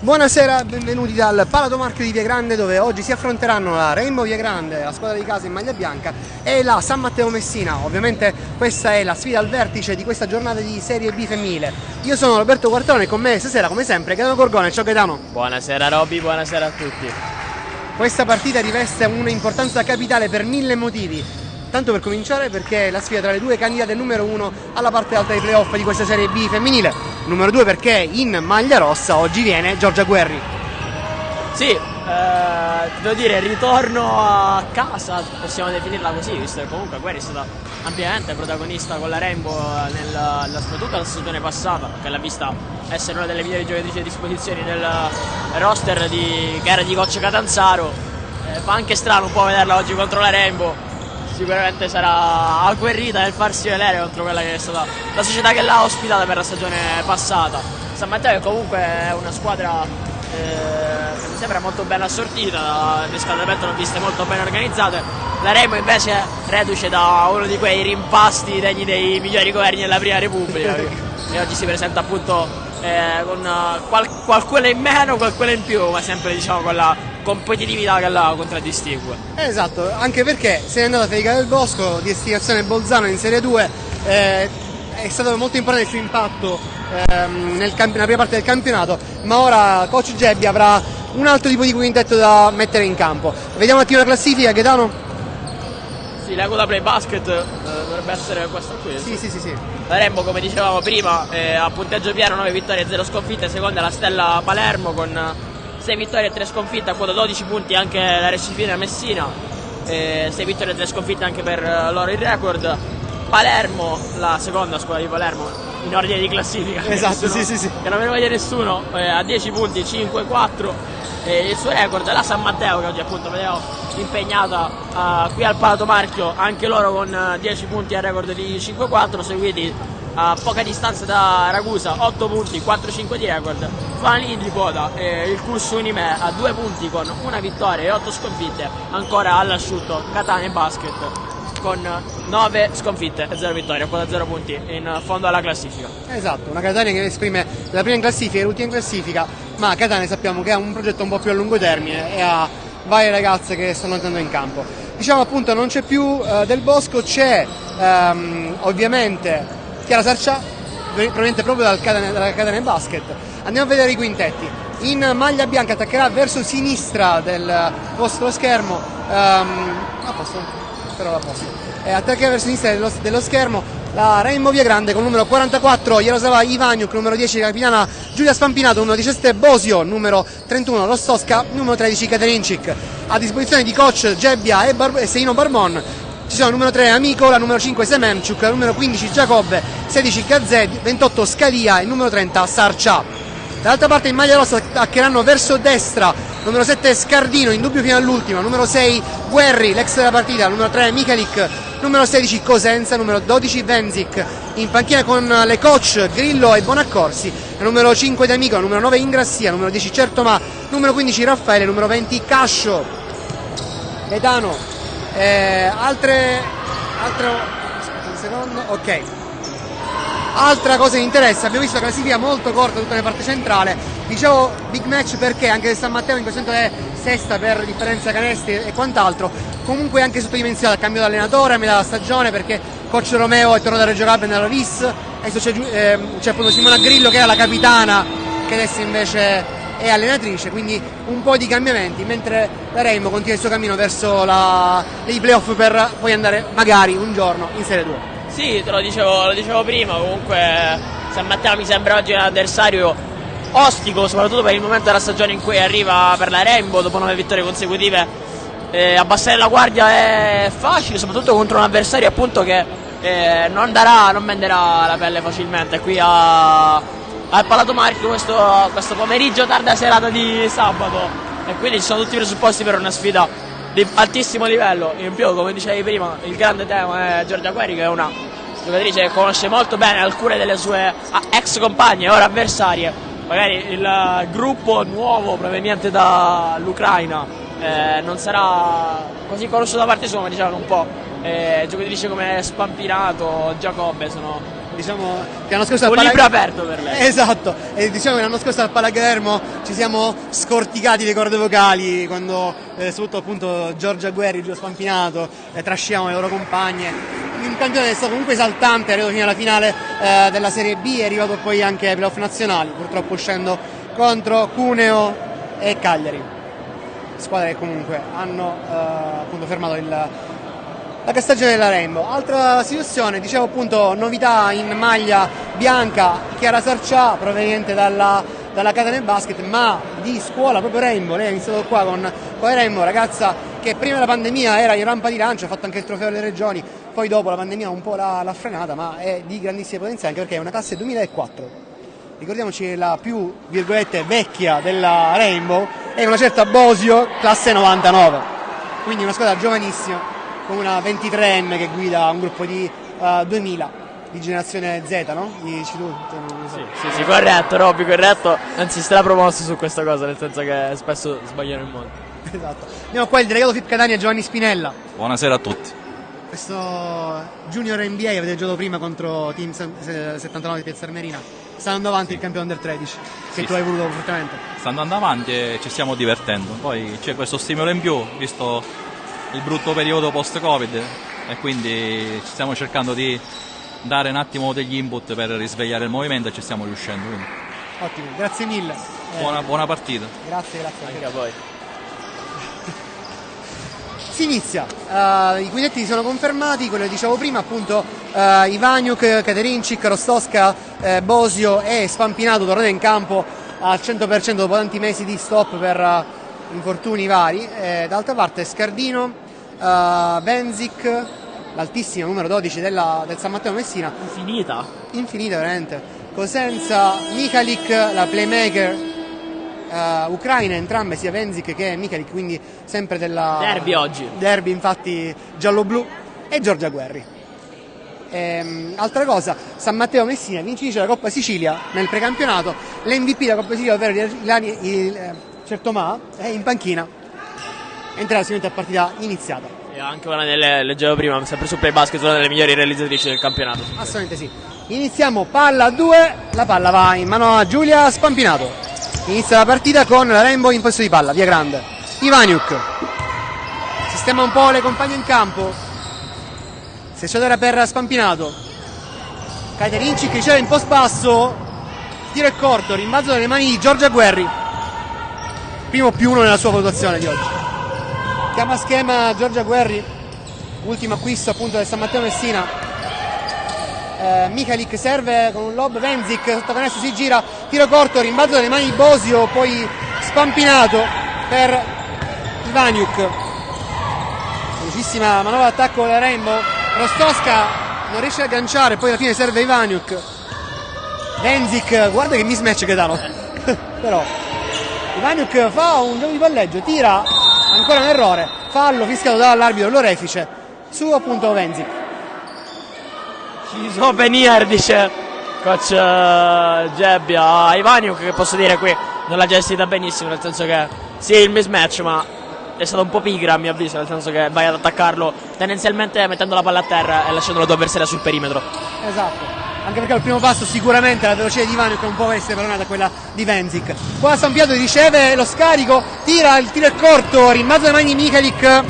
Buonasera, benvenuti dal Palato Marchio di Via Grande, dove oggi si affronteranno la Rainbow Via Grande, la squadra di casa in maglia bianca, e la San Matteo Messina. Ovviamente questa è la sfida al vertice di questa giornata di Serie B femminile. Io sono Roberto Quartone e con me stasera, come sempre, Gaetano Gorgone. Ciao Gaetano. Buonasera Robby, buonasera a tutti. Questa partita riveste un'importanza capitale per mille motivi. Tanto per cominciare, perché è la sfida tra le due candidate numero 1 alla parte alta dei playoff di questa Serie B femminile. Numero 2 perché in maglia rossa oggi viene Giorgia Guerri. Sì, devo dire, ritorno a casa, possiamo definirla così, visto che comunque Guerri è stata ampiamente protagonista con la Rainbow soprattutto la stagione passata, che l'ha vista essere una delle migliori giocatrici a disposizione nel roster che era di coach Catanzaro. Fa anche strano un po' vederla oggi contro la Rainbow. Sicuramente sarà agguerrita nel farsi vedere contro quella che è stata la società che l'ha ospitata per la stagione passata. San Matteo comunque è una squadra che mi sembra molto ben assortita, le squadre l'ho viste molto ben organizzate. La Rainbow invece reduce da uno di quei rimpasti degni dei migliori governi della Prima Repubblica e oggi si presenta appunto con qualcuno in meno, qualcuno in più, ma sempre diciamo con la competitività che la contraddistingue. Esatto, anche perché se n'è andata Federica Del Bosco, di destinazione Bolzano in Serie 2, è stato molto importante il suo impatto nella prima parte del campionato, ma ora coach Gebbi avrà un altro tipo di quintetto da mettere in campo. Vediamo un attimo la classifica, Gaetano. Sì, la coda play basket dovrebbe essere questa qui. Sì. La Rainbow, come dicevamo prima, a punteggio pieno, 9 vittorie e 0 sconfitte, seconda la Stella Palermo con 6 vittorie e 3 sconfitte, a quota 12 punti anche la Recifina Messina, 6 vittorie e 3 sconfitte anche per loro il record. Palermo, la seconda squadra di Palermo in ordine di classifica, esatto, nessuno, sì. che non me ne voglia nessuno, a 10 punti, 5-4 il suo record. La San Matteo, che oggi appunto vedevo impegnata qui al Palato Marchio, anche loro con 10 punti a record di 5-4, seguiti a poca distanza da Ragusa, 8 punti, 4-5 di record. Fanalini di quota, il Curs Unime a 2 punti con una vittoria e 8 sconfitte, ancora all'asciutto Catania Basket con 9 sconfitte e 0 vittorie, a quota 0 punti in fondo alla classifica. Esatto, una Catania che esprime la prima in classifica e l'ultima in classifica, ma Catania sappiamo che ha un progetto un po' più a lungo termine e ha varie ragazze che stanno andando in campo. Diciamo appunto non c'è più Del Bosco, c'è ovviamente Chiara Sarcià, proveniente proprio dalla Catania Basket. Andiamo a vedere i quintetti. In maglia bianca attaccherà verso sinistra del vostro schermo, attaccherà verso sinistra dello schermo la Rainbow Via Grande con numero 44 Jaroslava Ivaniuk, numero 10 capitana Giulia Spampinato, numero 17 Bosio, numero 31 Rostowska, numero 13 Katerincic. A disposizione di coach Gebbia e Seino Barmon ci sono numero 3 Amico, la numero 5 Semenchuk, la numero 15 Giacobbe, 16 Gazzè, 28 Scalia e il numero 30 Sarcià. Dall'altra parte in maglia rossa attaccheranno verso destra numero 7 Scardino, in dubbio fino all'ultima, numero 6 Guerri, l'ex della partita, numero 3 Michalik, numero 16 Cosenza, numero 12 Venzic. In panchina con le coach Grillo e Bonaccorsi, numero 5 D'Amico, numero 9 Ingrassia, numero 10 Certomà, numero 15 Raffaele, numero 20 Cascio. Gaetano, altra cosa che interessa, abbiamo visto la classifica molto corta tutta nella parte centrale. Dicevo big match perché anche se San Matteo in questo momento è sesta per differenza canestri e quant'altro, comunque anche sottodimensionata, il cambio d'allenatore a metà della stagione, perché coach Romeo è tornato a Reggio Calabria nella RIS, adesso c'è appunto Simona Grillo che era la capitana, che adesso invece è allenatrice, quindi un po' di cambiamenti, mentre la Rainbow continua il suo cammino verso i playoff per poi andare magari un giorno in Serie 2. Sì, lo dicevo prima, comunque San Matteo mi sembra oggi un avversario ostico, soprattutto per il momento della stagione in cui arriva per la Rainbow, dopo 9 vittorie consecutive. Abbassare la guardia è facile, soprattutto contro un avversario appunto che non menderà la pelle facilmente qui al Palato Marchio questo pomeriggio, tarda serata di sabato, e quindi ci sono tutti i presupposti per una sfida di altissimo livello. In più, come dicevi prima, il grande tema è Giorgia Guerri, che è una giocatrice che conosce molto bene alcune delle sue ex compagne, ora avversarie. Magari il gruppo nuovo proveniente dall'Ucraina non sarà così conosciuto da parte sua, ma diciamo un po' giocatrici come Spampinato, Giacobbe sono diciamo che l'anno scorso un libro aperto per lei. Esatto, e diciamo che l'anno scorso al Palagermo ci siamo scorticati le corde vocali quando soprattutto appunto Giorgia Guerri, Giulio Spampinato trascinavano le loro compagne. Un campione è stato comunque esaltante, è arrivato fino alla finale della Serie B, è arrivato poi anche ai playoff nazionali, purtroppo uscendo contro Cuneo e Cagliari, squadre che comunque hanno appunto fermato la castagione della Rainbow. Altra situazione, dicevo appunto, novità in maglia bianca, Chiara Sarcià, proveniente dalla Catania Basket, ma di scuola proprio Rainbow. Lei ha iniziato qua con la Rainbow, ragazza che prima della pandemia era in rampa di lancio, ha fatto anche il trofeo delle regioni, poi dopo la pandemia un po' l'ha frenata, ma è di grandissima potenza anche perché è una classe 2004. Ricordiamoci che la più, virgolette, vecchia della Rainbow è una certa Bosio, classe 99, quindi una squadra giovanissima, con una 23enne che guida un gruppo di 2000 di generazione Z, no? Dici tu? Non so. Sì, corretto, Robby, corretto. Anzi, strapromosso su questa cosa, nel senso che spesso sbagliano il mondo. Esatto. Andiamo qua il delegato FIP Catania Giovanni Spinella. Buonasera a tutti. Questo Junior NBA avete giocato prima contro Team 79 di Piazza Armerina. Sta andando avanti il campione under 13, che tu hai voluto fortemente. Sta andando avanti e ci stiamo divertendo. Poi c'è questo stimolo in più, visto il brutto periodo post-Covid, e quindi ci stiamo cercando di dare un attimo degli input per risvegliare il movimento e ci stiamo riuscendo. Quindi. Ottimo, grazie mille. Buona partita. Grazie. Anche a voi. Si inizia, i quintetti sono confermati, quello che dicevo prima, appunto Ivaniuk, Katerincic, Rostowska, Bosio e Spampinato tornati in campo al 100% dopo tanti mesi di stop per infortuni vari. D'altra parte Scardino, Venzic, l'altissimo numero 12 del San Matteo Messina. Infinita veramente. Cosenza, Michalik, la playmaker ucraina, entrambe, sia Venzic che Michalik, quindi sempre della derby oggi. Derby infatti giallo-blu, e Giorgia Guerri. Altra cosa, San Matteo Messina vincitrice della Coppa Sicilia nel precampionato, l'MVP della Coppa Sicilia, ovvero Certomà, è in panchina, entrerà sicuramente a partita iniziata. E anche una delle, leggevo prima, sempre su Play Basket, una delle migliori realizzatrici del campionato. Assolutamente sì. Iniziamo, palla 2, la palla va in mano a Giulia Spampinato. Inizia la partita con la Rainbow in possesso di palla, via grande. Ivaniuk sistema un po' le compagne in campo, secciatore per Spampinato. Katerincic riceve in post basso, tiro è corto, rimbalzo dalle mani di Giorgia Guerri, primo +1 nella sua valutazione di oggi. Chiama schema Giorgia Guerri, ultimo acquisto appunto del San Matteo Messina. Michalik serve con un lob, Venzic sotto canestro si gira, tiro corto, rimbalzo dalle mani di Bosio, poi Spampinato per Ivaniuk. Velocissima manovra d'attacco della Rainbow, Rostowska non riesce a agganciare, poi alla fine serve Ivaniuk. Venzic, guarda che mismatch che danno. Però Ivaniuk fa un gioco di palleggio, tira, ancora un errore, fallo fischiato dall'arbitro Lorefice su appunto Venzic. Ci so venire, dice coach Gebbia. Ivaniuk, che posso dire qui non l'ha gestita benissimo, nel senso che sì, il mismatch, ma è stato un po' pigra a mio avviso, nel senso che vai ad attaccarlo tendenzialmente mettendo la palla a terra e lasciando la tua avversaria sul perimetro. Esatto, anche perché al primo passo sicuramente la velocità di Ivaniuk non può essere paragonata a quella di Venzic. Qua Sampiato riceve lo scarico, tira, il tiro è corto, rimbalzo alle mani di Michalik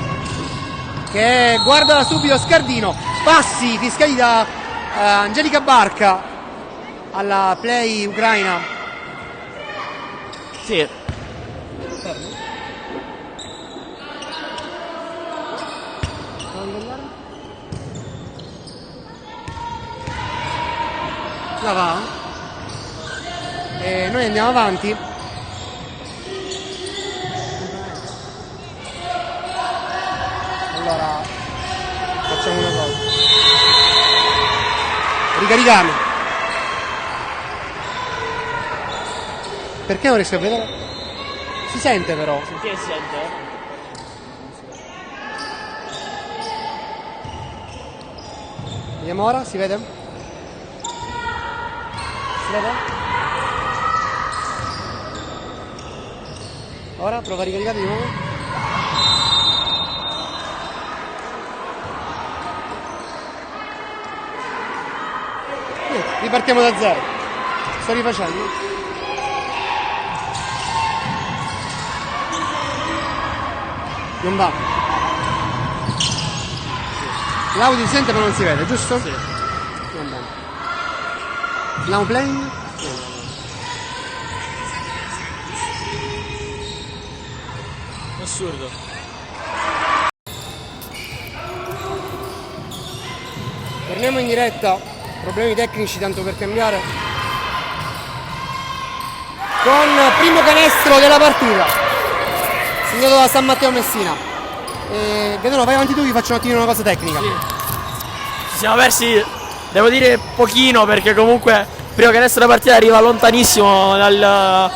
che guarda subito Scardino, passi fischiati da Angelica Barca alla play ucraina. Sì. La va e noi andiamo avanti. Allora facciamo una cosa, ricaricarlo. Perché non riesco a vedere? Si sente però. Che si sente? Vediamo ora, si vede? Si vede? Ora prova a ricaricare di nuovo. Niente, Ripartiamo da zero. Sto rifacendo. Non va. L'audio si sente ma non si vede, giusto? Sì. Non bene. Now playing? Assurdo. Torniamo in diretta, problemi tecnici tanto per cambiare. Con primo canestro della partita, segnato da San Matteo Messina. Gaetano, vai avanti tu, vi faccio un attimo una cosa tecnica. Sì. Ci siamo persi, devo dire, pochino, perché comunque il primo canestro della partita arriva lontanissimo dalla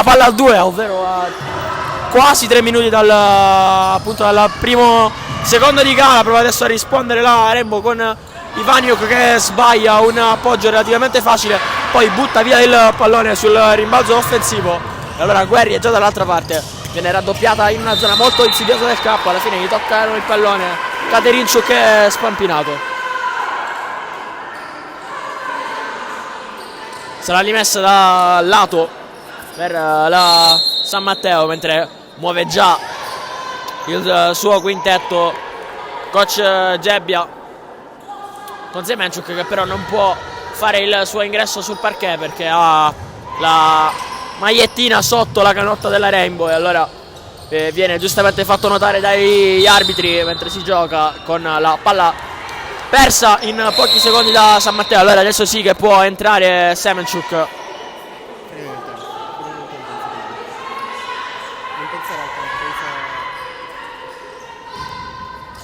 palla al 2, ovvero a quasi 3 minuti dal primo secondo di gara. Prova adesso a rispondere la Rainbow con Ivaniuk che sbaglia un appoggio relativamente facile, poi butta via il pallone sul rimbalzo offensivo e allora Guerri è già dall'altra parte, viene raddoppiata in una zona molto insidiosa del campo, alla fine gli toccano il pallone Katerinciuk che è spampinato. Sarà rimessa da lato per la San Matteo, mentre muove già il suo quintetto coach Gebbia, con Semenchuk che però non può fare il suo ingresso sul parquet perché ha la magliettina sotto la canotta della Rainbow e allora viene giustamente fatto notare dagli arbitri mentre si gioca con la palla persa in pochi secondi da San Matteo. Allora adesso sì che può entrare Semenchuk.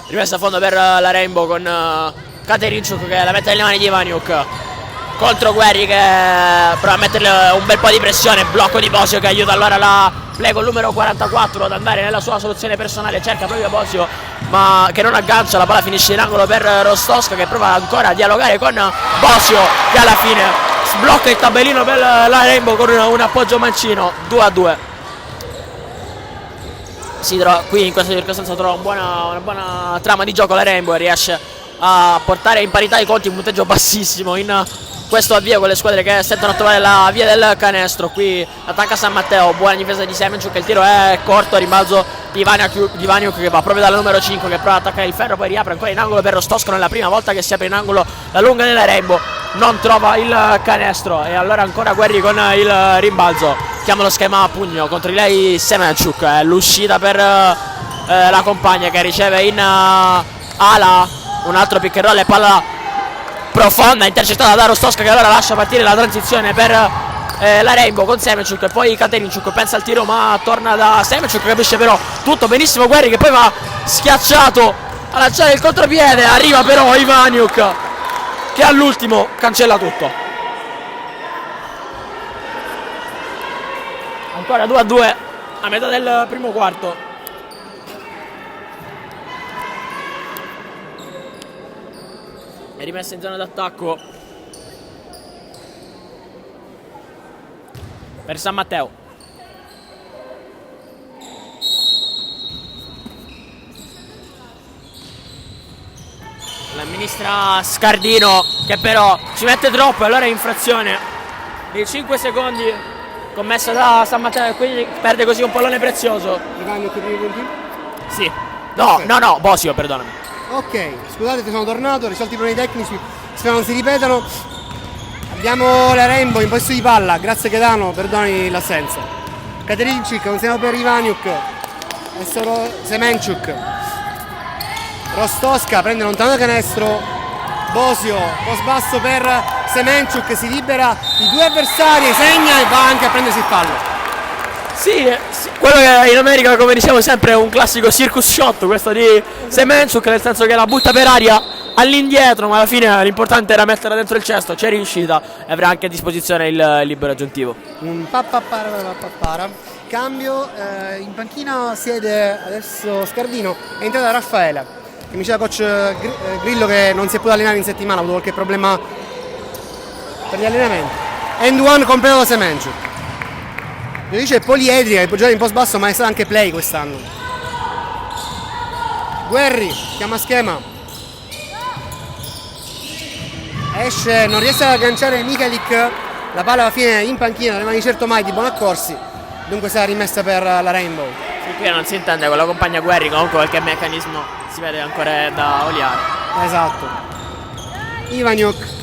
Rimessa a fondo per la Rainbow con Katerinciuk che la mette nelle mani di Ivaniuk contro Guerri che prova a metterle un bel po' di pressione, blocco di Bosio che aiuta allora la play con il numero 44 ad andare nella sua soluzione personale, cerca proprio Bosio ma che non aggancia, la palla finisce in angolo per Rostowska che prova ancora a dialogare con Bosio che alla fine sblocca il tabellino per la Rainbow con un appoggio mancino. 2-2. Si trova qui in questa circostanza, trova una buona trama di gioco la Rainbow e riesce a portare in parità i conti, un punteggio bassissimo in questo avvio con le squadre che stentano a trovare la via del canestro. Qui attacca San Matteo, buona difesa di Semenchuk, il tiro è corto, rimbalzo di Ivaniuk che va proprio dalla numero 5 che prova ad attaccare il ferro, poi riapre ancora in angolo per Rostowska, è la prima volta che si apre in angolo la lunga della Rainbow, non trova il canestro e allora ancora Guerri con il rimbalzo, chiama lo schema a pugno contro di lei Semenchuk, è l'uscita per la compagna che riceve in ala un altro pick and roll e palla profonda intercettata da Rostowska che allora lascia partire la transizione per la Rainbow con Semenchuk e poi Katerinciuk pensa al tiro ma torna da Semenchuk, capisce però tutto benissimo Guerri che poi va schiacciato a lanciare il contropiede, arriva però Ivaniuk che all'ultimo cancella tutto. Ancora 2-2 a metà del primo quarto. È rimessa in zona d'attacco per San Matteo. L'amministra Scardino che però ci mette troppo e allora è infrazione di 5 secondi commessa da San Matteo e quindi perde così un pallone prezioso. Ivaniuk i primi punti? Sì. No, Bosio, perdonami. Ok, scusate se sono tornato, risolti i problemi tecnici, spero non si ripetano. Abbiamo la Rainbow in possesso di palla, grazie Gaetano, perdoni l'assenza. Katerinciuk, un segno per Ivaniuk, adesso Semenchuk. Rostowska prende lontano il canestro, Bosio, post basso per Semenchuk, si libera i due avversari, segna e va anche a prendersi il fallo. Sì, quello che in America, come diciamo sempre, è un classico circus shot, questo di Semenchuk, nel senso che la butta per aria all'indietro, ma alla fine l'importante era metterla dentro il cesto, c'è riuscita e avrà anche a disposizione il libero aggiuntivo. Un pappappara. Cambio, in panchina siede adesso Scardino, è entrata Raffaele, che mi diceva coach Grillo che non si è potuto allenare in settimana, ha avuto qualche problema per gli allenamenti. End one completato da Semenchuk. Mi dice poliedrica, che può giocare in post basso ma è stata anche play quest'anno. Guerri chiama schema, esce, non riesce ad agganciare Michalik, la palla alla fine in panchina, non rimane certo mai di Bonaccorsi, dunque sarà rimessa per la Rainbow. Sì, qui non si intende con la compagna Guerri, comunque qualche meccanismo si vede ancora da oliare. Esatto. Ivaniuk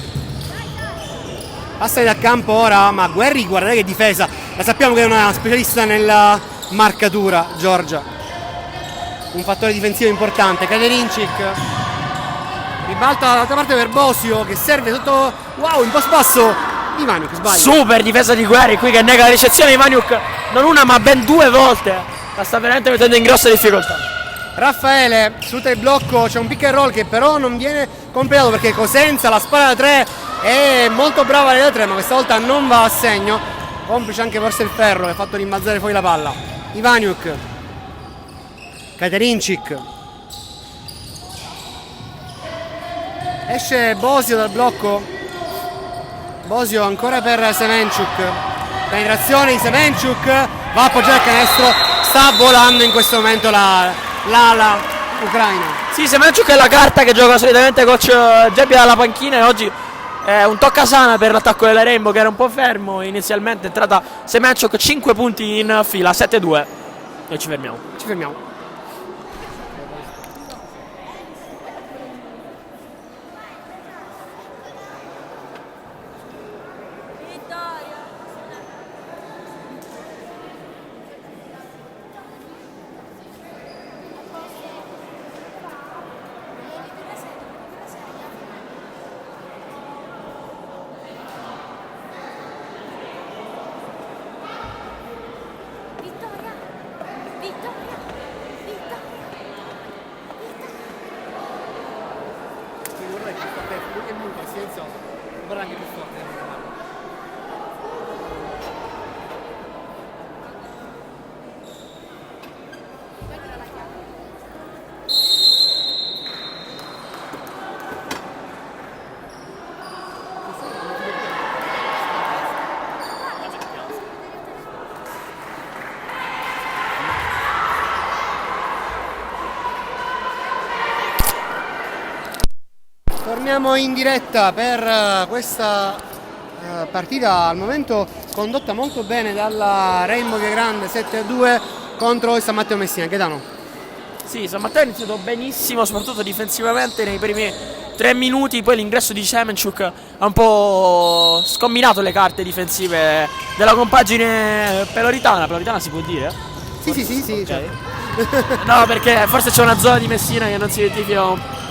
passa da campo ora, ma Guerri guardate che difesa, la sappiamo che è una specialista nella marcatura, Giorgia, un fattore difensivo importante. Kaderincic ribalta dall'altra parte per Bosio che serve sotto, wow, in post basso. Ivaniuk sbaglia. Super difesa di Guerri qui che nega la ricezione. Ivaniuk non una ma ben 2 volte, la sta veramente mettendo in grossa difficoltà. Raffaele sfrutta il blocco, c'è un pick and roll che però non viene completato perché Cosenza la spara da 3, è molto brava da 3 ma questa volta non va a segno, complice anche forse il ferro che ha fatto rimbalzare fuori la palla. Ivaniuk, Kaderincic, esce Bosio dal blocco, Bosio ancora per Semenchuk, penetrazione di Semenchuk, va a appoggiare il canestro, sta volando in questo momento l'ala ucraina. Sì, Semenchuk è la carta che gioca solitamente coach Gebbia dalla panchina e oggi è un toccasana per l'attacco della Rainbow che era un po' fermo inizialmente. È entrata Semenchuk, 5 punti in fila, 7-2 e ci fermiamo. Torniamo in diretta per questa partita al momento condotta molto bene dalla Rainbow Viagrande, 7-2 contro il San Matteo Messina. Gaetano. Sì, San Matteo ha iniziato benissimo, soprattutto difensivamente nei primi 3 minuti, poi l'ingresso di Semenchuk ha un po' scombinato le carte difensive della compagine peloritana si può dire? Sì, Okay. certo. No, perché forse c'è una zona di Messina che non si identifica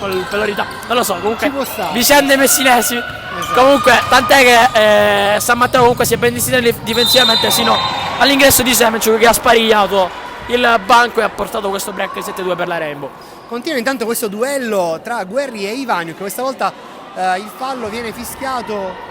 con il pelorità, non lo so, comunque vicende messinesi. Esatto. Comunque tant'è che San Matteo comunque si è ben distinto difensivamente sino all'ingresso di Semenchuk che ha sparigliato il banco e ha portato questo break 7-2 per la Rainbow. Continua intanto questo duello tra Guerri e Ivaniuk, questa volta il fallo viene fischiato,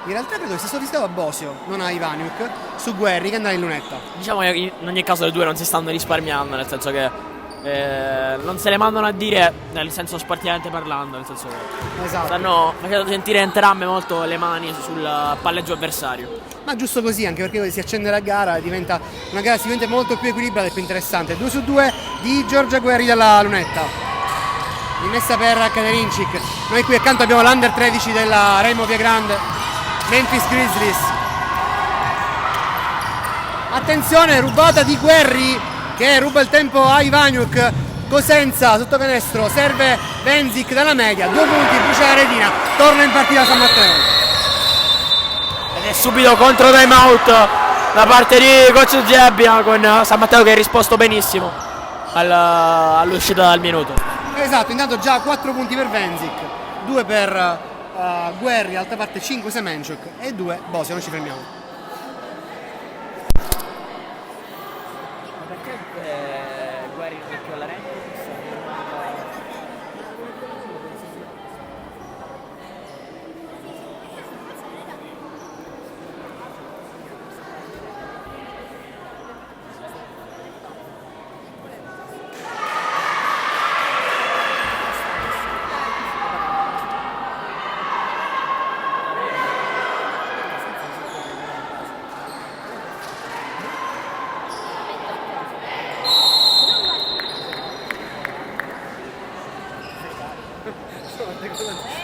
in realtà credo che sia stato fischiato a Bosio, non a Ivaniuk, su Guerri che andava in lunetta. Diciamo che in ogni caso le due non si stanno risparmiando, nel senso che non se le mandano a dire, nel senso sportivamente parlando, nel senso che esatto, stanno facendo sentire entrambe molto le mani sul palleggio avversario. Ma giusto così, anche perché si accende la gara, diventa una gara sicuramente molto più equilibrata e più interessante. 2-2 di Giorgia Guerri dalla lunetta, rimessa per Kaderincic. Noi qui accanto abbiamo l'Under 13 della Rainbow Viagrande, Memphis Grizzlies. Attenzione, rubata di Guerri che ruba il tempo a Ivaniuk. Cosenza sotto canestro, serve Benzik dalla media, 2 punti, brucia la redina, torna in partita San Matteo. Ed è subito contro time out da parte di coach Gebbia, con San Matteo che ha risposto benissimo all'uscita dal minuto. Esatto, intanto già 4 punti per Benzik, 2 per Guerri, altra parte 5 Semenchuk e 2 Bosio, non ci fermiamo. Perché Guerri più alla Rainbow?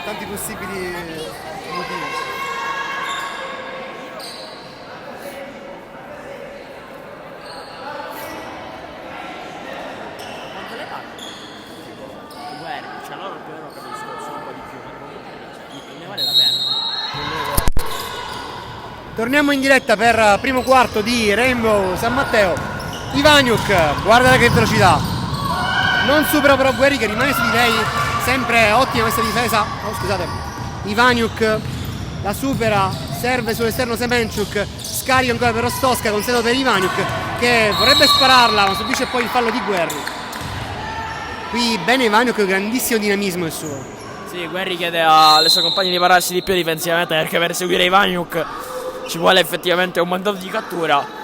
tanti possibili motivi. Quanto le paga? Guerra, cioè loro più o meno capiscono un po' di più, ma comunque ne vale la pena. Torniamo in diretta per primo quarto di Rainbow San Matteo. Ivaniuk, guarda che velocità. Non supera però Guerri che rimane su di lei, sempre ottima questa difesa. Oh, scusate. Ivaniuk la supera, serve sull'esterno Semenchuk, scarica ancora per Rostowska, concedo per Ivaniuk che vorrebbe spararla, ma subisce poi il fallo di Guerri. Qui bene Ivaniuk, grandissimo dinamismo il suo. Sì, Guerri chiede alle sue compagne di pararsi di più difensivamente perché per seguire Ivaniuk ci vuole effettivamente un mandato di cattura.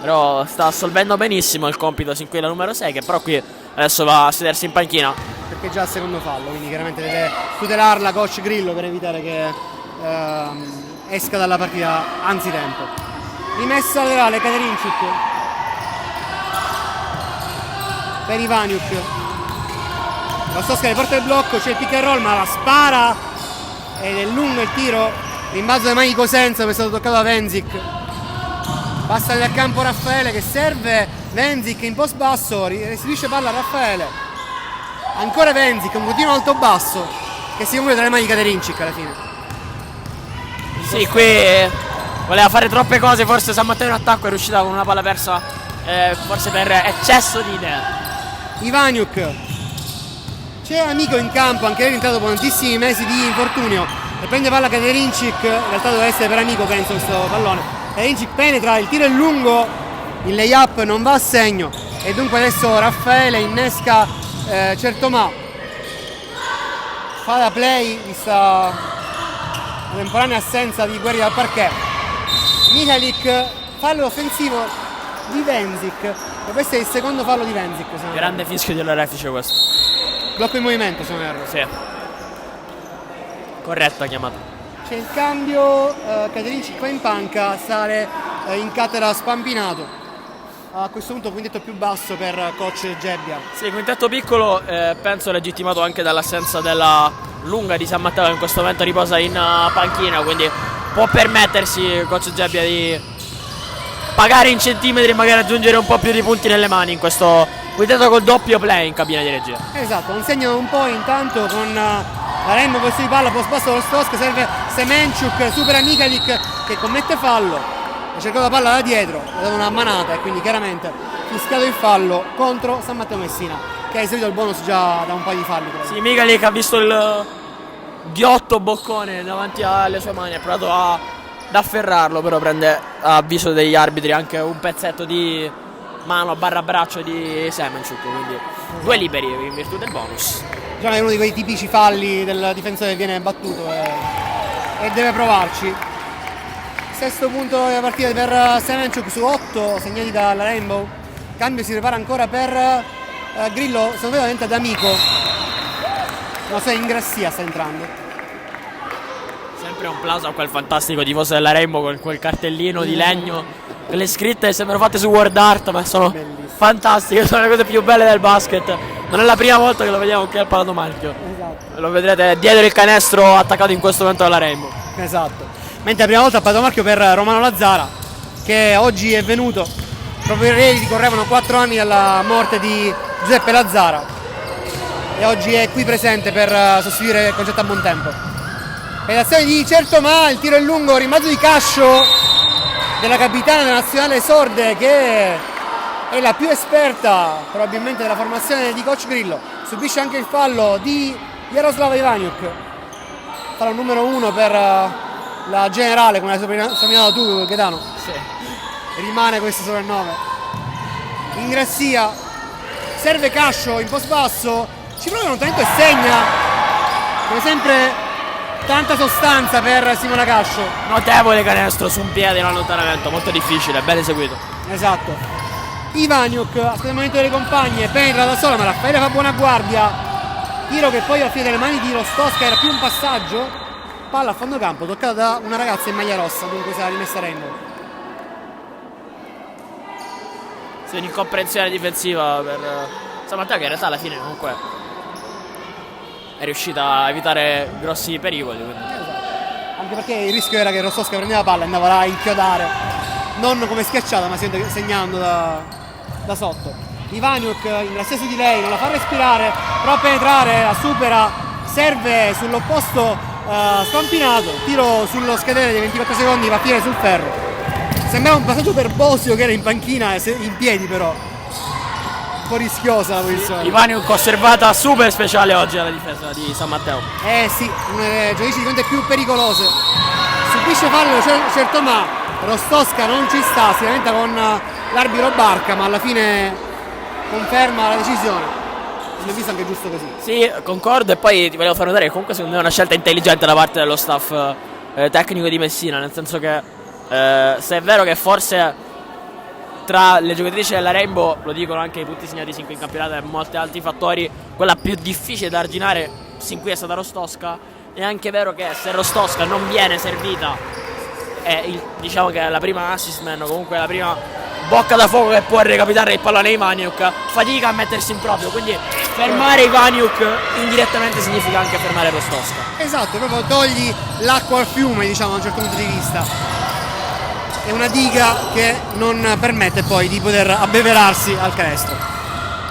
Però sta assolvendo benissimo il compito sin qui la numero 6, che però qui adesso va a sedersi in panchina. Perché già al secondo fallo, quindi chiaramente deve tutelarla coach Grillo per evitare che esca dalla partita anzitempo. Rimessa laterale Katerincic per Ivaniuk. Rostowska porta il blocco, c'è il pick and roll ma la spara ed è lungo il tiro, rimbalzo delle mani di Cosenza, che è stato toccato da Venzik. Passa nel campo Raffaele che serve Venzik in post basso, restituisce palla a Raffaele. Ancora Venzik, un continuo alto basso che si conclude tra le mani di Katerincic alla fine. Sì, qui voleva fare troppe cose, forse San Matteo in attacco è riuscita con una palla persa, forse per eccesso di idee. Ivaniuk, c'è Amico in campo, anche lui è rientrato dopo tantissimi mesi di infortunio e prende palla Katerincic, in realtà doveva essere per Amico penso questo pallone. Katerincic penetra, il tiro è lungo, il layup non va a segno e dunque adesso Raffaele innesca Certomà, fa da play vista la temporanea assenza di Guerri dal parquet. Mihalik, fallo offensivo di Venzik, e questo è il secondo fallo di Venzik. Grande fischio dell'orefice questo. Blocco in movimento se non erro. Sì. Corretta chiamata. C'è il cambio, Katerincic qua in panca, sale in cattedra Spampinato. A questo punto quintetto più basso per coach Gebbia. Sì, quintetto piccolo, penso legittimato anche dall'assenza della lunga di San Matteo che in questo momento riposa in panchina, quindi può permettersi coach Gebbia di pagare in centimetri e magari aggiungere un po' più di punti nelle mani in questo quintetto col doppio play in cabina di regia. Esatto, un segno un po' intanto con la Rainbow questo di palla, post basso dello Stosk, serve Semenchuk, supera Mihalik che commette fallo. Ha cercato la palla da dietro, ha dato una manata e quindi chiaramente fischiato il fallo contro San Matteo Messina che ha eseguito il bonus già da un paio di falli. Sì, Mihalik ha visto il ghiotto boccone davanti alle sue mani, ha provato ad afferrarlo, però prende a avviso degli arbitri anche un pezzetto di mano barra braccio di Semenchuk, quindi due liberi in virtù del bonus. Diciamo è uno di quei tipici falli del difensore che viene battuto e deve provarci. Sesto punto della partita per Semenchuk su 8 segnati dalla Rainbow. Cambio si prepara ancora per Grillo, secondo me ad Amico. Non so, Ingrassia sta entrando. Sempre un plauso a quel fantastico tifoso della Rainbow con quel cartellino di legno. Le scritte sembrano fatte su Word Art, ma sono fantastiche, sono le cose più belle del basket. Non è la prima volta che lo vediamo qui al Paladomalchio. Esatto. Lo vedrete dietro il canestro attaccato in questo momento dalla Rainbow. Esatto. Mentre la prima volta a Paladomalchio per Romano Lazzara, che oggi è venuto. Proprio ieri ricorrevano 4 anni dalla morte di Giuseppe Lazzara. E oggi è qui presente per sostituire il concetto a Bontempo. Penetrazione di Certomà, il tiro è lungo, rimbalzo di Cascio della capitana della nazionale sorde che è la più esperta probabilmente della formazione di coach Grillo. Subisce anche il fallo di Jaroslava Ivaniuk, fallo numero 1 per la generale, come l'hai sottolineato tu Gaetano. Sì. Rimane questo soprannome. Ingrassia, serve Cascio in post basso, ci prova allontanamento e segna. Come sempre tanta sostanza per Simona Cascio. Notevole canestro su un piede in allontanamento, molto difficile, ben eseguito. Esatto. Ivaniuk aspetta il momento delle compagne, penetra da sola ma Raffaele fa buona guardia. Tiro che poi alla fine delle mani di Rostowska era più un passaggio. Palla a fondo campo toccata da una ragazza in maglia rossa, dunque sarà rimessa Rainbow. Sì, un'incomprensione difensiva per San Matteo che in realtà alla fine comunque è riuscita a evitare grossi pericoli. Quindi. Anche perché il rischio era che Rostowska prendeva la palla e andava là a inchiodare, non come schiacciata ma segnando da sotto. Ivaniuk ingrassia su di lei, non la fa respirare, prova a penetrare, la supera, serve sull'opposto Spampinato, tiro sullo scadere dei 24 secondi, va a finire sul ferro. Sembrava un passaggio per Bosio che era in panchina, in piedi però. Un po' rischiosa la posizione. Ivaniuk osservata super speciale oggi alla difesa di San Matteo. Sì, una delle giocatrici di conte più pericolose. Subisce fallo certo, ma Rostowska non ci sta, si lamenta con l'arbitro Barca, ma alla fine conferma la decisione. Mi è visto anche giusto così. Sì, concordo, e poi ti volevo far notare che comunque secondo me è una scelta intelligente da parte dello staff tecnico di Messina, nel senso che se è vero che forse tra le giocatrici della Rainbow, lo dicono anche i punti segnati 5 in campionato e molti altri fattori, quella più difficile da arginare sin qui è stata Rostowska. È anche vero che se Rostowska non viene servita, diciamo che è la prima assist man, o comunque la prima bocca da fuoco che può recapitare il pallone Ivaniuk, fatica a mettersi in proprio, quindi fermare Ivaniuk indirettamente significa anche fermare Rostowska. Esatto, proprio togli l'acqua al fiume, diciamo, da un certo punto di vista. È una diga che non permette poi di poter abbeverarsi al canestro.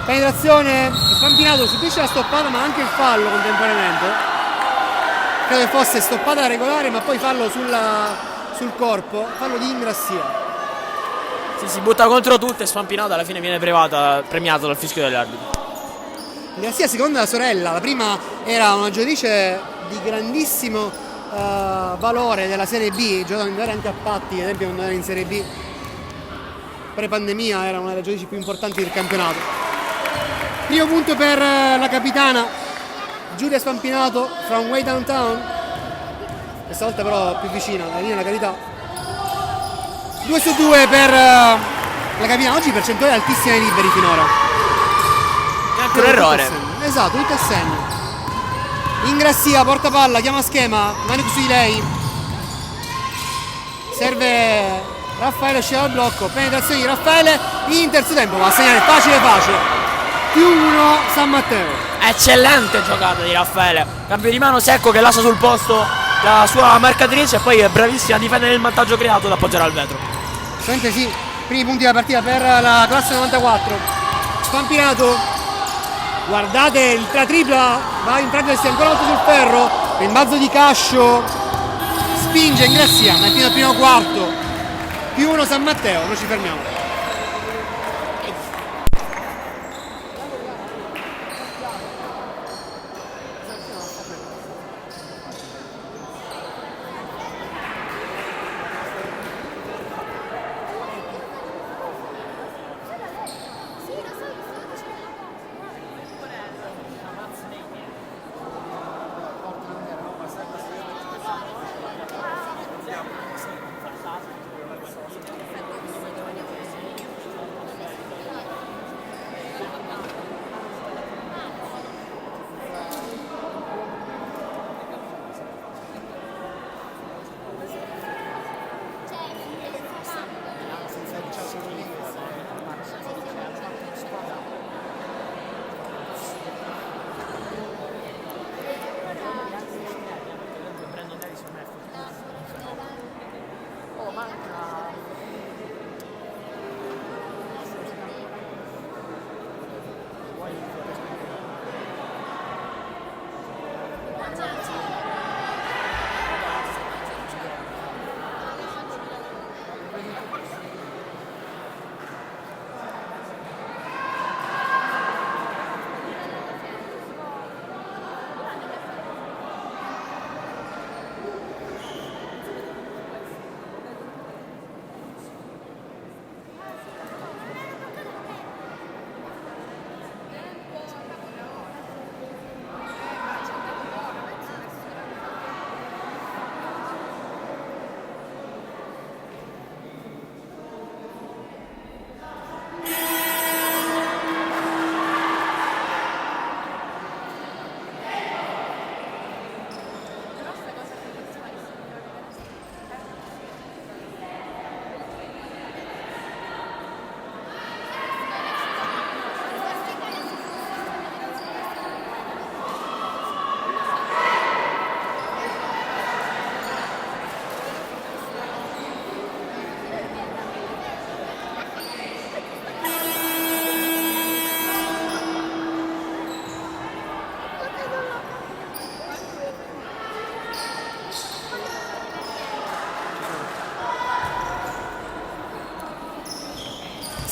Penetrazione, Spampinato subisce la stoppata ma anche il fallo contemporaneamente. Credo che fosse stoppata regolare ma poi fallo sul corpo, fallo di Ingrassia. Si butta contro tutto e Spampinato alla fine viene premiato dal fischio degli arbitri. Ingrassia seconda la sorella, la prima era una giocatrice di grandissimo valore della Serie B, giocava in anche a Patti, ad esempio quando era in Serie B pre-pandemia, era una delle giocatrici più importanti del campionato. Primo punto per la capitana Giulia Spampinato from way downtown, questa volta però più vicina alla linea della carità. 2 su 2 per la capitana, oggi percentuali altissime ai liberi finora. Neanche un errore. Esatto, tutto a segno. Ingrassia, porta palla, chiama schema, Ivaniuk su di lei. Serve Raffaele, scende dal blocco, penetrazione di Raffaele in terzo tempo, va a segnare facile. +1 San Matteo. Eccellente giocata di Raffaele, cambio di mano secco che lascia sul posto la sua marcatrice e poi è bravissima a difendere il vantaggio creato da appoggiare al vetro. Sente sì, primi punti della partita per la classe 94. Spampinato, guardate la tripla, va in prendersi ancora una volta sul ferro, rimbalzo di Cascio, spinge Ingrassia, ma è fino al primo quarto. +1 San Matteo, noi ci fermiamo.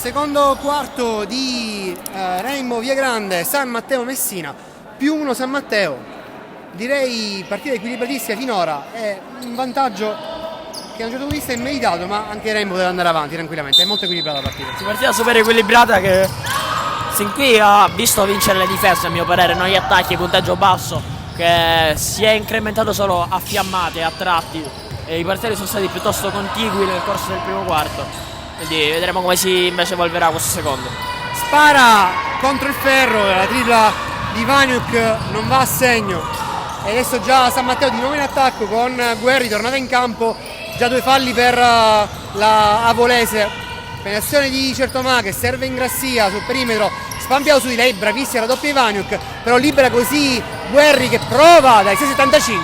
secondo quarto di Rainbow Viagrande San Matteo Messina, +1 San Matteo. Direi partita equilibratissima finora, è un vantaggio che da un certo punto di vista è meritato, ma anche Rainbow deve andare avanti tranquillamente, è molto equilibrata la partita. Sì, partita super equilibrata che sin qui ha visto vincere le difese, a mio parere, non gli attacchi, punteggio basso, che si è incrementato solo a fiammate, a tratti, e i partiti sono stati piuttosto contigui nel corso del primo quarto, quindi vedremo come si invece evolverà questo secondo. Spara contro il ferro, la tripla di Vaniuk non va a segno. E adesso già San Matteo di nuovo in attacco con Guerri tornata in campo, già 2 falli per la Avolese. Penetrazione di Certomà che serve in Grassia sul perimetro, Spampiato su di lei, bravissima la doppia Ivaniuk, però libera così Guerri che prova dai 6,75,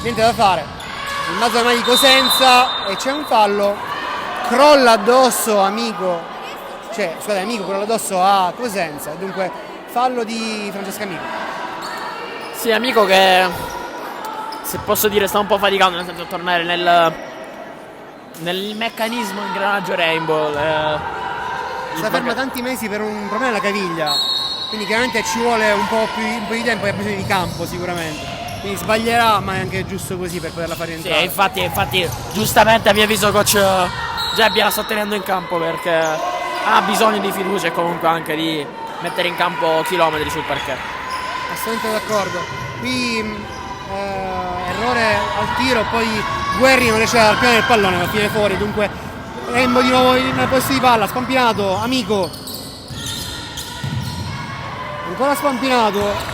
niente da fare, in mezzo alle mani di Cosenza e c'è un fallo, crolla addosso Amico, Amico crolla addosso a Cosenza, dunque fallo di Francesca Amico. Sì, Amico che, se posso dire, sta un po' faticando, nel senso tornare nel meccanismo ingranaggio Rainbow. Si ferma tanti mesi per un problema alla caviglia, quindi chiaramente ci vuole un po' di tempo e ha bisogno di campo sicuramente. Quindi sbaglierà, ma è anche giusto così per poterla fare rientrare. Sì, infatti giustamente a mio avviso coach Gebbia la sta tenendo in campo perché ha bisogno di fiducia e comunque anche di mettere in campo chilometri sul parquet. Assolutamente d'accordo. Qui errore al tiro, poi Guerri non riesce a pianare il pallone, va a finire fuori, dunque Rainbow di nuovo in posto di palla, Spampinato, Amico. Ancora Spampinato.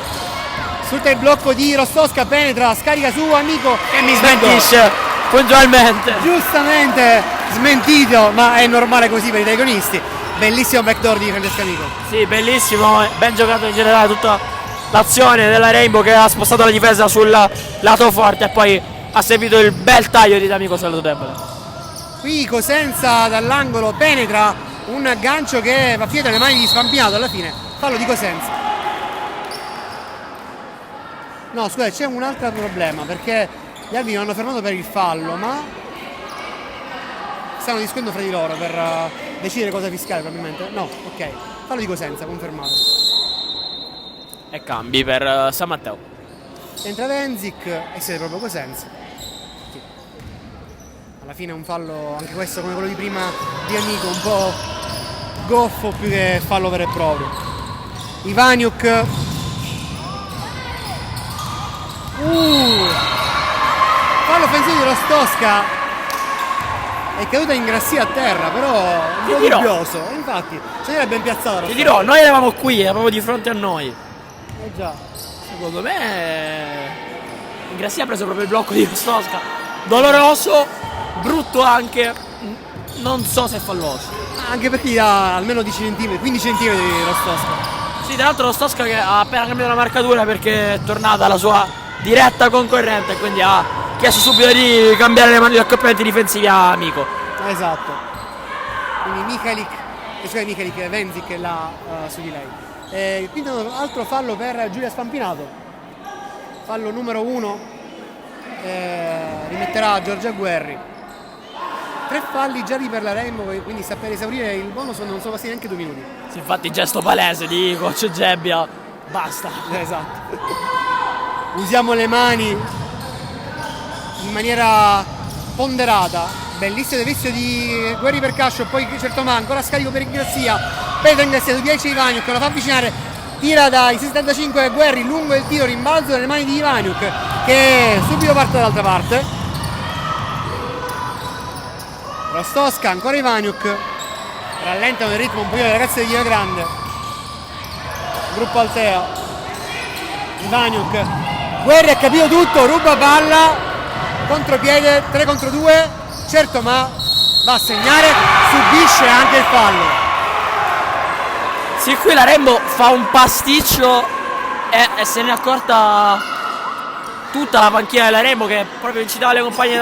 Sfrutta il blocco di Rostosca, penetra, scarica su Amico e mi smentisce puntualmente. Giustamente smentito, ma è normale così per i protagonisti. Bellissimo backdoor di Francesca Amico. Sì, bellissimo, ben giocato in generale tutta l'azione della Rainbow che ha spostato la difesa sul lato forte e poi ha seguito il bel taglio di D'Amico sul lato debole. Qui Cosenza dall'angolo penetra un gancio che va finito nelle mani di Spampinato, alla fine fallo di Cosenza. No, scusate, c'è un altro problema perché gli arbitri non hanno fermato per il fallo, ma stanno discutendo fra di loro per decidere cosa fiscale probabilmente. No, ok, fallo di Cosenza, confermato. E cambi per San Matteo. Entra Venzic e siete proprio Cosenza. Sì. Alla fine è un fallo, anche questo come quello di prima di Amico, un po' goffo più che fallo vero e proprio. Ivaniuk. Fallo offensivo di Rostosca. È caduta in Grassia a terra, però un po' dubbioso. Infatti, ce n'era ben piazzata. Ti dirò, noi eravamo qui, era proprio di fronte a noi. Già. Secondo me Grassia ha preso proprio il blocco di Rostosca. Doloroso, brutto anche. Non so se è falloso. Anche perché gli ha almeno 10 cm, 15 cm di Rostosca. Sì, tra l'altro Rostosca che ha appena cambiato la marcatura perché è tornata alla sua diretta concorrente, quindi ha chiesto subito di cambiare le mani degli accoppiamenti difensivi a Amico. Esatto. Quindi Venzic là su di lei. Quindi un altro fallo per Giulia Spampinato, fallo numero 1, rimetterà Giorgia Guerri. 3 falli già per la Rainbow, quindi sta per esaurire il bonus, non sono passati neanche 2 minuti. Sì, infatti gesto palese di coach Gebbia, basta. Esatto. Usiamo le mani in maniera ponderata. Bellissimo servizio di Guerri per Cascio, poi Certomà, ancora scarico per Ingrazia, Pedro Ingrazia su 10 Ivaniuk, lo fa avvicinare, tira dai 75 Guerri, lungo il tiro, rimbalzo nelle mani di Ivaniuk che subito parte dall'altra parte. Rostosca, ancora Ivaniuk, rallentano il ritmo un pochino le ragazze di Viagrande, gruppo Altea. Ivaniuk, Guerri ha capito tutto, ruba palla, contropiede, 3 contro 2, certo, ma va a segnare, subisce anche il fallo. Sì, qui la Rainbow fa un pasticcio e se ne è accorta tutta la panchina della Rainbow, che proprio incitava le compagne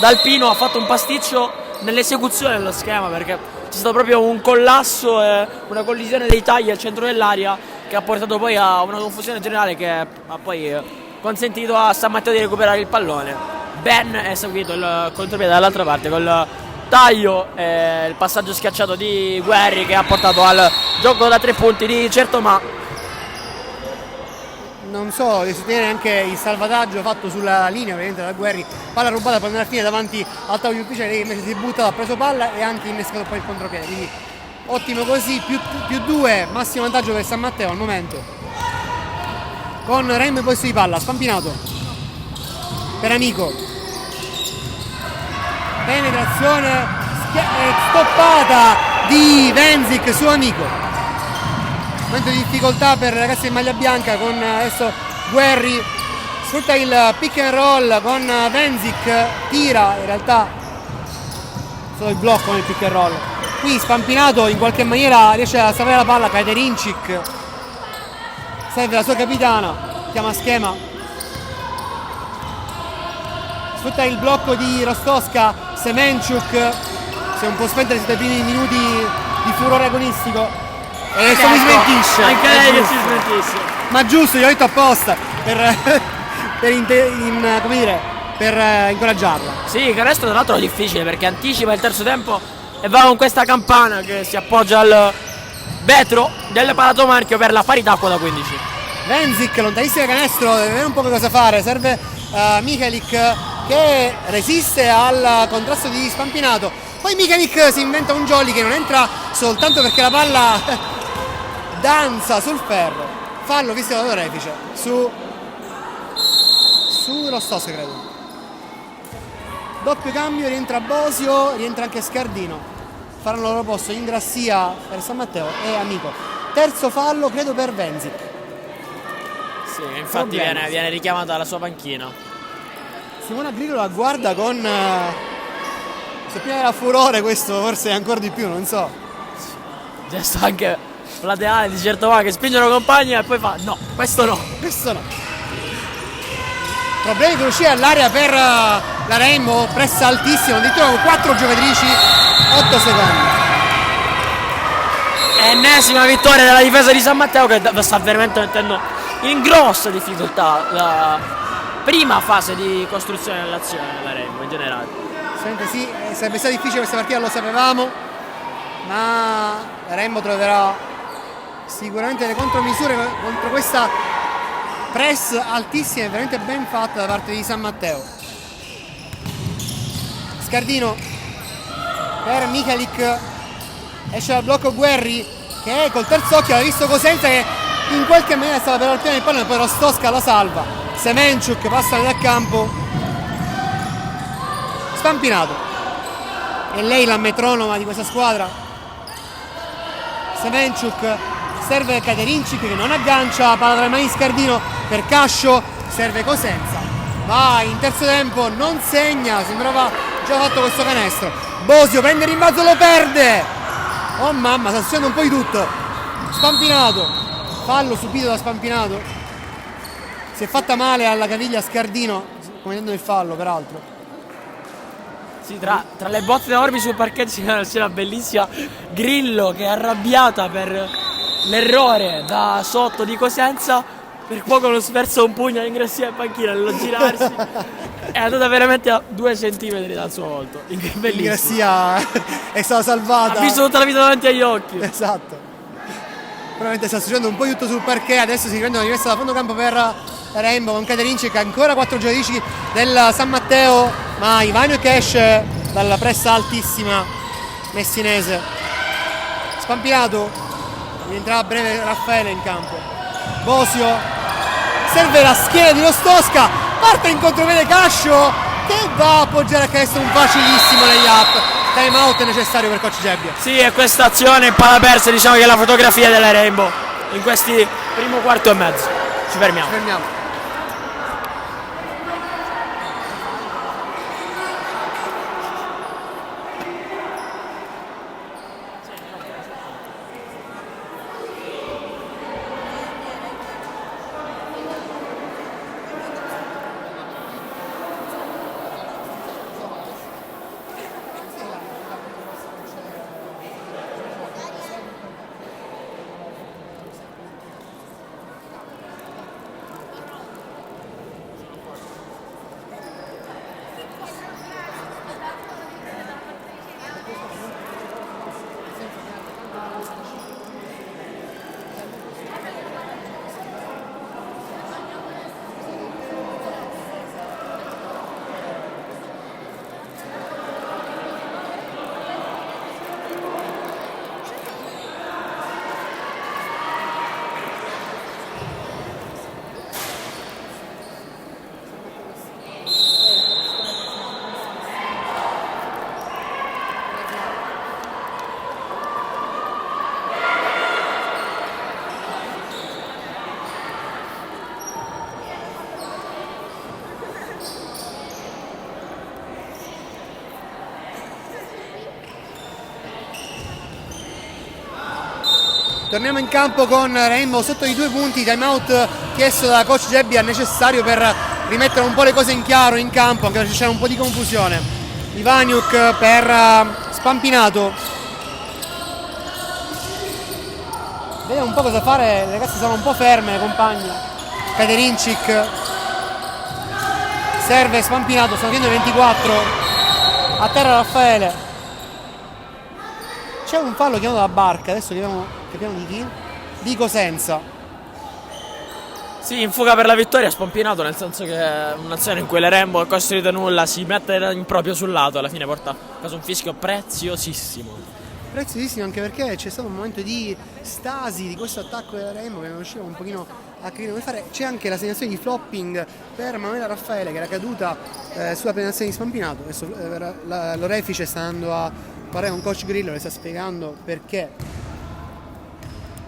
d'Alpino, ha fatto un pasticcio nell'esecuzione dello schema, perché c'è stato proprio un collasso e una collisione dei tagli al centro dell'area che ha portato poi a una confusione generale che ha poi consentito a San Matteo di recuperare il pallone. Ben eseguito il contropiede dall'altra parte col taglio, il passaggio schiacciato di Guerri che ha portato al gioco da 3 punti di Certomà. Non so, di sostenere anche il salvataggio fatto sulla linea ovviamente da Guerri, palla rubata poi alla fine davanti al tavolo di ufficiale, lei invece si è buttato, ha preso palla e anche innescato poi il contropiede, quindi ottimo così, più 2, massimo vantaggio per San Matteo al momento, con Rainbow in possesso di palla, Spampinato per Amico, penetrazione stoppata di Venzic su Amico. Momento di difficoltà per i ragazzi in maglia bianca, con adesso Guerri sfrutta il pick and roll con Venzic, tira, in realtà solo il blocco nel pick and roll. Qui Spampinato in qualche maniera riesce a salvare la palla, Katerincic serve la sua capitana, chiama schema, sfrutta il blocco di Rostowska, Semenchuk si è un po' spenta nei primi minuti di furore agonistico. E adesso mi smentisce. Anche lei che si smentisce. Ma giusto, gli ho detto apposta per incoraggiarla. Sì, che resto tra l'altro è difficile perché anticipa il terzo tempo e va con questa campana che si appoggia al vetro del palatomarchio per la parità qua da 15. Venzic lontanissimo da canestro, deve avere un po' che cosa fare, serve Michalik che resiste al contrasto di Spampinato. Poi Michalik si inventa un jolly che non entra soltanto perché la palla danza sul ferro. Fallo visto dall'orefice su Rostowska, credo. Doppio cambio, rientra Bosio, rientra anche Scardino. Faranno il loro posto Ingrassia per San Matteo e Amico. Terzo fallo credo per Venzic. Sì, infatti viene richiamata alla sua panchina. Simona Grillo la guarda con se prima era furore, questo forse è ancora di più, non so. Gesto anche plateale di Certomà che spingono compagni e poi fa no, questo no. Problemi con uscire all'area per la Rainbow, pressa altissima, addirittura con 4 giocatrici, 8 secondi. Ennesima vittoria della difesa di San Matteo che sta veramente mettendo in grossa difficoltà la prima fase di costruzione dell'azione della Rainbow in generale. Sì, sarebbe stata difficile questa partita, lo sapevamo, ma la Rainbow troverà sicuramente le contromisure contro questa press altissima e veramente ben fatta da parte di San Matteo. Scardino per Michalik, esce dal blocco Guerri che col terzo occhio aveva visto Cosenza che in qualche maniera stava per al piano del pallone, poi Rostowska la salva. Semenchuk passa nel campo, Spampinato e lei la metronoma di questa squadra. Semenchuk serve Katerincic che non aggancia, palla tra le mani di Scardino per Cascio, serve Cosenza, va in terzo tempo, non segna, sembrava già fatto questo canestro. Bosio prende il rimbalzo, lo perde, oh mamma, sta succedendo un po' di tutto. Spampinato, fallo subito da Spampinato, si è fatta male alla caviglia Scardino commettendo il fallo peraltro. Sì, tra le botte enormi sul parquet c'è una bellissima Grillo che è arrabbiata per l'errore da sotto di Cosenza, per poco non sversa un pugno all'ingresso in panchina nello girarsi. È andata veramente a 2 centimetri dal suo volto. Ingressia è stata salvata, ha visto tutta la vita davanti agli occhi. Esatto, probabilmente sta succedendo un po' di tutto sul parquet. Adesso si riprendono rimessa da fondo campo per Rainbow con Katerincic, ancora 4 giocatrici del San Matteo, ma Ivanio che esce dalla pressa altissima messinese. Spampinato, rientrava a breve Raffaele in campo. Bosio serve la schiena di Rostowska, parte in contropiede Cascio che va a appoggiare a canestro un facilissimo layup. Time out è necessario per coach Gebbia. Sì, e questa azione in palla persa diciamo che è la fotografia della Rainbow in questi primo quarto e mezzo. Ci fermiamo. Torniamo in campo con Rainbow sotto di 2 punti, time out chiesto da coach Gebbia, necessario per rimettere un po' le cose in chiaro in campo, anche perché c'era un po' di confusione. Ivaniuk per Spampinato. Vediamo un po' cosa fare, le ragazze sono un po' ferme, le compagne. Katerincic serve Spampinato, sono finendo 24. A terra Raffaele. C'è un fallo chiamato da Barca, adesso capiamo di chi? Di Cosenza. Sì, in fuga per la vittoria Spampinato, nel senso che è un'azione in cui le Rainbow è costruita nulla, si mette in proprio sul lato, alla fine porta a casa un fischio preziosissimo. Preziosissimo, anche perché c'è stato un momento di stasi di questo attacco della Rainbow che non riusciva un pochino a capire come fare. C'è anche la segnazione di flopping per Manuela Raffaele che era caduta sulla penetrazione di Spampinato. Adesso l'orefice sta andando a parlare con coach Grillo, le sta spiegando perché.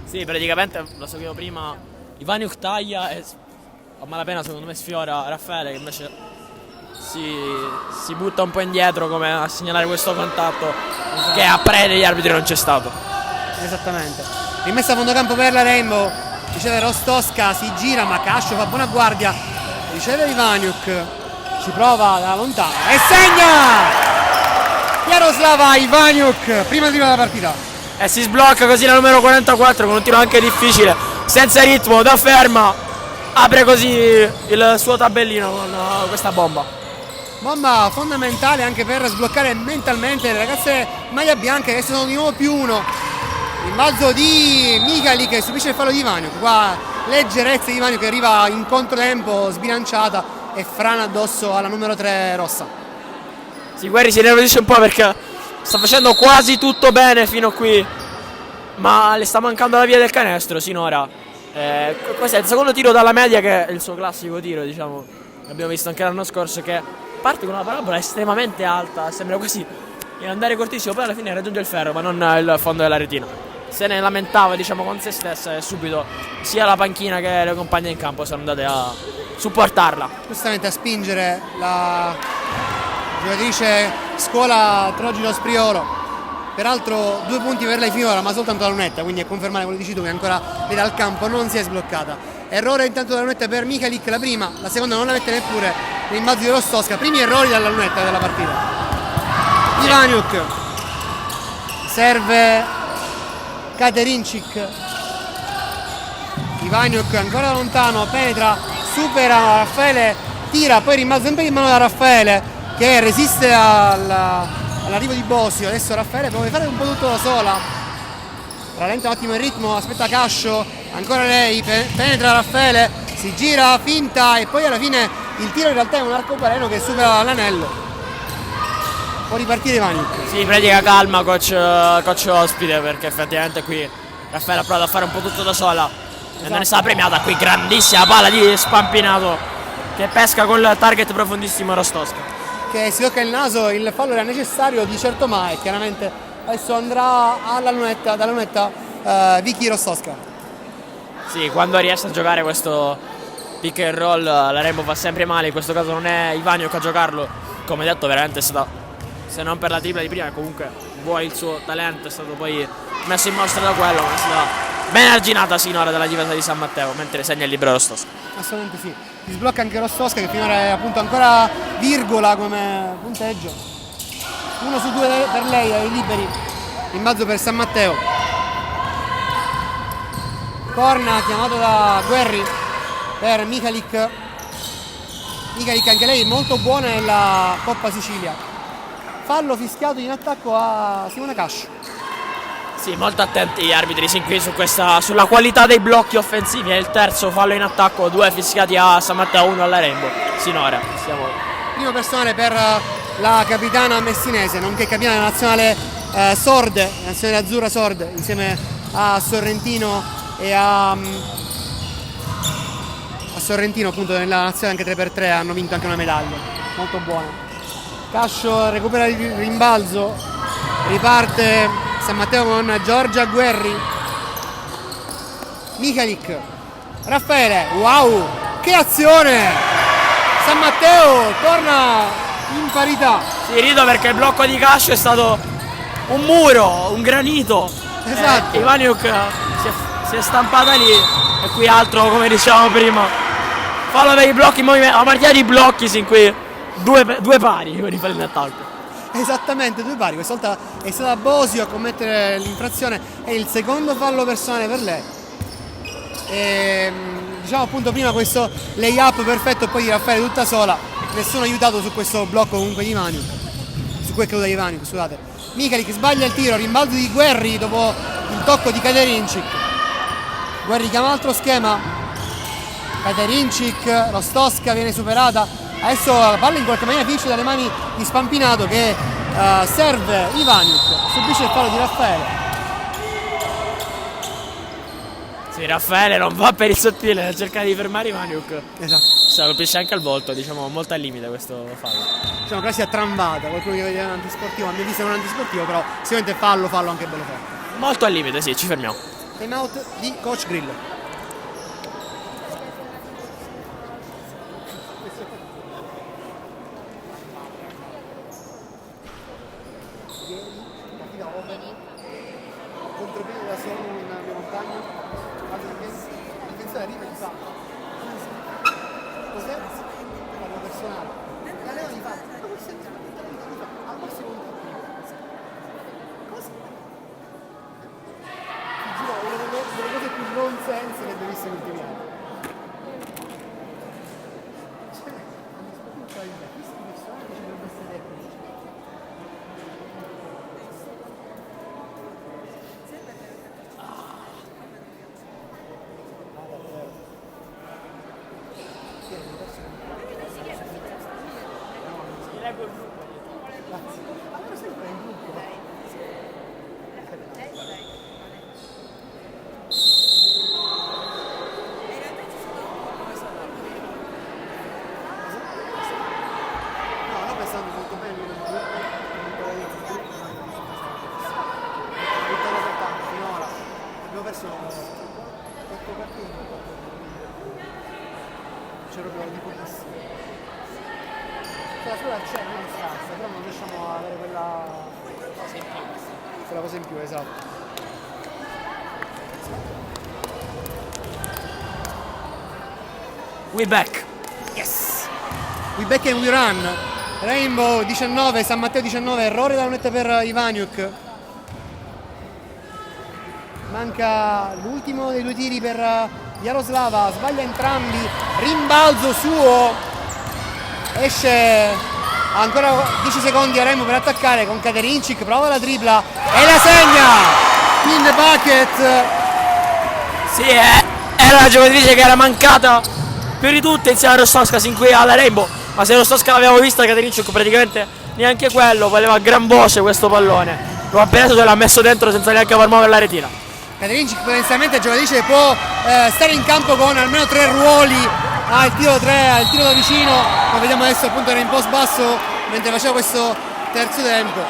Sì, praticamente lo sapevo prima, Ivaniuk taglia e a malapena secondo me sfiora Raffaele, che invece si butta un po' indietro come a segnalare questo contatto, esatto, che a parere degli arbitri non c'è stato. Esattamente. Rimessa a fondo campo per la Rainbow, riceve Rostosca, si gira ma Cascio fa buona guardia, riceve Ivaniuk, ci prova da lontano e segna! Jaroslava Ivaniuk, prima di la partita. E si sblocca così la numero 44 con un tiro anche difficile, senza ritmo, da ferma, apre così il suo tabellino con questa bomba. Bomba fondamentale anche per sbloccare mentalmente le ragazze maglia bianca che sono di nuovo +1. Il balzo di Michali che subisce il fallo di Ivaniuk. Qua leggerezza di Ivaniuk che arriva in controtempo, sbilanciata e frana addosso alla numero 3 rossa. Sì, Guerri si nervosisce un po' perché sta facendo quasi tutto bene fino a qui, ma le sta mancando la via del canestro sinora. Questo è il secondo tiro dalla media, che è il suo classico tiro, diciamo. L'abbiamo visto anche l'anno scorso, che parte con una parabola estremamente alta, sembra quasi andare cortissimo, poi alla fine raggiunge il ferro ma non il fondo della retina. Se ne lamentava, diciamo, con se stessa e subito sia la panchina che le compagne in campo sono andate a supportarla. Giustamente a spingere la giocatrice scuola Trogino Spriolo. Peraltro 2 punti per lei finora, ma soltanto la lunetta, quindi a confermare quello che dici tu, che ancora lei dal campo non si è sbloccata. Errore intanto della lunetta per Michalik, la prima, la seconda non la mette neppure nei mazzi dello Stosca. Primi errori dalla lunetta della partita. Ivaniuk serve Katerincic. Ivaniuk ancora lontano, penetra, supera Raffaele, tira, poi rimbalza sempre in mano da Raffaele che resiste all'arrivo di Bosio. Adesso Raffaele può fare un po' tutto da sola, rallenta un attimo il ritmo, aspetta Cascio, ancora lei, penetra Raffaele, si gira, finta e poi alla fine il tiro in realtà è un arcobaleno che supera l'anello. Può ripartire Ivaniuk. Sì, pratica calma coach ospite, perché effettivamente qui Raffaele ha provato a fare un po' tutto da sola, esatto, e non è stata premiata. Qui grandissima palla di Spampinato che pesca col target profondissimo Rostosca, che si tocca il naso. Il fallo era necessario di certo, ma è chiaramente adesso andrà dalla lunetta Vicky Rostosca. Sì, quando riesce a giocare questo pick and roll la Rainbow fa sempre male. In questo caso non è Ivaniuk a giocarlo, come detto veramente è stata, se non per la tripla di prima, comunque vuoi il suo talento, è stato poi messo in mostra da quello, ma è stata ben arginata sinora dalla difesa di San Matteo, mentre segna il libero Rostosca. Assolutamente sì, si sblocca anche Rostosca che finora è appunto ancora virgola come punteggio. 1 su 2 per lei ai liberi, in mezzo per San Matteo. Corna chiamato da Guerri per Michalik. Michalik anche lei molto buona nella Coppa Sicilia. Fallo fischiato in attacco a Simona Cascio. Sì, molto attenti gli arbitri sin qui sulla qualità dei blocchi offensivi. È il terzo fallo in attacco, 2 fischiati a San Matteo, 1 alla Rainbow. Sinora primo personale per la capitana messinese, nonché capitana nazionale Sorde, nazionale azzurra Sorde, insieme a Sorrentino e a Sorrentino appunto nella nazionale anche 3x3 hanno vinto anche una medaglia molto buona. Cascio recupera il rimbalzo, riparte San Matteo con Giorgia Guerri. Michalik, Raffaele, wow, che azione! San Matteo torna in parità. Sì, rido perché il blocco di Cascio è stato un muro, un granito. Esatto. Ivaniuk si è si è stampata lì e qui altro, come dicevamo prima, fallo per i blocchi in movimento, una partita di blocchi sin qui, due pari per i falli in attacco. Esattamente, due pari, questa volta è stata Bosio a commettere l'infrazione, è il secondo fallo personale per lei. Diciamo appunto prima questo lay-up perfetto poi di Raffaele tutta sola, nessuno aiutato su questo blocco comunque di Ivaniuk, su quel caduta di Ivaniuk, scusate. Michalik sbaglia il tiro, rimbalzo di Guerri dopo il tocco di Katerincic. Guerri chiama altro schema, Katerincic, Rostowska viene superata, adesso la palla in qualche maniera finisce dalle mani di Spampinato che serve Ivaniuk, subisce il fallo di Raffaele. Sì, Raffaele non va per il sottile nel cercare di fermare Ivaniuk. Esatto. Si colpisce anche al volto, diciamo molto al limite questo fallo. Diciamo che la si è tramvata, qualcuno che vede un antisportivo, a mio avviso è un antisportivo, però sicuramente fallo anche bello forte. Molto al limite, sì, ci fermiamo. Time out di Coach Grillo. Contropiede da solo in mia montagna, il difensore arriva e ti fa cos'è? Parlo personale e allora gli fa al massimo un cosa? Ti giuro, una delle cose più nonsense che ho visto in ultimi anni. Questi personaggi ci dovrebbero essere tecnici. Allora sempre in gruppo. No, non pensando molto bene nel gruppo, vittoria soltanto finora. Abbiamo perso 8 partite. C'è proprio di pochissimo. La scuola c'è, non è scarsa, però non riusciamo a avere quella cosa in più. Quella cosa in più, esatto. We back. Yes! We back and we run. Rainbow 19, San Matteo 19, errore da lunetta per Ivaniuk. Manca l'ultimo dei due tiri per Jaroslava, sbaglia entrambi, rimbalzo suo. Esce ancora 10 secondi a Rainbow per attaccare con Katerincic, prova la tripla e la segna! In the bucket! Sì, era la giocatrice che era mancata più di tutte insieme a Rostowska sin qui alla Rainbow, ma se Rostowska l'avevamo vista, Katerincic praticamente neanche quello, voleva a gran voce questo pallone, lo ha preso e l'ha messo dentro senza neanche far muovere la retina. Katerincic potenzialmente è giocatrice che può stare in campo con almeno 3 ruoli, ha il tiro 3, ha il tiro da vicino, come vediamo adesso appunto era in post basso mentre faceva questo terzo tempo,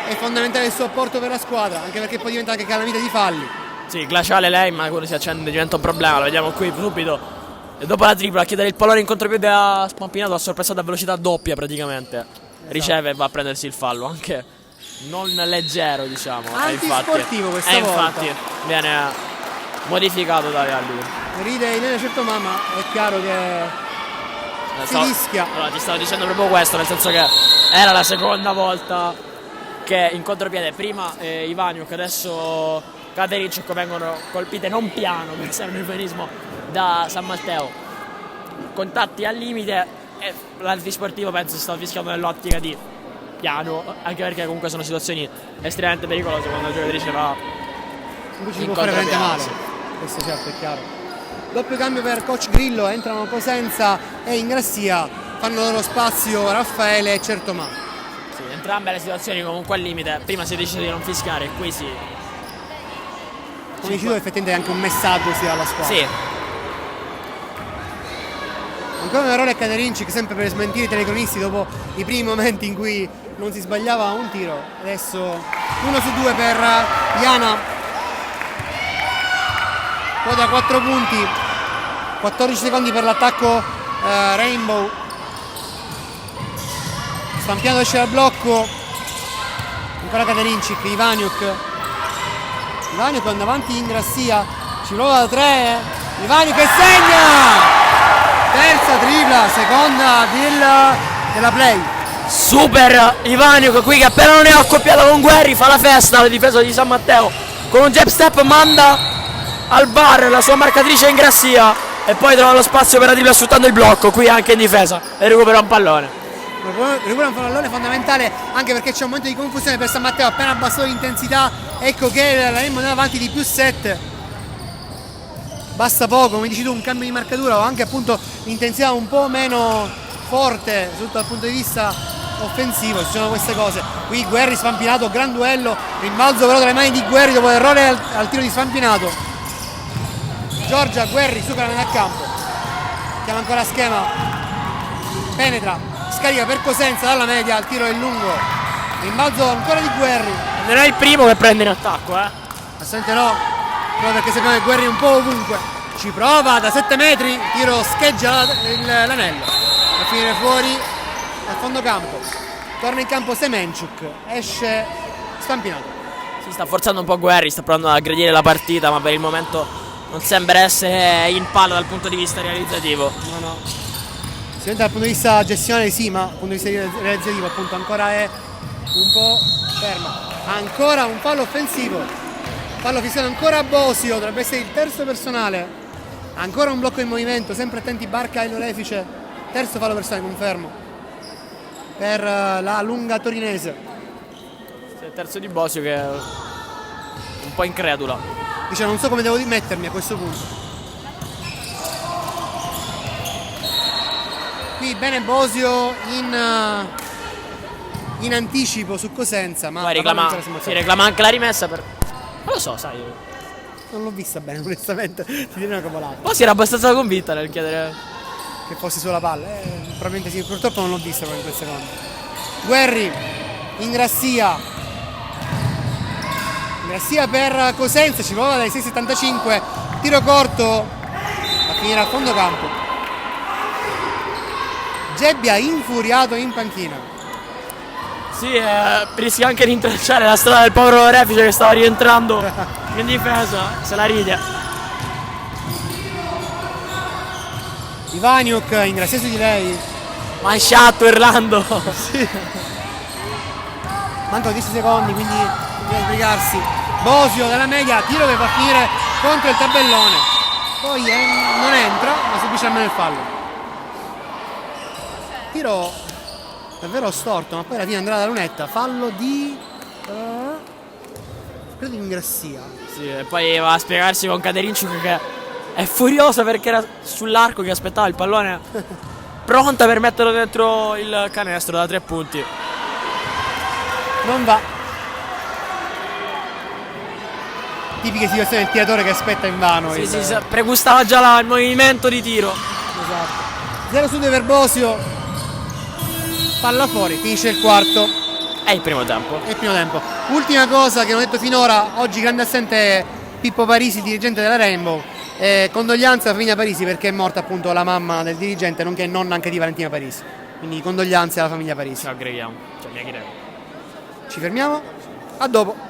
è fondamentale il suo apporto per la squadra, anche perché poi diventa anche calamita di falli. Sì, glaciale lei, ma quando si accende diventa un problema, lo vediamo qui subito. E dopo la tripla a chiedere il pallone in contropiede a Spampinato, ha sorpressato a velocità doppia praticamente. Esatto. Riceve e va a prendersi il fallo, anche non leggero diciamo. Antisportivo questa volta. Infatti viene modificato dagli arbitri. Ride Ilene Certomama, è chiaro che si rischia. Allora ti stavo dicendo proprio questo, nel senso che era la seconda volta che in contropiede, prima Ivaniuk, adesso Katerincic vengono colpite non piano, per essere un eufemismo, da San Matteo. Contatti al limite e l'antisportivo penso si sta fischiando nell'ottica di piano, anche perché comunque sono situazioni estremamente pericolose quando la giocatrice va in cui ci può fare veramente male. Questo certo è chiaro. Doppio cambio per Coach Grillo, entrano Cosenza e Ingrassia, fanno loro spazio Raffaele e Certomà. Sì, entrambe le situazioni comunque al limite, prima si è deciso di non fischiare, qui sì. Come dici tu, effettivamente è anche un messaggio sia alla squadra. Sì. Ancora un errore a Katerincic, sempre per smentire i telecronisti dopo i primi momenti in cui non si sbagliava un tiro. Adesso 1 su 2 per Jana. Quota 4 punti, 14 secondi per l'attacco Rainbow. Spampinato esce dal blocco, ancora Katerincic, Ivaniuk quando avanti Ingrassia, ci prova da 3, Ivaniuk che segna, terza tripla, seconda della play. Super Ivaniuk qui che appena non è accoppiato con Guerri fa la festa alla difesa di San Matteo, con un jab step manda al bar la sua marcatrice Ingrassia e poi trova lo spazio per la tripla sfruttando il blocco qui anche in difesa e recupera un pallone. Recupera un pallone fondamentale anche perché c'è un momento di confusione per San Matteo, appena abbassato l'intensità, ecco che la Rainbow andiamo avanti di +7. Basta poco, come dici tu, un cambio di marcatura o anche appunto l'intensità un po' meno forte soprattutto dal punto di vista offensivo, ci sono queste cose. Qui Guerri Sfampinato, gran duello, rimbalzo però dalle mani di Guerri dopo l'errore al tiro di Sfampinato. Giorgia, Guerri supera metà campo, chiama ancora schema, penetra, scarica per Cosenza dalla media, il tiro è lungo, rimbalzo ancora di Guerri. Non è il primo che prende in attacco, Assolutamente no, proprio perché sappiamo che Guerri è un po' ovunque, ci prova da 7 metri, tiro scheggia l'anello, a finire fuori dal fondo campo, torna in campo Semenchuk, esce Sfampinato. Si sta forzando un po' Guerri, sta provando ad aggredire la partita, ma per il momento non sembra essere in palla dal punto di vista realizzativo. No. Sicuramente dal punto di vista gestionale sì, ma dal punto di vista realizzativo appunto ancora è un po' ferma. Ancora un fallo offensivo, fallo fissato ancora a Bosio, dovrebbe essere il terzo personale. Ancora un blocco in movimento, sempre attenti Barca e Lorefice, terzo fallo personale, confermo, per la lunga torinese. Il terzo di Bosio che è un po' incredula. Dice non so come devo mettermi a questo punto. Qui bene Bosio in anticipo su Cosenza, ma poi reclama anche la rimessa per... non lo so, sai. Non l'ho vista bene, onestamente, ti direi una cavolata. Bosio era abbastanza convinta nel chiedere che fosse sulla palla, probabilmente sì, purtroppo non l'ho vista in quel secondo. Guerri, Ingrassia per Cosenza, ci prova dai 6,75, tiro corto, a finire al fondo campo. Gebbia infuriato in panchina. Sì, rischia anche di intralciare la strada del povero Lorefice che stava rientrando in difesa, se la ride. Ivaniuk, Ingrassia su di lei. Manciato Orlando. Sì. Mancano 10 secondi, quindi deve sbrigarsi. Bosio dalla media, tiro che va a finire contro il tabellone. Poi non entra, ma subisce almeno il fallo. Tiro davvero storto, ma poi alla fine andrà da lunetta. Fallo di... credo di Ingrassia. Sì, e poi va a spiegarsi con Kaderincic che è furioso perché era sull'arco che aspettava il pallone pronta per metterlo dentro il canestro da 3 punti. Non va. Tipiche situazioni del tiratore che aspetta invano. Sì, pregustava già il movimento di tiro. Esatto. 0-2 per Bosio. Palla fuori, finisce il quarto. È il primo tempo. È il primo tempo. Ultima cosa che non ho detto finora, oggi grande assente è Pippo Parisi, dirigente della Rainbow. Condoglianze alla famiglia Parisi perché è morta appunto la mamma del dirigente, nonché nonna anche di Valentina Parisi. Quindi condoglianze alla famiglia Parisi. Ci aggreghiamo, Ci fermiamo, a dopo.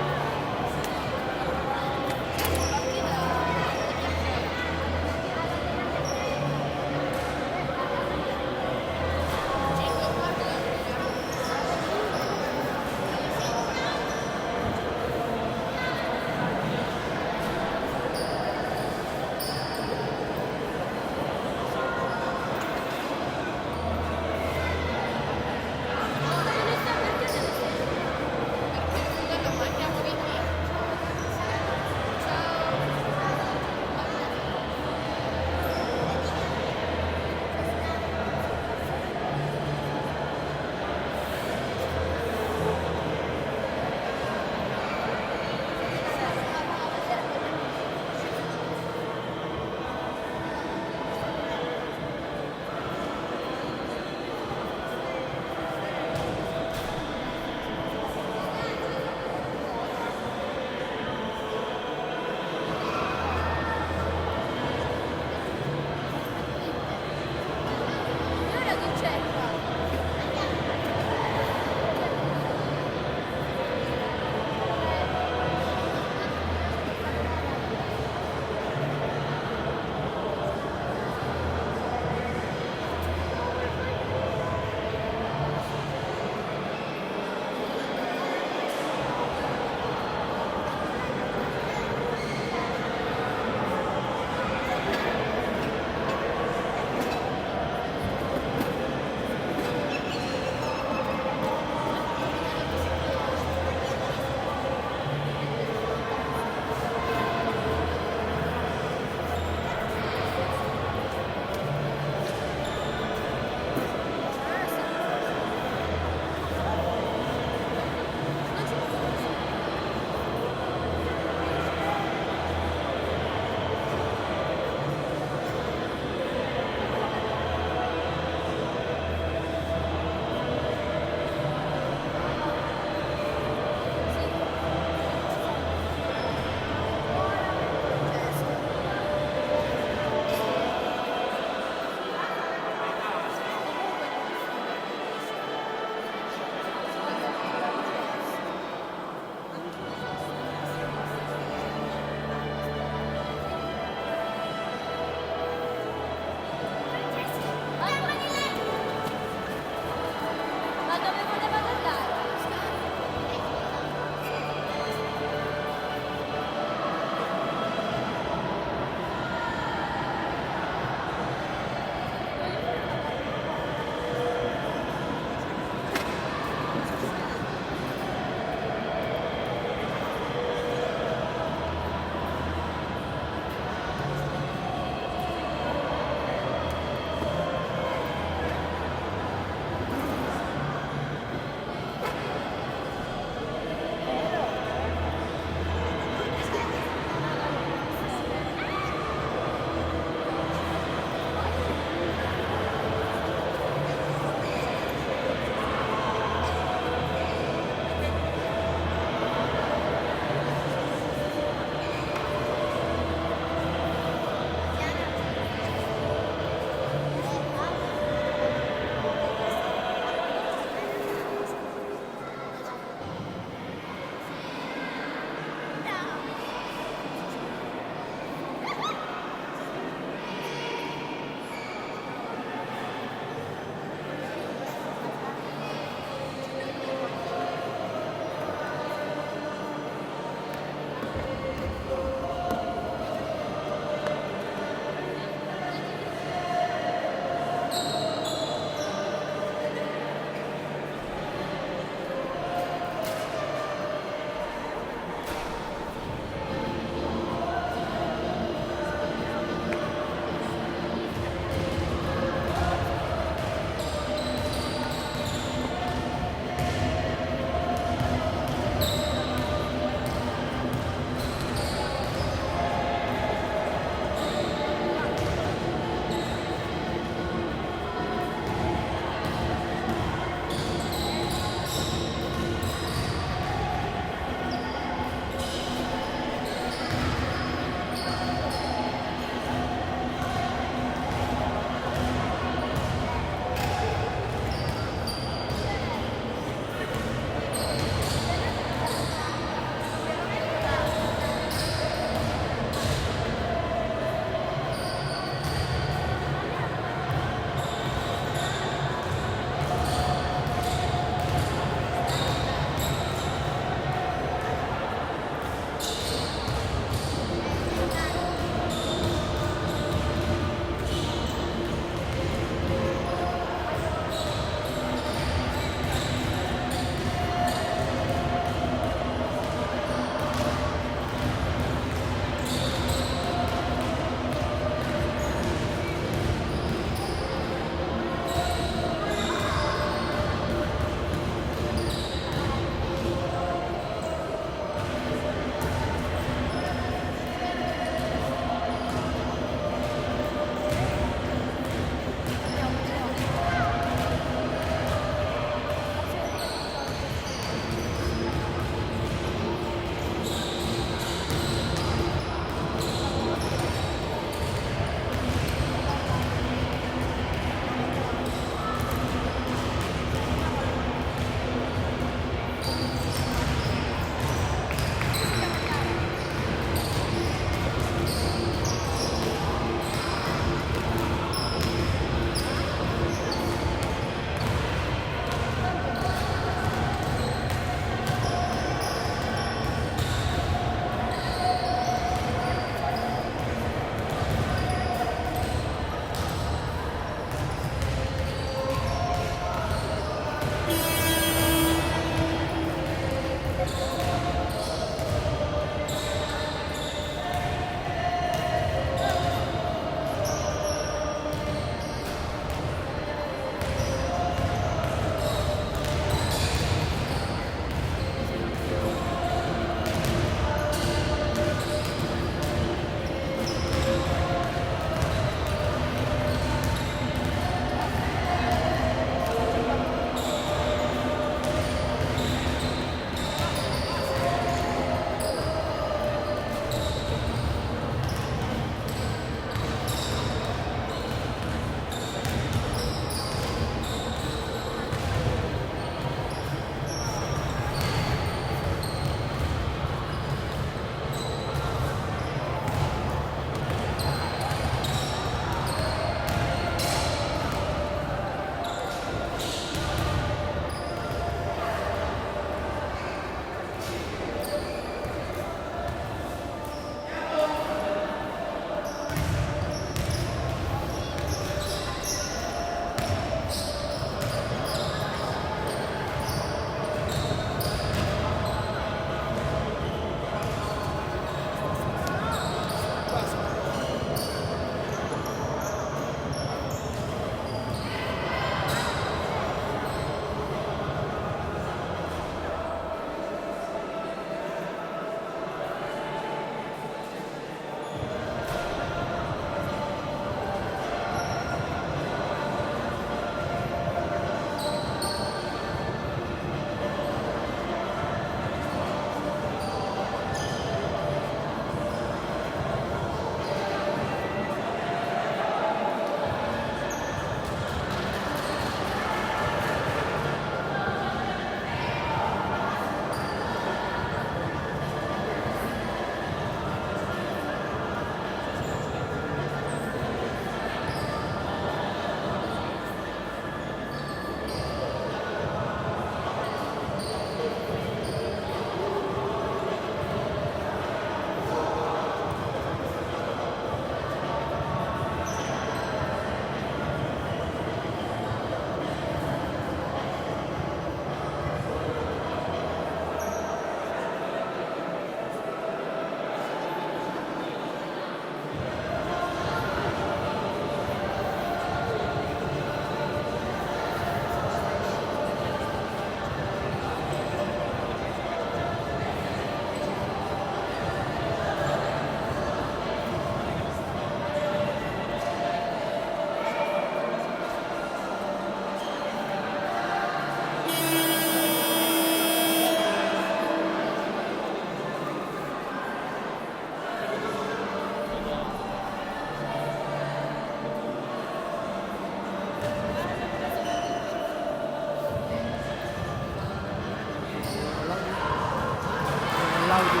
l'audio.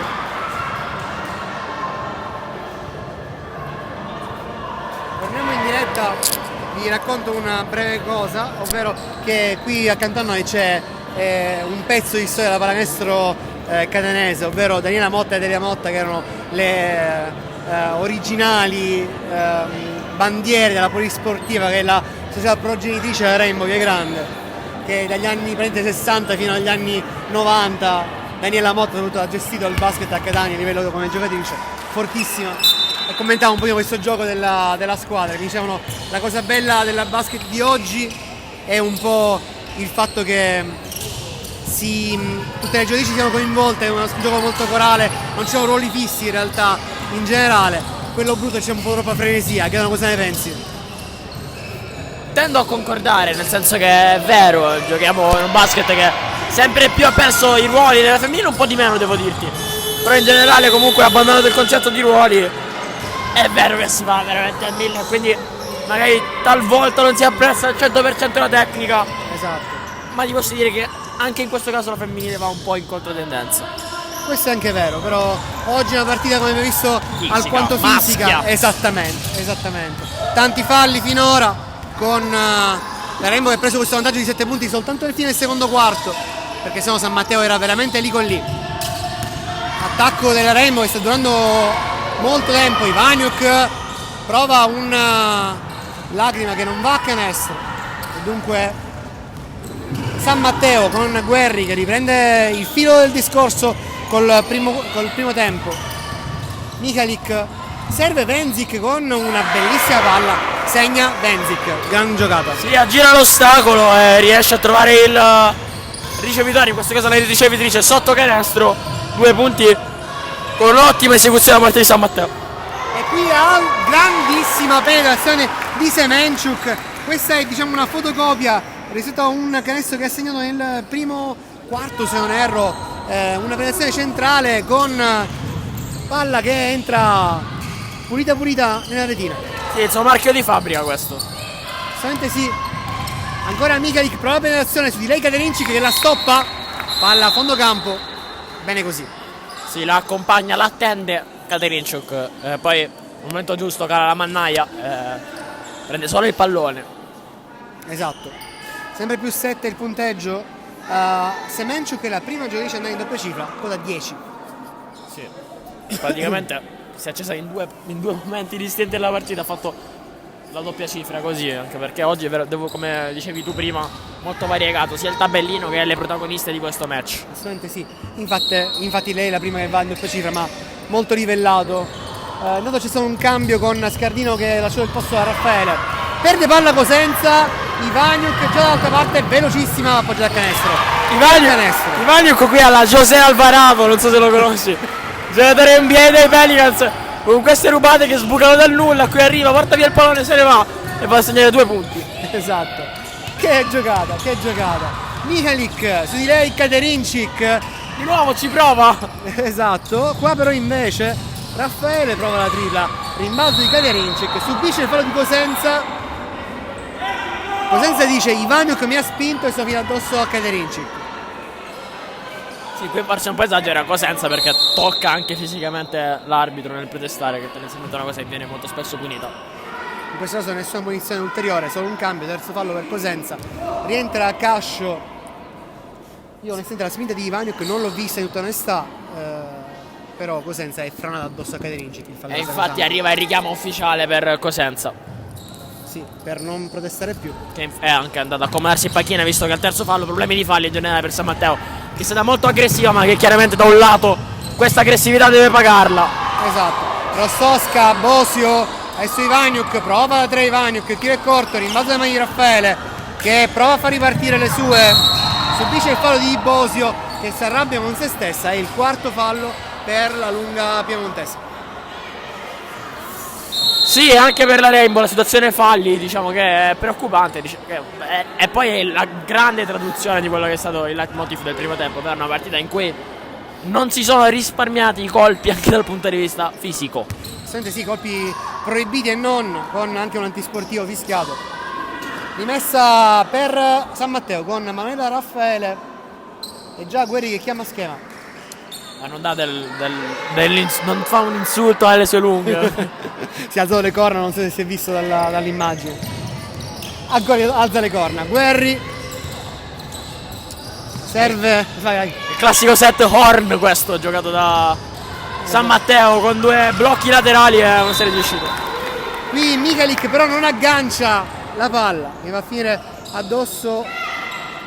Torniamo in diretta, vi racconto una breve cosa, ovvero che qui accanto a noi c'è un pezzo di storia della pallacanestro catanese, ovvero Daniela Motta e Delia Motta, che erano le originali bandiere della polisportiva, che è la società progenitrice della Rainbow Via Grande, che dagli anni 60 fino agli anni 90 Daniela Motta ha gestito il basket a Catania a livello come giocatrice, fortissima, e commentavo un po' questo gioco della squadra. Mi dicevano la cosa bella del basket di oggi è un po' il fatto che tutte le giocatrici siano coinvolte, è un gioco molto corale, non c'è ruoli fissi in realtà in generale. Quello brutto, c'è un po' troppa frenesia. Che cosa ne pensi? Tendo a concordare, nel senso che è vero, giochiamo in un basket che sempre più ha perso i ruoli, nella femminile un po' di meno devo dirti, però in generale comunque ha abbandonato il concetto di ruoli. È vero che si va veramente a 1000, quindi magari talvolta non si apprezza al 100% la tecnica. Esatto. Ma ti posso dire che anche in questo caso la femminile va un po' in controtendenza. Questo è anche vero, però oggi è una partita, come abbiamo visto, Fisica, alquanto fisica. maschia. Esattamente. Tanti falli finora, con la Rainbow che ha preso questo vantaggio di 7 punti soltanto nel fine del secondo quarto, perché sennò San Matteo era veramente lì con lì. Attacco della Rainbow che sta durando molto tempo. Ivaniuk prova una lacrima che non va a canestro, e dunque San Matteo con Guerri che riprende il filo del discorso col primo tempo. Michalik serve Venzik con una bellissima palla, segna Venzik, gran giocata. Si aggira l'ostacolo e riesce a trovare il ricevitore, in questo caso la ricevitrice sotto canestro, 2 punti con un'ottima esecuzione da parte di San Matteo. E qui ha grandissima penetrazione di Semenchuk. Questa è una fotocopia rispetto a un canestro che ha segnato nel primo quarto, se non erro, una penetrazione centrale con palla che entra pulita nella retina. Sì, il suo marchio di fabbrica questo. Assolutamente sì. Ancora Michalik, prova la penetrazione su di lei Katerincic che la stoppa, palla a fondo campo, bene così. Sì, la accompagna, la attende Katerincic, poi al momento giusto cala la mannaia, prende solo il pallone. Esatto, sempre più 7 il punteggio. Semenchuk è la prima giocatrice ad andare in doppia cifra, coda 10. Sì, praticamente si è accesa in due momenti distinti della partita, ha fatto la doppia cifra così, anche perché oggi come dicevi tu prima, molto variegato sia il tabellino che le protagoniste di questo match. Assolutamente sì, infatti lei è la prima che va in doppia cifra, ma molto livellato. Intanto c'è stato un cambio con Scardino che lasciò il posto a Raffaele, perde palla Cosenza, Ivaniuk già dall'altra parte velocissima, appoggia al canestro. Ivaniuk qui alla José Alvarado, non so se lo conosci, giocatore NBA dei Pelicans, con queste rubate che sbucano dal nulla, qui arriva, porta via il pallone, se ne va e va a segnare 2 punti. Esatto, che giocata. Michalik, su di lei Katerincic, di nuovo ci prova. Esatto, qua però invece Raffaele prova la tripla, rimbalzo di Katerincic, subisce il fallo di Cosenza dice Ivaniuk mi ha spinto e sto fino addosso a Katerincic. Sì, qui forse un po' esagera Cosenza perché tocca anche fisicamente l'arbitro nel protestare, che tendenzialmente è una cosa che viene molto spesso punita. In questo caso nessuna punizione ulteriore, solo un cambio, terzo fallo per Cosenza. Rientra a Cascio. Io onestamente la spinta di Ivaniuk non l'ho vista in tutta onestà, però Cosenza è franata addosso a Katerincic. E infatti arriva il richiamo ufficiale per Cosenza. Sì, per non protestare più. Che è anche andato a accomodarsi in panchina, visto che al terzo fallo problemi di falli in generale per San Matteo, che è stata molto aggressiva, ma che chiaramente da un lato questa aggressività deve pagarla. Esatto. Rostowska, Bosio, adesso Ivaniuk, prova da 3 Ivaniuk, il tiro è corto, rimbalzo da mani di Raffaele che prova a far ripartire le sue, subisce il fallo di Bosio che si arrabbia con se stessa, è il quarto fallo per la lunga piemontese. Sì, anche per la Rainbow la situazione falli diciamo che è preoccupante, e poi è la grande traduzione di quello che è stato il leitmotiv del primo tempo, per una partita in cui non si sono risparmiati i colpi anche dal punto di vista fisico. Sente sì, colpi proibiti e non, con anche un antisportivo fischiato. Rimessa per San Matteo con Manuela Raffaele e già Guerri che chiama schema. non fa un insulto alle sue lunghe. Si alzano le corna, non so se si è visto dall'immagine. Ancora alza le corna. Guerri serve. Vai. Il classico set horn questo, giocato da San Matteo con 2 blocchi laterali e una serie di uscite. Qui Michalik però non aggancia la palla, che va a finire addosso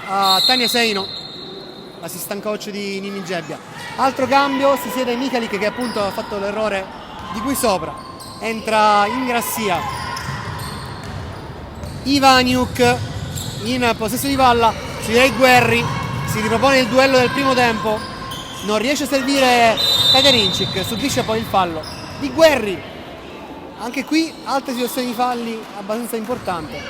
a Tania Seino, l'assistant coach di Nini Gebbia. Altro cambio, si siede Michalik che appunto ha fatto l'errore di qui sopra. Entra Ingrassia. Ivaniuk in possesso di palla, si vede Guerri, si ripropone il duello del primo tempo, non riesce a servire Katerincic, subisce poi il fallo di Guerri. Anche qui altre situazioni di falli abbastanza importanti.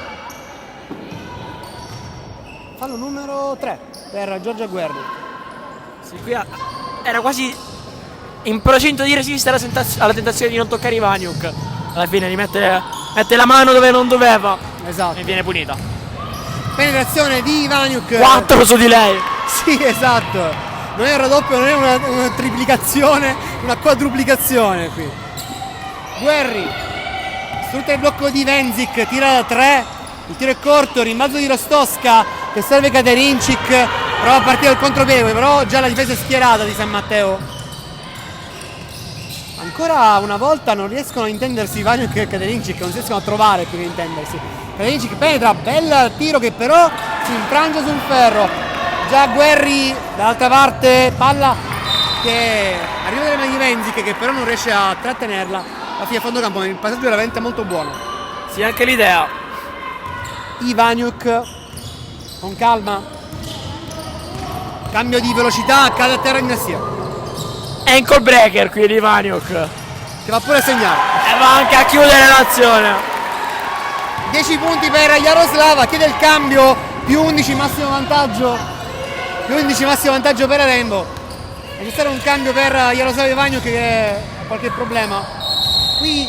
Fallo numero 3 per Giorgia Guerri. Sì, qui era quasi in procinto di resistere alla tentazione di non toccare Ivaniuk. Alla fine gli mette la mano dove non doveva. Esatto. E viene punita. Penetrazione di Ivaniuk. 4 su di lei. Sì, esatto. Non è un raddoppio, non è una triplicazione, una quadruplicazione qui. Guerri sfrutta il blocco di Venzik, tira da 3, il tiro è corto, rimbalzo di Rostowska che serve Katerincic, prova a partire il contropiede, però già la difesa è schierata di San Matteo. Ancora una volta non riescono a intendersi Ivaniuk e Katerincic, non si riescono a trovare più che intendersi. Katerincic penetra, bel tiro che però si infrange sul ferro. Già Guerri dall'altra parte, palla che arriva dalle mani di Venzik che però non riesce a trattenerla. La fine a fondo campo, il passaggio era veramente molto buono. Sì, anche l'idea. Ivaniuk con calma, cambio di velocità, cade a terra in Grassia. Ankle breaker qui di Ivaniuk, che va pure a segnare e va anche a chiudere l'azione. 10 punti per Jaroslava, chiede il cambio, più 11 massimo vantaggio per Rainbow. È necessario un cambio per Jaroslava Ivaniuk che ha qualche problema. Qui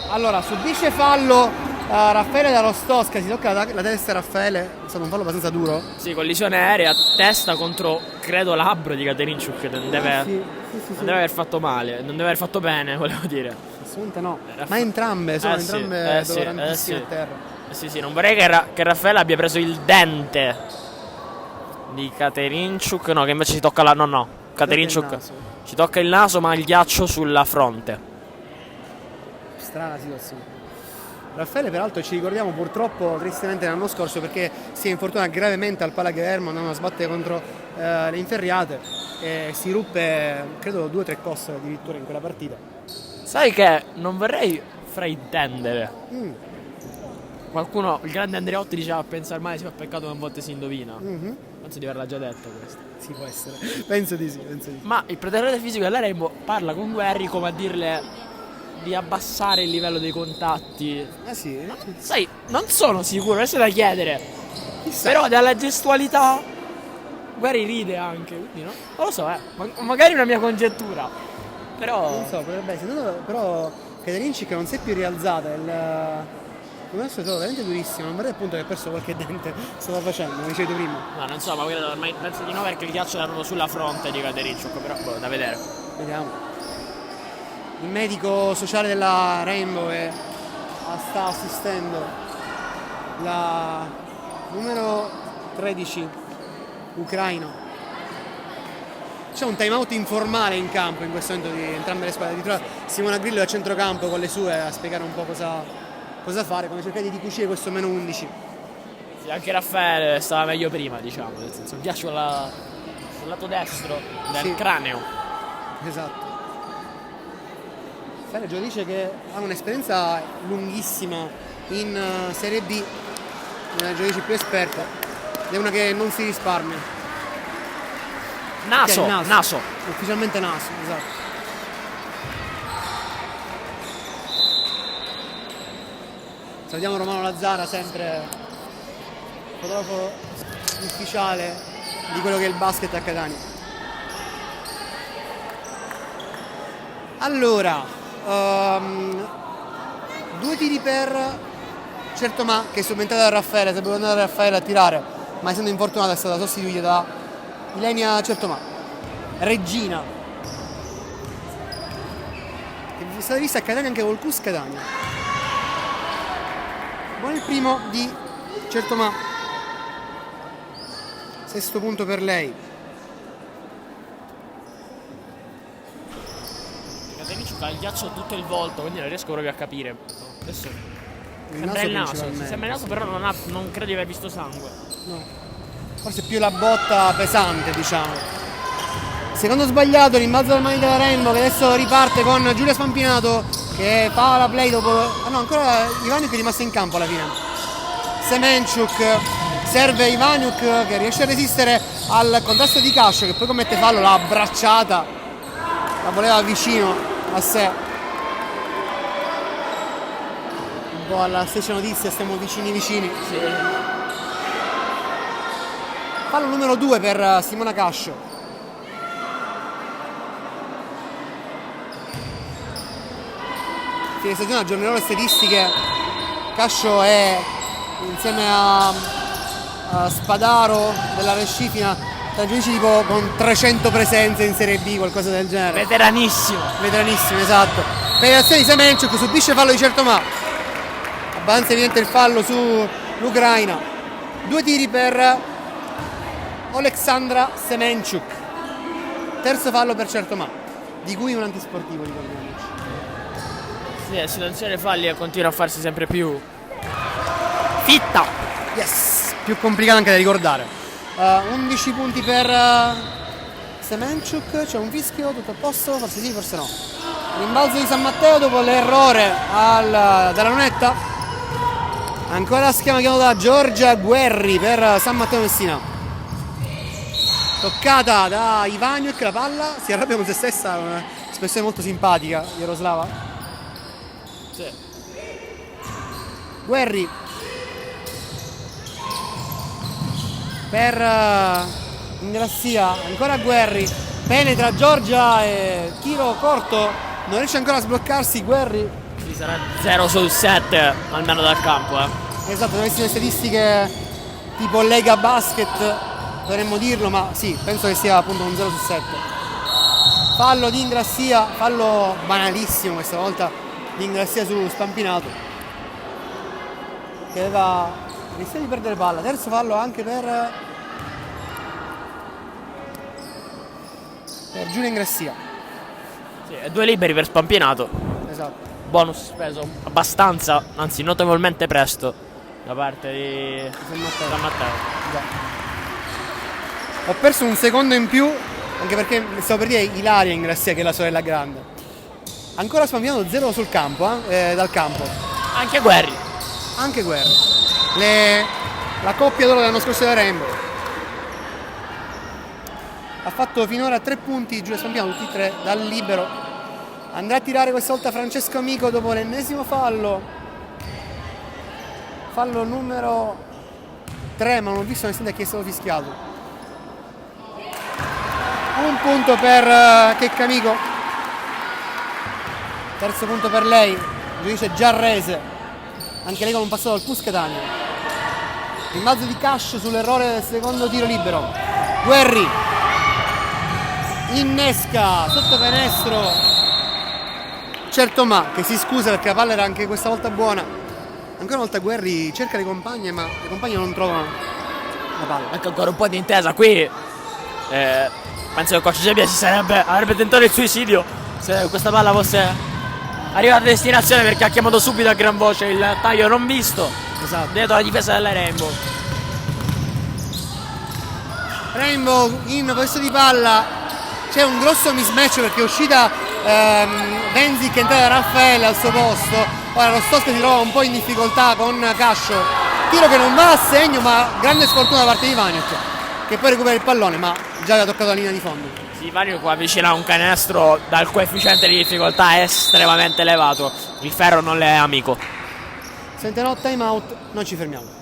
allora subisce fallo Raffaele da Rostowska, si tocca la testa a Raffaele, è stato un fallo abbastanza duro. Sì, collisione aerea, testa contro credo labbro di Katerincic, che non deve aver fatto male, non deve aver fatto bene, volevo dire. Assolutamente no, ma entrambe sono dolorantissime a terra. Sì, non vorrei che Raffaele abbia preso il dente di Katerincic, no, che invece si tocca Katerincic ci tocca il naso ma il ghiaccio sulla fronte. Strana situazione. Raffaele peraltro ci ricordiamo purtroppo tristemente l'anno scorso perché si è infortunato gravemente al Palagermo andando a sbattere contro le Inferriate e si ruppe credo 2 o 3 costole addirittura in quella partita. Sai che non vorrei fraintendere. Qualcuno, il grande Andreotti diceva a pensare male si fa peccato ma a volte si indovina. Penso di averla già detto questo. Sì, può essere. Penso di sì. Ma il preparatore fisico della Rainbow parla con Guerri come a dirle di abbassare il livello dei contatti. Sì? Sai, non sono sicuro, adesso è da chiedere. Però dalla gestualità Guerri ride anche, quindi no? Non lo so, magari una mia congettura. Però non so, potrebbe essere. Però Katerincic non si è più rialzata. Come adesso è stato veramente durissimo. Non vorrei appunto che ha perso qualche dente. Stava facendo, come dicevi prima. No, non so, ma quello ormai penso di no perché il ghiaccio era proprio sulla fronte di Katerincic. Però da vedere. Vediamo. Il medico sociale della Rainbow sta assistendo la numero 13 ucraino. C'è un time out informale in campo in questo momento di entrambe le squadre. Addirittura Simona Grillo è a centrocampo con le sue a spiegare un po' cosa fare, come cercare di cucire questo meno 11. Sì, anche Raffaele stava meglio prima, diciamo, nel senso il ghiaccio sul lato destro del craneo. Esatto. Gio dice che ha un'esperienza lunghissima in Serie B, una giudice più esperta, ed è una che non si risparmia. Naso. Ufficialmente naso, esatto. Salutiamo Romano Lazzara, sempre fotografo ufficiale di quello che è il basket a Catania. Allora, 2 tiri per Certomà che è subentrata da Raffaele, sarebbe andare a Raffaele a tirare, ma essendo infortunata è stata sostituita da Ilenia Certomà. Regina che è stata vista a Catania anche col Cus Catania. Buon il primo di Certomà, sesto punto per lei. Catanici fa il ghiaccio tutto il volto, quindi non riesco proprio a capire. Adesso sembra il naso, sembra il naso, però non credo di aver visto sangue. No, forse più la botta pesante, diciamo. Secondo sbagliato, rimbalzo del mani della Rainbow, che adesso riparte con Giulia Spampinato che fa la play dopo. Ah no, ancora Ivaniuk è rimasto in campo alla fine. Semenchuk serve Ivaniuk che riesce a resistere al contrasto di Cascio, che poi commette fallo, l'ha abbracciata, la voleva vicino a sé. Un po' alla stessa notizia, stiamo vicini. Sì. Fallo numero 2 per Simona Cascio. Fine stagione, aggiornerò le statistiche. Cascio è, insieme a Spadaro della Rescifina, tra giudici tipo con 300 presenze in Serie B, qualcosa del genere. Veteranissimo, Esatto. Penetrazione di Semenchuk, subisce fallo di Certomà. Abbastanza evidente il fallo su l'Ucraina. 2 tiri per Oleksandra Semenchuk. Terzo fallo per Certomà, di cui un antisportivo, ricordiamoci. Sì, la situazione falli continua a farsi sempre più fitta. Yes, più complicata anche da ricordare. 11 punti per Semenchuk, c'è un fischio, tutto a posto? Forse sì, forse no. Rimbalzo di San Matteo dopo l'errore dalla lunetta. Ancora schema chiamato da Giorgia Guerri per San Matteo Messina. Toccata da Ivaniuk, la palla si arrabbia con se stessa, una espressione molto simpatica, Jaroslava. Sì. Guerri per Ingrassia, ancora Guerri, penetra Giorgia e tiro corto, non riesce ancora a sbloccarsi Guerri. Ci sarà 0 su 7 almeno dal campo, Esatto, non avessi le statistiche tipo Lega Basket dovremmo dirlo, ma sì, penso che sia appunto un 0 su 7. Fallo di Ingrassia, fallo banalissimo questa volta di Ingrassia su Spampinato, che aveva rischiato di perdere palla. Terzo fallo anche per Giulia Ingrassia. Sì, e 2 liberi per Spampinato. Esatto. Bonus speso abbastanza, anzi notevolmente presto da parte di San Matteo. San Matteo. Già. Ho perso un secondo in più, anche perché stavo per dire Ilaria Ingrassia, che è la sorella grande. Ancora Spampinato 0 sul campo, dal campo. Anche Guerri. Anche Guerri. La coppia d'oro dell'anno scorso della Rainbow. Ha fatto finora 3 punti Giulia Spampinato, tutti e 3 dal libero. Andrà a tirare questa volta Francesco Amico dopo l'ennesimo fallo. Fallo numero 3, ma non ho visto nessuno che è stato fischiato. Un punto per Checca Amico. Terzo punto per lei, giudice Giarrese, anche lei con un passato al Cus Catania. Rimbalzo di Cascio sull'errore del secondo tiro libero. Guerri innesca sotto canestro Certomà, che si scusa perché la palla era anche questa volta buona. Ancora una volta Guerri cerca le compagne, ma le compagne non trovano la palla. Ecco ancora un po' di intesa qui. Penso che il coach Gebbia avrebbe tentato il suicidio se questa palla fosse arrivata a destinazione, perché ha chiamato subito a gran voce il taglio non visto. Esatto. Dietro la difesa della Rainbow. Rainbow in possesso di palla, c'è un grosso mismatch perché è uscita Benzi che è entrata Raffaele al suo posto. Ora lo Stosca si trova un po' in difficoltà con Cascio, tiro che non va a segno, ma grande sfortuna da parte di Ivaniuk, che poi recupera il pallone, ma già aveva toccato la linea di fondo. Sì, Ivaniuk qua vicino a un canestro dal coefficiente di difficoltà estremamente elevato. Il ferro non le è amico. Sente no, time out, non ci fermiamo.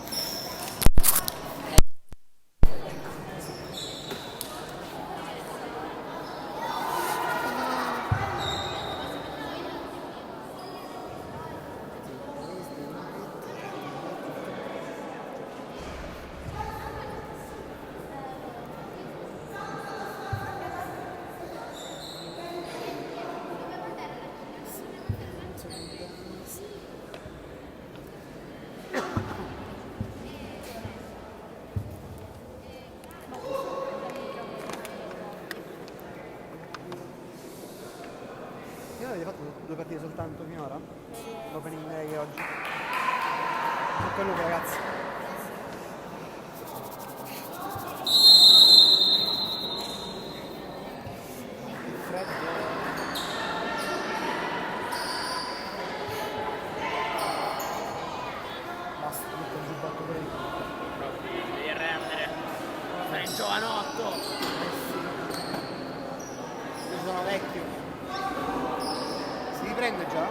avete fatto 2 partite soltanto finora? L'opening day oggi. Bocca al lupo, ragazzi. Basta, tutto il giubbotto per il Devi rendere. Sei un giovanotto. Io sono vecchio. Si riprende già?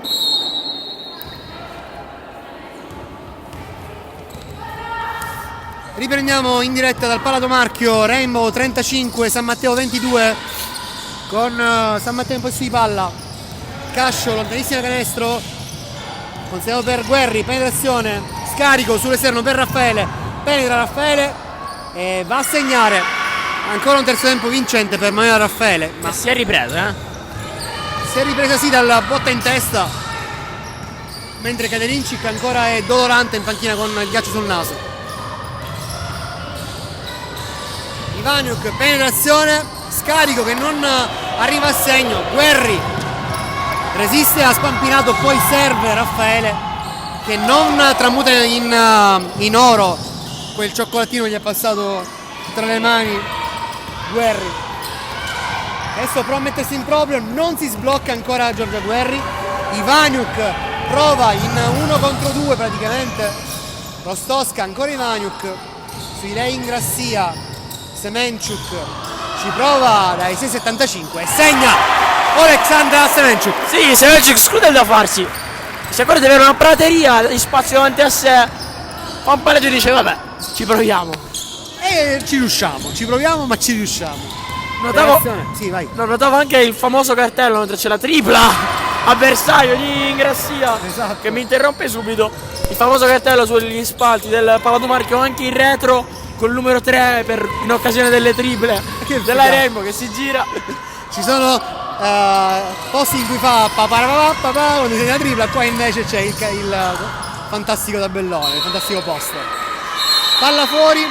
Riprendiamo in diretta dal Palato Marchio, Rainbow 35, San Matteo 22, con San Matteo in possesso di palla. Cascio, lontanissimo canestro, consegnato per Guerri, penetrazione, scarico sull'esterno per Raffaele, penetra Raffaele e va a segnare. Ancora un terzo tempo vincente per Manuela Raffaele, ma Ma si è ripreso, si è ripresa sì dalla botta in testa, mentre Kaderincic ancora è dolorante in panchina con il ghiaccio sul naso. Ivaniuk, penetrazione, scarico che non arriva a segno. Guerri resiste, ha spampinato, poi serve Raffaele che non tramuta in oro quel cioccolatino che gli è passato tra le mani. Guerri adesso prova a mettersi in proprio, non si sblocca ancora Giorgia Guerri. Ivaniuk prova in 1 contro 2 praticamente. Rostowska, ancora Ivaniuk, su di lei Ingrassia. Semenchuk ci prova dai 6,75 e segna Oleksandra Semenchuk. Sì, Semenchuk esclude da farsi. Si accorge di avere una prateria di spazio davanti a sé. Fa un pareggio e dice vabbè, ci proviamo. E ci riusciamo, ci proviamo ma ci riusciamo. Notavo, Sì, vai. no, notavo anche il famoso cartello mentre c'è la tripla avversario di Ingrassia, Esatto. che mi interrompe subito. Il famoso cartello sugli spalti del Palato Marchio, anche in retro col numero 3 in occasione delle triple Che della figata. Rainbow che si gira. Ci sono posti in cui fa papà quando segna la tripla, qua invece c'è il fantastico tabellone, il fantastico poster. Palla fuori.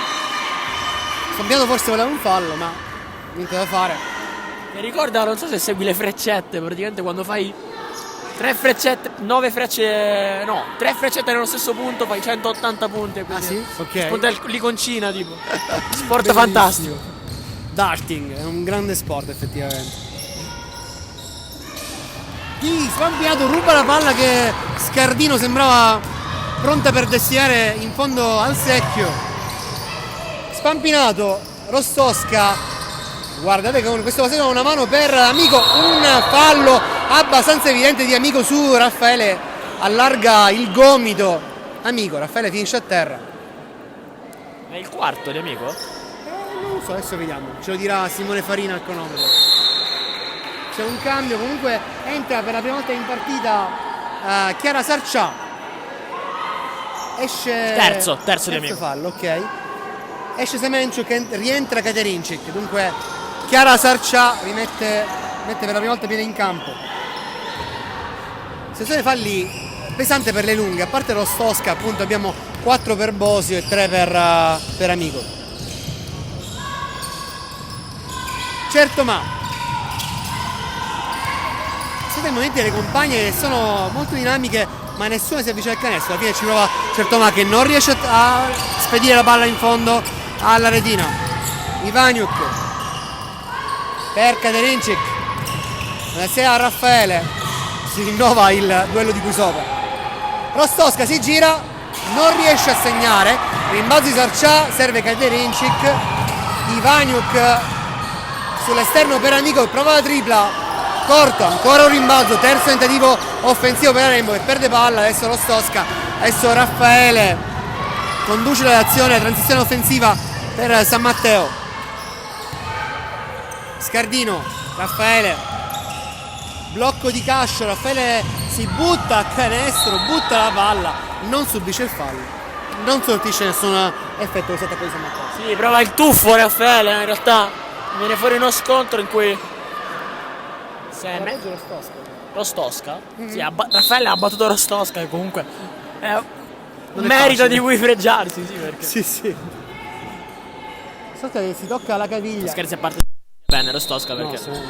Scambiato forse voleva un fallo, ma niente da fare. Mi ricorda, non so se segui le freccette, praticamente quando fai 3 freccette, 9 frecce, no, 3 freccette nello stesso punto fai 180 punti. Ah sì? Ok. Spunta l'iconcina tipo. Sport fantastico. Darting, è un grande sport effettivamente. Chi spampinato ruba la palla che Scardino sembrava pronta per destinare in fondo al secchio. Spampinato, Rostowska. Guardate con questo passaggio una mano per Amico, un fallo abbastanza evidente di Amico su Raffaele, allarga il gomito. Amico, Raffaele finisce a terra. È il quarto di Amico? Non lo so, adesso vediamo, ce lo dirà Simone Farina al cronometro. C'è un cambio, comunque entra per la prima volta in partita Chiara Sarcià. Esce Terzo di Amico. fallo, ok. Esce Semenchuk, che rientra Kaderincic, dunque Chiara Sarcià mette per la prima volta piede in campo. Sessione falli pesante per le lunghe, a parte Rostowska appunto abbiamo 4 per Bosio e 3 per Amico. Certo, ma siete i momenti delle compagne che sono molto dinamiche, ma nessuna si avvicina al canestro. Alla fine ci prova Certo, ma che non riesce a spedire la palla in fondo alla retina. Ivaniuk per Kaderincic, a Raffaele, si rinnova il duello di qui sopra. Rostowska si gira, non riesce a segnare, rimbalzo di Sarcià, serve Kaderincic. Ivaniuk sull'esterno per Amico, prova la tripla, corto, ancora un rimbalzo, terzo tentativo offensivo per la Rainbow che perde palla. Adesso Rostowska, adesso Raffaele conduce l'azione, la transizione offensiva per San Matteo. Scardino, Raffaele, blocco di Cascio, Raffaele si butta a canestro, butta la palla, non subisce il fallo, non sortisce nessun effetto questo attacco di San Matteo. Sì, prova il tuffo Raffaele, in realtà viene fuori uno scontro in cui Rostowska? Sì, Raffaele ha battuto Rostowska, che comunque è un Non è merito facile. di cui fregiarsi, sì, perché Sì. Che si tocca la caviglia. scherzi a parte bene Rostowska perché No,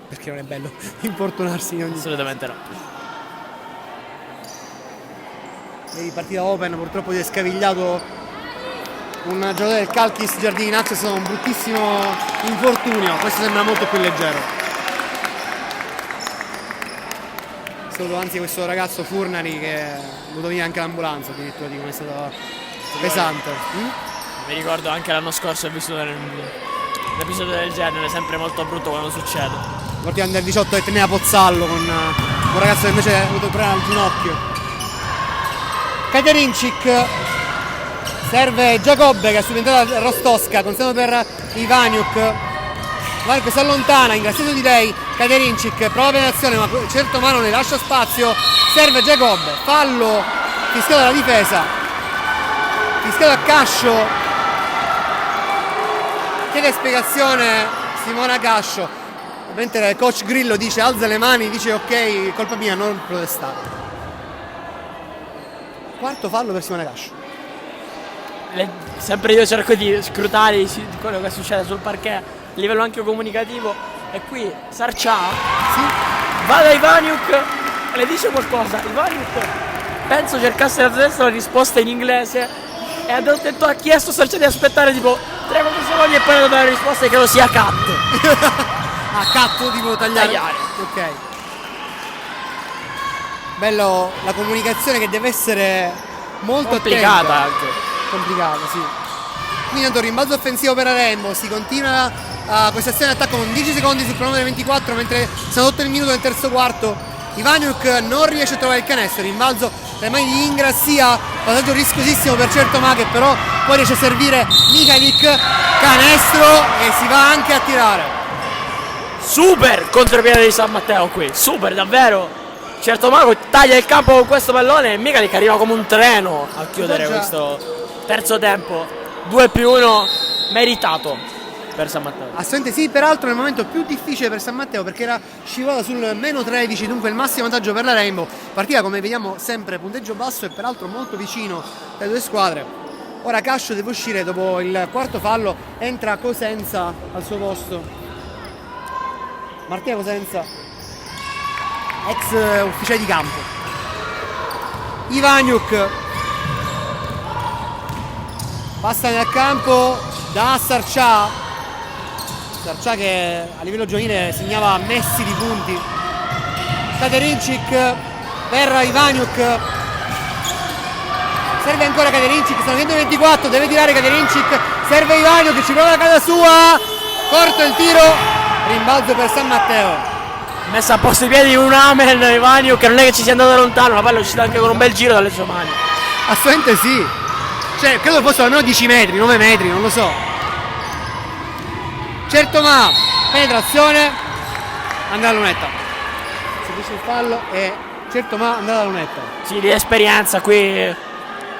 perché non è bello infortunarsi in ogni Assolutamente no. Ieri partita open, purtroppo si è scavigliato un giocatore del Calchis Giardini Nazio, è stato un bruttissimo infortunio, questo sembra molto più leggero. Saluto anzi questo ragazzo Furnari che è dovuto venire anche l'ambulanza, addirittura di come è stato pesante. Mi ricordo anche l'anno scorso ho vissuto un episodio del genere, sempre molto brutto quando succede. Partita under 18 che teneva Pozzallo con un ragazzo che invece ha avuto problema al ginocchio. Katerincic serve Giacobbe che è subentrata Rostosca, consegnato per Ivaniuk. Marco si allontana, in grassetto di lei, Katerincic prova penetrazione ma certo ma non ne lascia spazio, serve Giacobbe, fallo fischiato dalla difesa, fischiato a Cascio, chiede spiegazione Simona Cascio, mentre il coach Grillo dice alza le mani, dice ok, colpa mia, non protestare. Quarto fallo per Simona Cascio. Sempre io cerco di scrutare quello che succede sul parquet a livello anche comunicativo, e qui Sarcià va da Ivaniuk e le dice qualcosa. Ivaniuk penso cercasse la risposta in inglese e ha chiesto a Sarcià di aspettare tipo 3-4 secondi e poi ha dato la risposta e credo sia cut. Cut tipo tagliare. Ok. Bello la comunicazione che deve essere molto complicata attenta. anche. Complicata, sì. Quindi tanto rimbalzo offensivo per Arembo, si continua questa azione di attacco con 10 secondi sul cronometro 24, mentre siamo sotto il minuto del terzo quarto. Ivaniuk non riesce a trovare il canestro, rimbalzo dai mani di Ingrassia, passaggio rischiosissimo per Certoma che però poi riesce a servire Michalik, canestro e si va anche a tirare. Super contropiede di San Matteo qui, super davvero. Certomago taglia il campo con questo pallone e Michalik arriva come un treno a chiudere questo terzo tempo. 2+1 meritato per San Matteo. Assolutamente sì, peraltro nel momento più difficile per San Matteo perché era scivolata sul meno 13, dunque il massimo vantaggio per la Rainbow. Partita come vediamo sempre punteggio basso e peraltro molto vicino alle due squadre. Ora Cascio deve uscire dopo il quarto fallo, entra Cosenza al suo posto. Martina Cosenza, ex ufficiale di campo. Ivaniuk passa nel campo da Sarcià che a livello giovanile segnava messi di punti. Katerincic per Ivaniuk, serve ancora Katerincic, sono 124, deve tirare Katerincic, serve Ivaniuk, ci prova da casa sua, corto il tiro, rimbalzo per San Matteo. Messa a posto i piedi un amen Ivaniuk, che non è che ci sia andato lontano, la palla è uscita anche con un bel giro dalle sue mani. Assolutamente sì, cioè credo fossero almeno 10 metri, 9 metri, non lo so. Certoma, penetrazione, andrà alla lunetta. Si dice il fallo e Certoma andrà alla lunetta. Sì, di esperienza qui,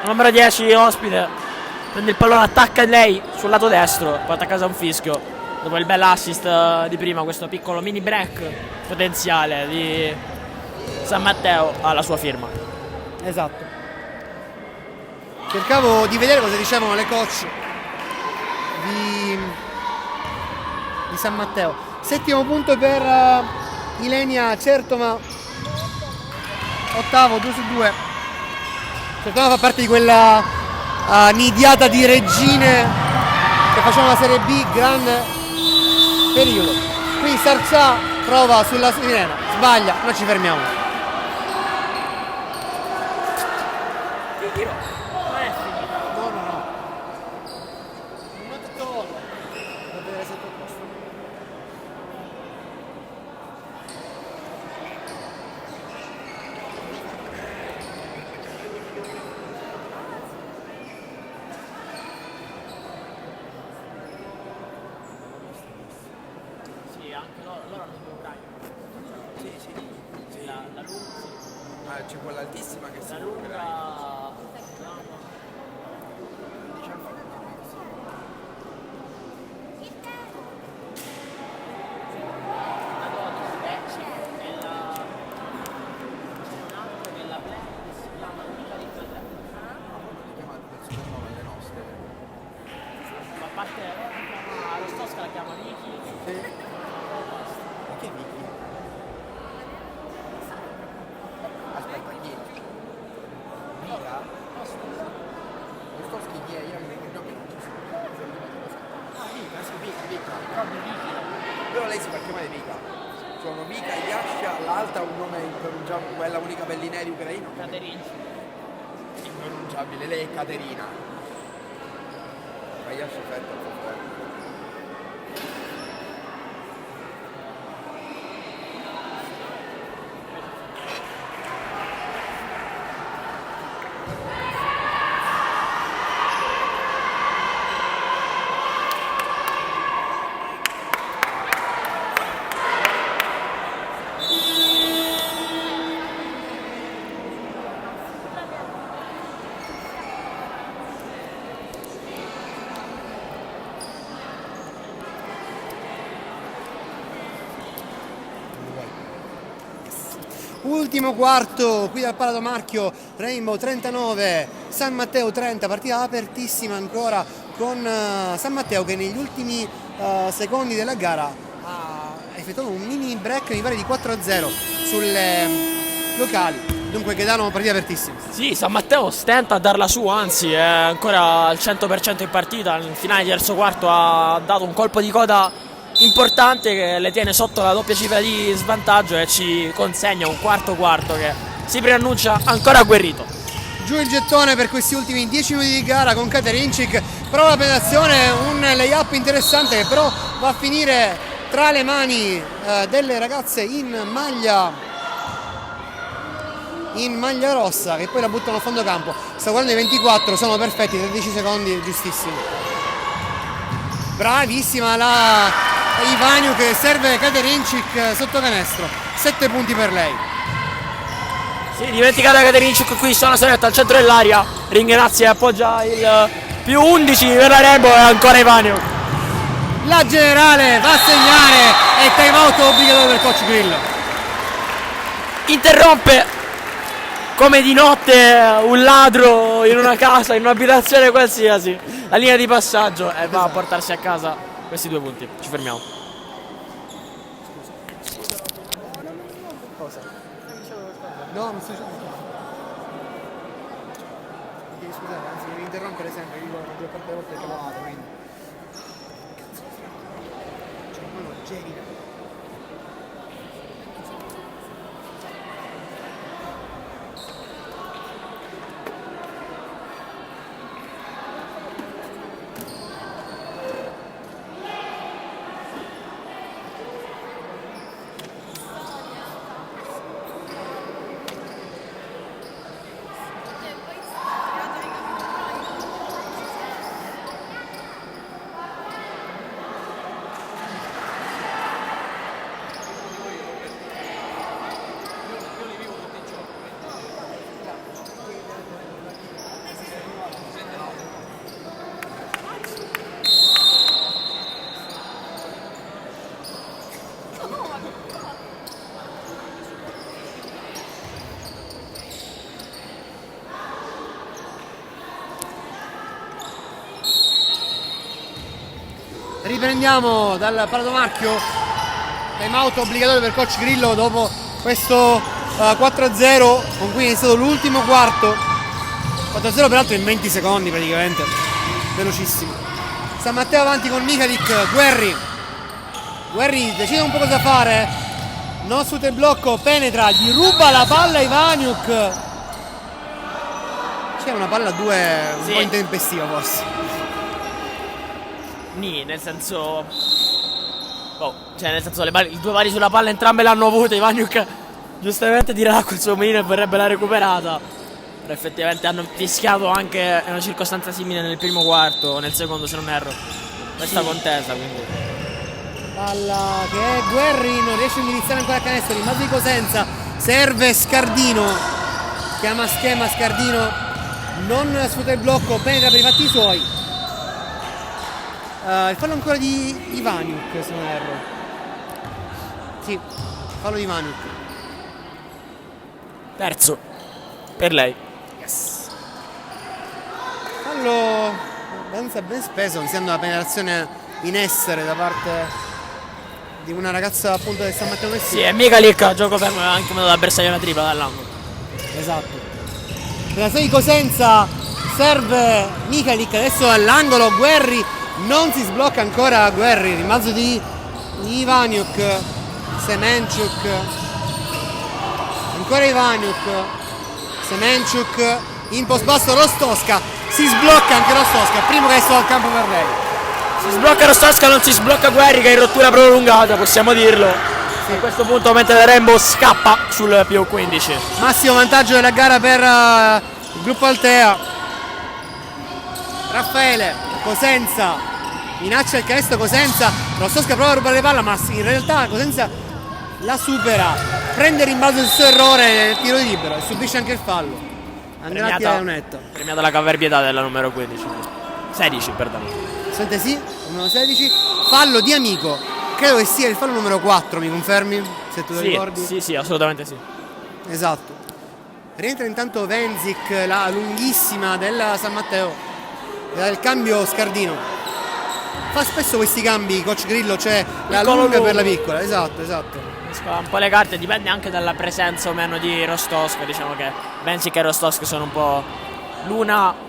numero 10 ospite, prende il pallone, attacca lei sul lato destro, porta a casa un fischio. Dopo il bel assist di prima, questo piccolo mini break potenziale di San Matteo alla sua firma. Esatto. Cercavo di vedere cosa dicevano le coach di San Matteo. Settimo punto per Ilenia Certoma, ottavo 2-2. Certoma fa parte di quella nidiata di regine che facciamo la Serie B, grande periodo. Qui Sarcià prova sulla sirena, sbaglia, noi ci fermiamo. C'è quella altissima che si Rostosca la chiama Vicky. Che Vicky? Vika. Però lei si fa chiamare Vika. Sono Vika Yasha, l'altra ha un nome impronunciabile, quella con i capelli neri ucraino. Caterina. Impronunciabile, lei è Caterina. Ma Yasha Fetta, per favore. Ultimo quarto qui al Palado Marchio, Rainbow 39, San Matteo 30, partita apertissima ancora con San Matteo che negli ultimi secondi della gara ha effettuato un mini break mi pare di 4-0 sulle locali, dunque Gaetano partita apertissima. Sì, San Matteo stenta a darla su, anzi è ancora al 100% in partita, nel finale di terzo quarto ha dato un colpo di coda importante che le tiene sotto la doppia cifra di svantaggio e ci consegna un quarto che si preannuncia ancora agguerrito. Giù il gettone per questi ultimi 10 minuti di gara con Katerincic, prova la penetrazione, un layup interessante che però va a finire tra le mani delle ragazze in maglia rossa che poi la buttano a fondo campo. Sta guardando i 24, sono perfetti, 13 secondi, giustissimo. Bravissima la Ivaniu che serve Katerincic sotto canestro, 7 punti per lei. Sì, dimenticata Katerincic qui sono Saletta al centro dell'aria, ringrazia e appoggia il più 11 per la Rainbow e ancora Ivaniu. La generale va a segnare e time out obbligatorio per coach Grillo. Interrompe come di notte un ladro in una casa, in un'abitazione qualsiasi, la linea di passaggio e va a portarsi a casa questi 2 punti. Ci fermiamo. No, mi sto dicendo. Scusate, anzi devi interrompere sempre, dico la maggior parte delle volte che lavate, quindi. C'è una mano gelida. Riprendiamo dal Palado Marchio, time out obbligatorio per coach Grillo dopo questo 4-0 con cui è iniziato l'ultimo quarto. 4-0 peraltro in 20 secondi praticamente, velocissimo. San Matteo avanti con Mihalik, Guerri decide un po' cosa fare, non sfrutta il blocco, penetra, gli ruba la palla Ivaniuk. C'è una palla a 2 un po' intempestiva forse. Nel senso, i 2 pali sulla palla entrambe l'hanno avuta. Ivaniuk giustamente dirà col suo mirino e vorrebbe la recuperata, però effettivamente hanno fischiato anche una circostanza simile nel primo quarto, nel secondo se non erro, questa contesa, quindi palla che è Guerri, non riesce a indirizzare ancora a canestro, in base di Cosenza, serve Scardino, chiama schema Scardino, non sfrutta il blocco, penetra per i fatti suoi. Il fallo ancora di Ivaniuk se non erro. Sì, fallo di Ivaniuk. terzo per lei. Yes. Fallo abbastanza ben speso, considerando la penetrazione in essere da parte di una ragazza appunto del San Matteo Messina. Sì, e Mihalik a gioco fermo ha anche mandato l'avversario una tripla dall'angolo. Esatto. Penetrazione di Cosenza, serve Mihalik, adesso all'angolo Guerri non si sblocca ancora Guerri, rimbalzo di Ivaniuk, Semenchuk, ancora Ivaniuk, Semenchuk, in post basso Rostowska, si sblocca anche Rostowska, primo canestro dal campo per lei. Si sblocca Rostowska, non si sblocca Guerri, che è in rottura prolungata, possiamo dirlo. Sì. A questo punto mentre la Rainbow scappa sul più 15. Massimo vantaggio della gara per il gruppo Altea. Raffaele, Cosenza, minaccia il canestro Cosenza, Rostowska prova a rubare palla, ma in realtà Cosenza la supera, prende rimbalzo il suo errore, il tiro di libero e subisce anche il fallo. Andrà a tirare lunetta. Premiata la caverbietà della numero 15. 16, perdono. Sente sì, numero 16, fallo di Amico. Credo che sia il fallo numero 4, mi confermi? Se tu lo ricordi? Sì, assolutamente sì. Esatto. Rientra intanto Venzic, la lunghissima della San Matteo. E dal cambio Scardino. Fa spesso questi cambi, coach Grillo, c'è la lunga per la piccola. Esatto. Un po' le carte, dipende anche dalla presenza o meno di Rostowska. Diciamo che Venzic e Rostowska sono un po' l'una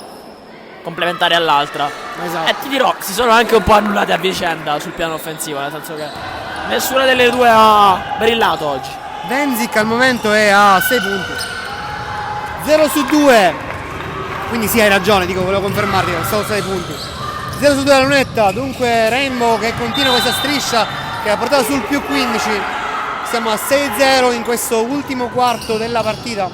complementare all'altra. Esatto. E ti dirò, si sono anche un po' annullate a vicenda sul piano offensivo, nel senso che nessuna delle due ha brillato oggi. Venzic al momento è a 6 punti, 0 su 2, quindi sì, hai ragione, volevo confermarti, sono 6 punti, 0 su 2 alla lunetta. Dunque Rainbow che continua questa striscia che ha portato sul più 15. Siamo a 6-0 in questo ultimo quarto della partita.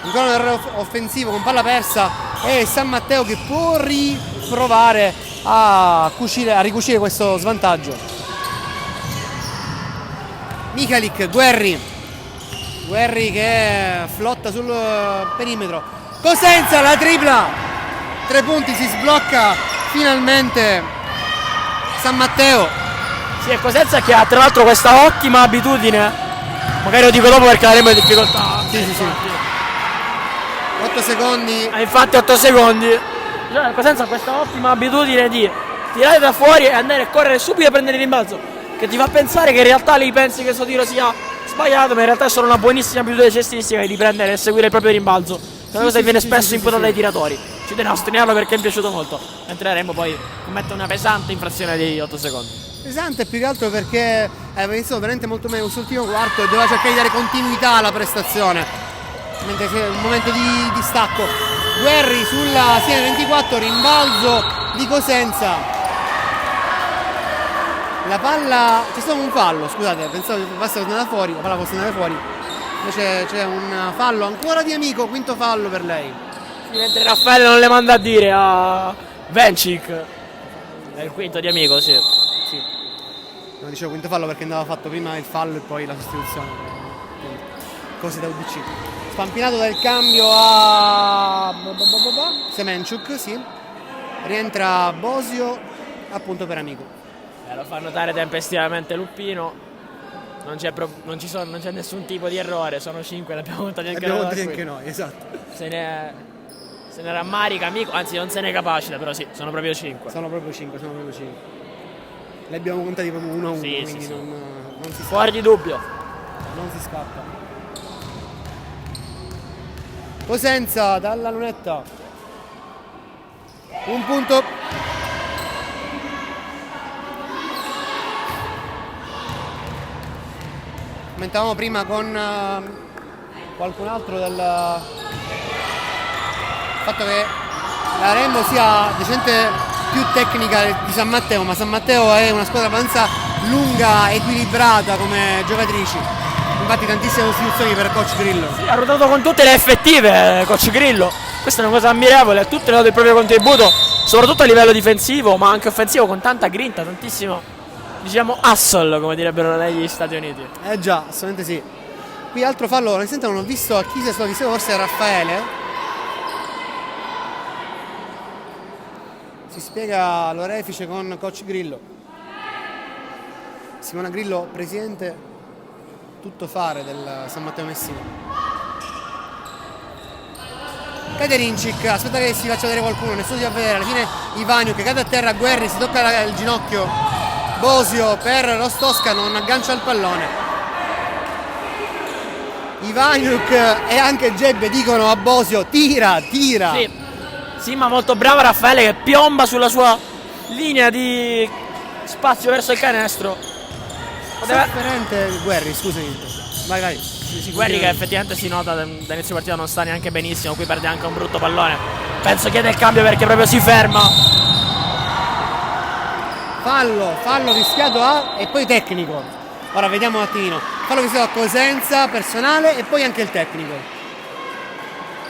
Ancora un errore offensivo con palla persa e San Matteo che può riprovare a ricucire questo svantaggio. Michalik, Guerri che flotta sul perimetro. Cosenza, la tripla, 3 punti, si sblocca finalmente San Matteo. Sì, è Cosenza che ha tra l'altro questa ottima abitudine, magari lo dico dopo perché la Rainbow è in difficoltà. Sì. 8 secondi. Infatti 8 secondi. Cosenza ha questa ottima abitudine di tirare da fuori e andare a correre subito a prendere il rimbalzo, che ti fa pensare che in realtà lei pensi che il suo tiro sia sbagliato, ma in realtà è solo una buonissima abitudine cestistica di prendere e seguire il proprio rimbalzo. È una cosa che viene spesso imputata dai tiratori. Ci tenevo a sottolinearlo perché mi è piaciuto molto. Mentre la Rainbow poi commette una pesante infrazione di 8 secondi. Pesante più che altro perché aveva iniziato veramente molto meglio quest'ultimo quarto e doveva cercare di dare continuità alla prestazione, mentre c'è un momento di stacco. Guerri sulla Siena 24, rimbalzo di Cosenza, la palla, c'è stato un fallo, scusate, pensavo che fosse andata fuori, la palla fosse andata fuori, invece c'è un fallo ancora di Amico, quinto fallo per lei. Sì, mentre Raffaele non le manda a dire a Venčić, è il quinto di Amico, sì. Non dicevo quinto fallo perché andava fatto prima il fallo e poi la sostituzione. Cose da UDC. Spampinato dal cambio a Semenchuk, sì. Rientra Bosio, appunto per Amico. Lo fa notare tempestivamente Luppino. Non c'è nessun tipo di errore, sono 5, l'abbiamo contati anche noi. L'abbiamo contati anche noi, esatto. Se ne rammarica Amico, anzi non se ne capacita, però sì, sono proprio 5. Sono proprio 5. Li abbiamo contati proprio 1 a 1, sì, quindi sì. Non si scappa. Fuori di dubbio. Non si scappa. Cosenza dalla lunetta. Un punto. Commentavamo prima con qualcun altro del fatto che la Rainbow sia decisamente più tecnica di San Matteo, ma San Matteo è una squadra abbastanza lunga, equilibrata come giocatrici. Infatti tantissime sostituzioni per coach Grillo. Sì, ha rotato con tutte le effettive coach Grillo. Questa è una cosa ammirevole, tutte le dato il proprio contributo, soprattutto a livello difensivo, ma anche offensivo, con tanta grinta, tantissimo, diciamo, hustle, come direbbero negli Stati Uniti. Già, assolutamente sì. Qui altro fallo, onestamente non ho visto a chi sia stato, forse è Raffaele. Si spiega l'orefice con coach Grillo. Simona Grillo, presidente tuttofare del San Matteo Messina. Kaderincic, aspetta che si faccia vedere qualcuno, nessuno si va a vedere, alla fine Ivaniuk che cade a terra, Guerri si tocca il ginocchio, Bosio per Rostowska non aggancia il pallone. Ivaniuk e anche Gebbe dicono a Bosio tira. Sì, ma molto bravo Raffaele che piomba sulla sua linea di spazio verso il canestro. Sofferente Guerri, scusami. Vai. Sì, Guerri che effettivamente si nota da inizio partita non sta neanche benissimo, qui perde anche un brutto pallone. Penso chiede il cambio perché proprio si ferma. Fallo rischiato e poi tecnico. Ora vediamo un attimino. Fallo rischiato a Cosenza, personale e poi anche il tecnico.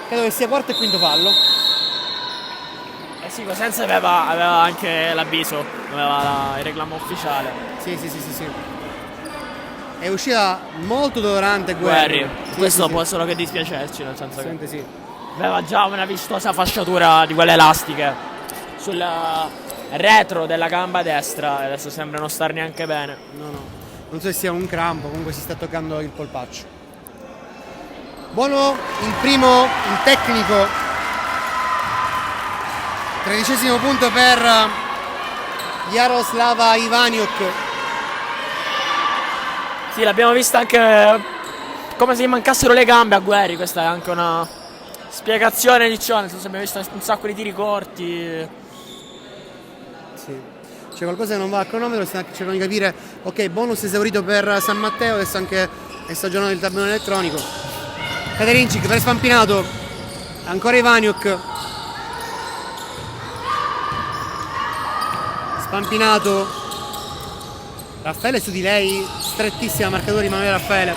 Credo che sia quarto e quinto fallo. Sì, Cosenza aveva anche l'avviso, aveva il reclamo ufficiale. Sì. È uscita molto dolorante Guerri. Questo può solo che dispiacerci, nel senso che sì. aveva già una vistosa fasciatura di quelle elastiche sul retro della gamba destra e adesso sembra non star neanche bene. No. Non so se sia un crampo, comunque si sta toccando il polpaccio. Buono il tecnico. 13° punto per Jaroslava Ivaniuk. Sì, l'abbiamo vista anche come se gli mancassero le gambe a Guerri, questa è anche una spiegazione di ciò, nel senso abbiamo visto un sacco di tiri corti. Sì. C'è qualcosa che non va al cronometro, stiamo cercando di capire. Ok, bonus esaurito per San Matteo, adesso anche è stagionato il tabellone elettronico. Katerincic per Spampinato, ancora Ivaniuk. Spampinato, Raffaele su di lei, strettissima marcatura di Emanuele Raffaele.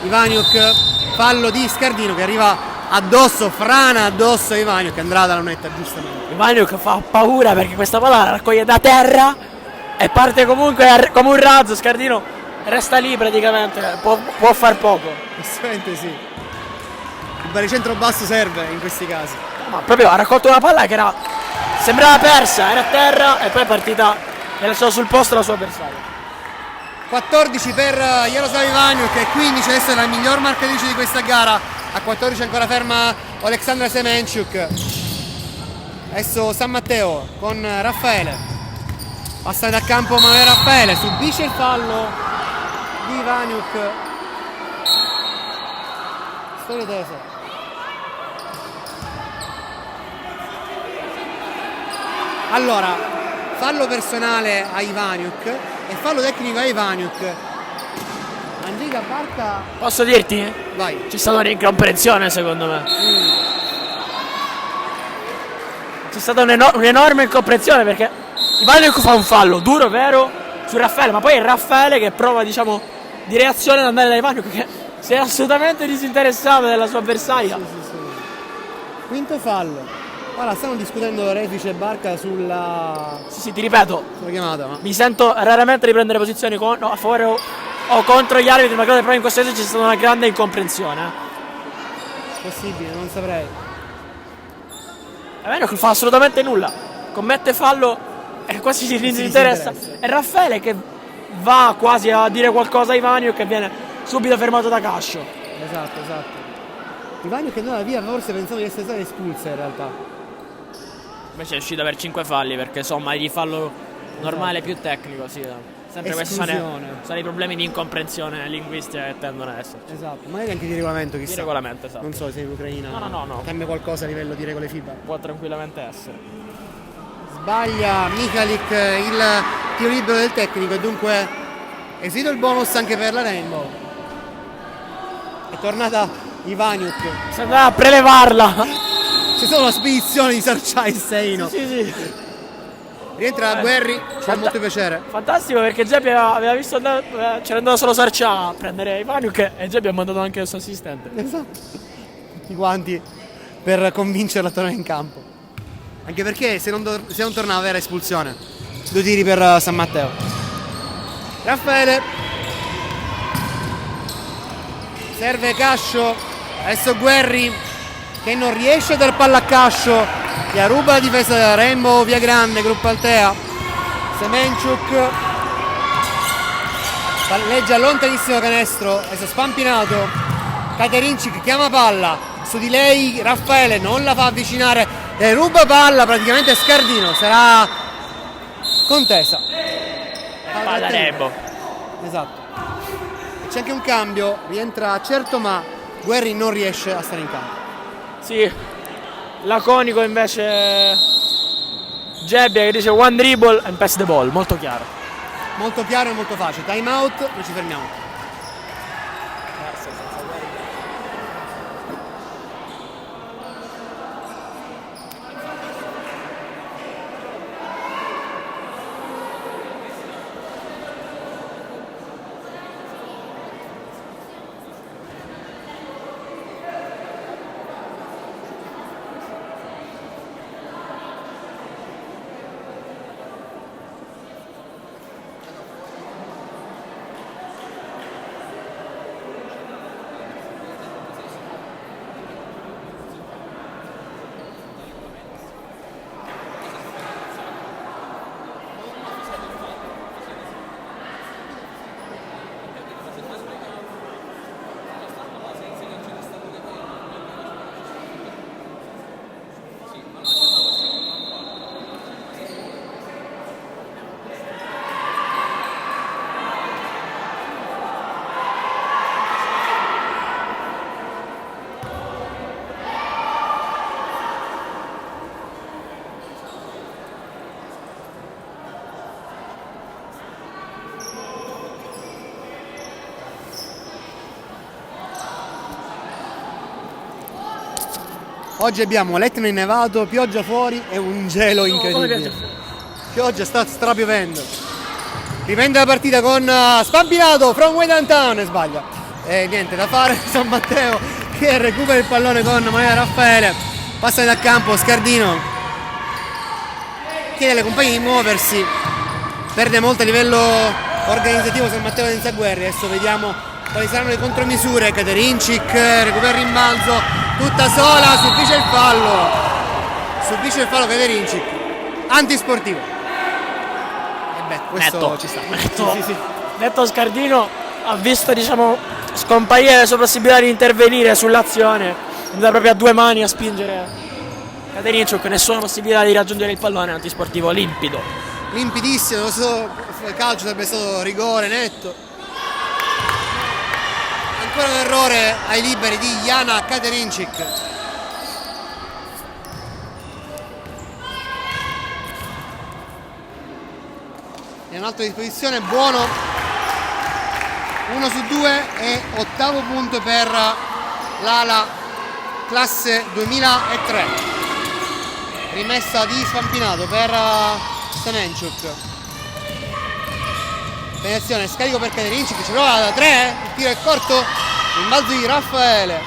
Ivaniuk, fallo di Scardino che arriva addosso, frana addosso a Ivaniuk che andrà dalla lunetta giustamente. Ivaniuk fa paura perché questa palla la raccoglie da terra e parte comunque come un razzo. Scardino resta lì praticamente, può far poco. Assolutamente sì. Il baricentro basso serve in questi casi. Ma proprio ha raccolto una palla che sembrava persa, era a terra e poi è partita e lasciò sul posto la sua avversaria. 14 per Jaroslav Ivaniuk e 15 adesso è la miglior marcatrice di questa gara. A 14 ancora ferma Oleksandra Semenchuk. Adesso San Matteo con Raffaele. Passa da campo Emanuele Raffaele, subisce il fallo di Ivaniuk. Storia tesa. Allora, fallo personale a Ivaniuk e fallo tecnico a Ivaniuk. Angelika Barca. Posso dirti? Vai. C'è stata un'incomprensione secondo me. C'è stata un'enorme incomprensione perché Ivaniuk fa un fallo duro, vero, su Raffaele, ma poi è Raffaele che prova, diciamo, di reazione ad andare da Ivaniuk che si è assolutamente disinteressato della sua avversaria. Sì. Quinto fallo. Ora stanno discutendo Refice e Barca sulla Ti ripeto, chiamata. Ma mi sento raramente di prendere posizioni a favore o contro gli arbitri, ma credo che proprio in questo caso c'è stata una grande incomprensione. possibile, non saprei. È vero che non fa assolutamente nulla, commette fallo e quasi si disinteressa. È Raffaele che va quasi a dire qualcosa a Ivaniuk che viene subito fermato da Cascio. Esatto. Ivaniuk che andava via forse pensando di essere stata espulsa in realtà. Invece è uscita per 5 falli perché insomma il fallo normale più tecnico, sì. Sempre questi sono i problemi di incomprensione linguistica che tendono ad esserci. Esatto, magari anche di regolamento, chissà. Di regolamento, esatto. Non so se in Ucraina No. cambia qualcosa a livello di regole FIBA. Può tranquillamente essere. Sbaglia Michalik il tiro libero del tecnico e dunque eseguito il bonus anche per la Rainbow. È tornata Ivaniuk. Si andava a prelevarla. C'è solo la spedizione di Sarciai Seino. Sì. Rientra Guerri, ci fa molto piacere. Fantastico perché Geppi aveva visto c'era andato solo Sarcia a prendere Ivaniuk e Geppi ha mandato anche il suo assistente. Esatto. Tutti quanti per convincerlo a tornare in campo. Anche perché se non tornava era espulsione. 2 tiri per San Matteo. Raffaele. Serve Cascio. Adesso Guerri che non riesce a dar palla a Cascio. Che ruba la difesa della Rainbow Via Grande, gruppo Altea. Semenchuk palleggia lontanissimo canestro. Adesso Spampinato. Katerincic chiama palla. Su di lei Raffaele non la fa avvicinare e ruba palla praticamente Scardino. Sarà contesa. Palla Rainbow. Esatto. C'è anche un cambio. Rientra certo ma Guerri non riesce a stare in campo. Sì. Laconico invece Gebbia che dice one dribble and pass the ball, molto chiaro. Molto chiaro e molto facile. Time out, noi ci fermiamo. Oggi abbiamo l'Etna innevato, pioggia fuori e un gelo incredibile. Pioggia, sta strapiovendo. Riprende la partita con Spampinato from way downtown e sbaglia. E niente da fare, San Matteo che recupera il pallone con Maria Raffaele. Passa dal campo, Scardino chiede alle compagni di muoversi. Perde molto a livello organizzativo San Matteo senza guerre. Adesso vediamo quali saranno le contromisure. Katerincic recupera il rimbalzo, tutta sola, subisce il fallo Katerincic, antisportivo. E beh, questo netto, ci sta. Netto, sì. netto Scardino ha visto scomparire la sua possibilità di intervenire sull'azione, da proprio a due mani a spingere Katerincic, nessuna possibilità di raggiungere il pallone, antisportivo limpido. Limpidissimo, questo calcio sarebbe stato rigore netto. Ancora un errore ai liberi di Jana Katerincic. È un altro a disposizione buono. 1 su 2 e ottavo punto per l'ala classe 2003. Rimessa di Spampinato per Semenchuk. Penetrazione, scarico per Katerincic che ci prova da 3, il tiro è corto, rimbalzo di Raffaele.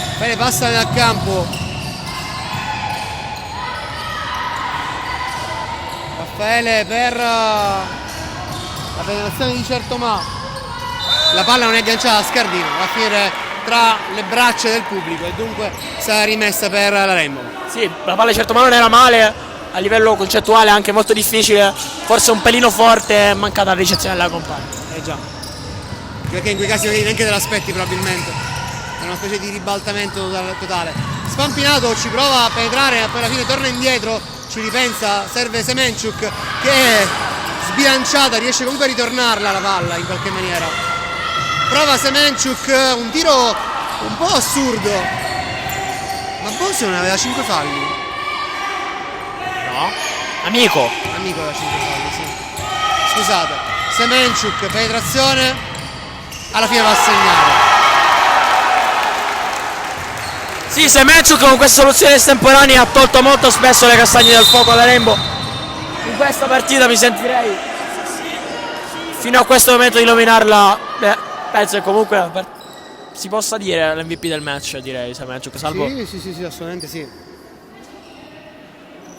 Raffaele passa nel campo. Raffaele per la penetrazione di Certomà. La palla non è agganciata a Scardino, va a finire tra le braccia del pubblico e dunque sarà rimessa per la Rainbow. Sì, la palla di Certomà non era male. A livello concettuale anche molto difficile, forse un pelino forte, mancata la ricezione della compagna. Già, perché in quei casi neanche te l'aspetti probabilmente, è una specie di ribaltamento totale. Spampinato ci prova a penetrare, poi alla fine torna indietro, ci ripensa, serve Semenchuk che è sbilanciata, riesce comunque a ritornarla la palla in qualche maniera. Prova Semenchuk, un tiro un po' assurdo, ma Bosio non aveva 5 falli. No? Amico da 5 falli, sì. Scusate. Semenchuk, penetrazione, alla fine va a segnare. Sì, Semenchuk con queste soluzioni estemporanee ha tolto molto spesso le castagne dal fuoco alla Rainbow. In questa partita mi sentirei fino a questo momento di nominarla, penso che comunque si possa dire l'MVP del match, direi Semenchuk, salvo... Sì, assolutamente sì.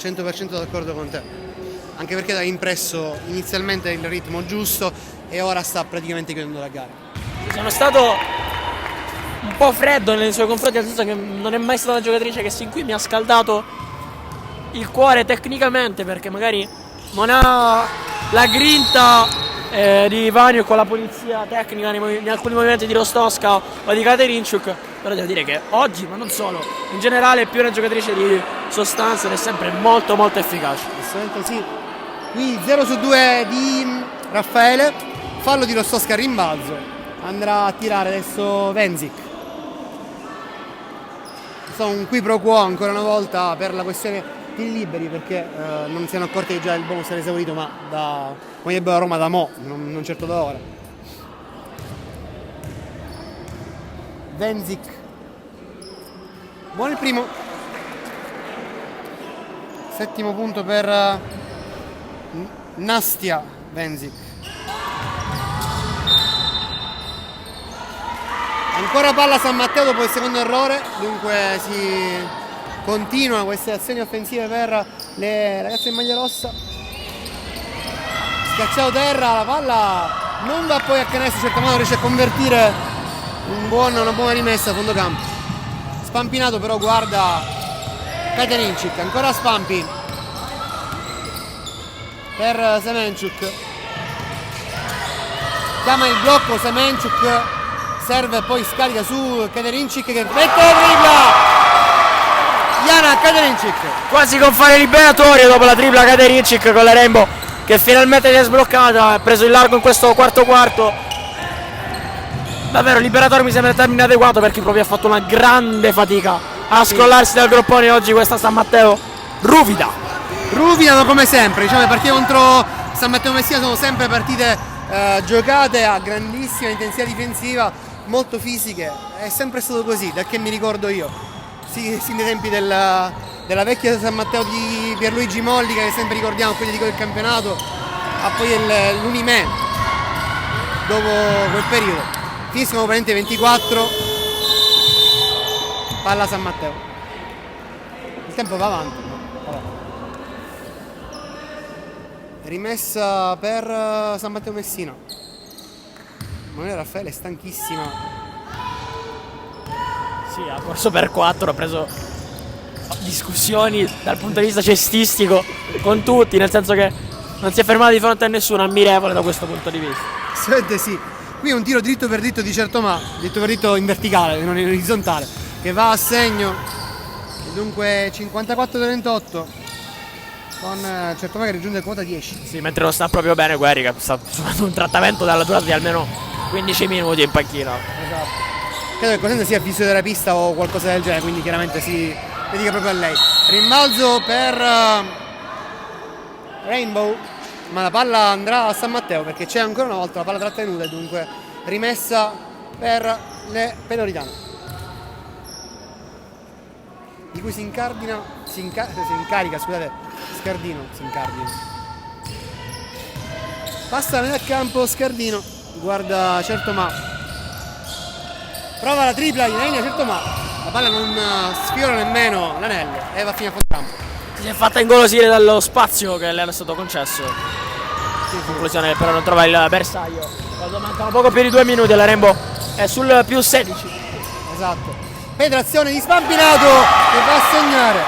100% d'accordo con te, anche perché ha impresso inizialmente il ritmo giusto e ora sta praticamente chiudendo la gara. Sono stato un po' freddo nei suoi confronti, nel senso che non è mai stata una giocatrice che sin qui mi ha scaldato il cuore tecnicamente, perché magari non ha la grinta di Vanio con la pulizia tecnica in alcuni movimenti di Rostowska o di Katerincic, però devo dire che oggi, ma non solo, in generale è più una giocatrice di sostanza ed è sempre molto molto efficace. Assolutamente sì. Qui 0 su 2 di Raffaele, fallo di Rostowska, rimbalzo, andrà a tirare adesso Venzik. Un qui pro quo ancora una volta per la questione tiri liberi perché non si hanno accorti che già il bonus era esaurito, ma come ebbe la Roma da mo', non certo da ora. Venzik, buono il primo, settimo punto per Nastia Venzik. Ancora palla San Matteo dopo il secondo errore, dunque si continua queste azioni offensive per le ragazze in maglia rossa. Schiacciato terra, la palla non va poi a canestro, certamente riesce a convertire una buona rimessa a fondo campo. Spampinato però guarda Katerincic, ancora Spampi per Semenchuk, chiama il blocco Semenchuk, serve e poi scarica su Katerincic che mette la tripla. Jana Katerincic quasi con fare liberatorio dopo la tripla Katerincic con la Rainbow che finalmente si è sbloccata, ha preso il largo in questo quarto. Davvero liberatorio mi sembra il termine adeguato perché proprio ha fatto una grande fatica a scrollarsi dal groppone oggi questa San Matteo ruvida, ma come sempre diciamo le partite contro San Matteo Messina sono sempre partite giocate a grandissima intensità difensiva, molto fisiche, è sempre stato così da che mi ricordo io, sin dai tempi della vecchia San Matteo di Pierluigi Mollica che sempre ricordiamo, quelli di quel campionato, a poi l'Unimè dopo quel periodo. Finiscono praticamente 24, palla San Matteo, il tempo va avanti. Rimessa per San Matteo Messina. Manuela Raffaele è stanchissima. Sì, ha corso per 4, ha preso discussioni dal punto di vista cestistico con tutti, nel senso che non si è fermato di fronte a nessuno, ammirevole da questo punto di vista. Assolutamente sì. Qui è un tiro dritto per dritto di Certomà, dritto per dritto in verticale, non in orizzontale, che va a segno. E dunque 54-38 con Certomà che raggiunge quota 10. Sì, mentre non sta proprio bene Guerri, che sta facendo un trattamento dalla durata di almeno 15 minuti in panchina. Esatto. Credo che Cosente sia fisioterapista o qualcosa del genere, quindi chiaramente si dedica proprio a lei. Rimbalzo per Rainbow, ma la palla andrà a San Matteo perché c'è ancora una volta la palla trattenuta e dunque rimessa per le Peloritane, di cui si incarica Scardino. Passa nel campo Scardino, guarda Certomà, prova la tripla di Nenia Certomà, la palla non sfiora nemmeno l'anello e va fino a fondo campo. Si è fatta ingolosire dallo spazio che le era stato concesso. Conclusione però non trova il bersaglio quando mancano poco più di 2 minuti, la Rainbow è sul più 16. Esatto, penetrazione di Spampinato che va a segnare.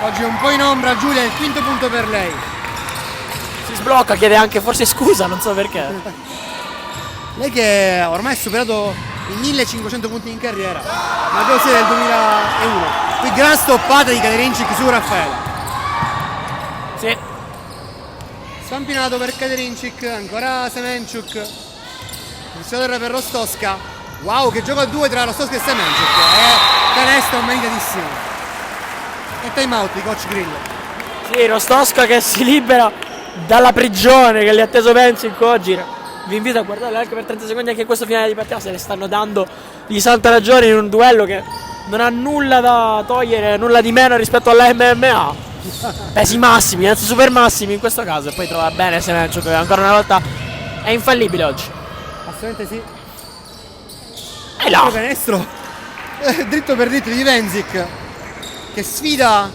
Oggi è un po' in ombra Giulia, il quinto punto per lei. Si sblocca, chiede anche forse scusa, non so perché. Lei che ormai ha superato i 1500 punti in carriera, ma credo sia del 2001. Qui gran stoppata di Katerincic su Raffaele. Sì. Spampinato per Katerincic, ancora Semenchuk. Funziona per Rostowska. Wow, che gioco a due tra Rostowska e Semenchuk. Canestro meritatissimo. E time out di coach Grillo. Sì, Rostowska che si libera dalla prigione che gli ha atteso Venzik oggi. Vi invito a guardarlo anche per 30 secondi anche in questo finale di partita, se ne stanno dando di santa ragione in un duello che non ha nulla da togliere, nulla di meno rispetto alla MMA. Pesi massimi, anzi super massimi in questo caso, e poi trova bene Semenchuk che ancora una volta è infallibile oggi. Assolutamente sì. E là, Canestro dritto per dritto di Venzik che sfida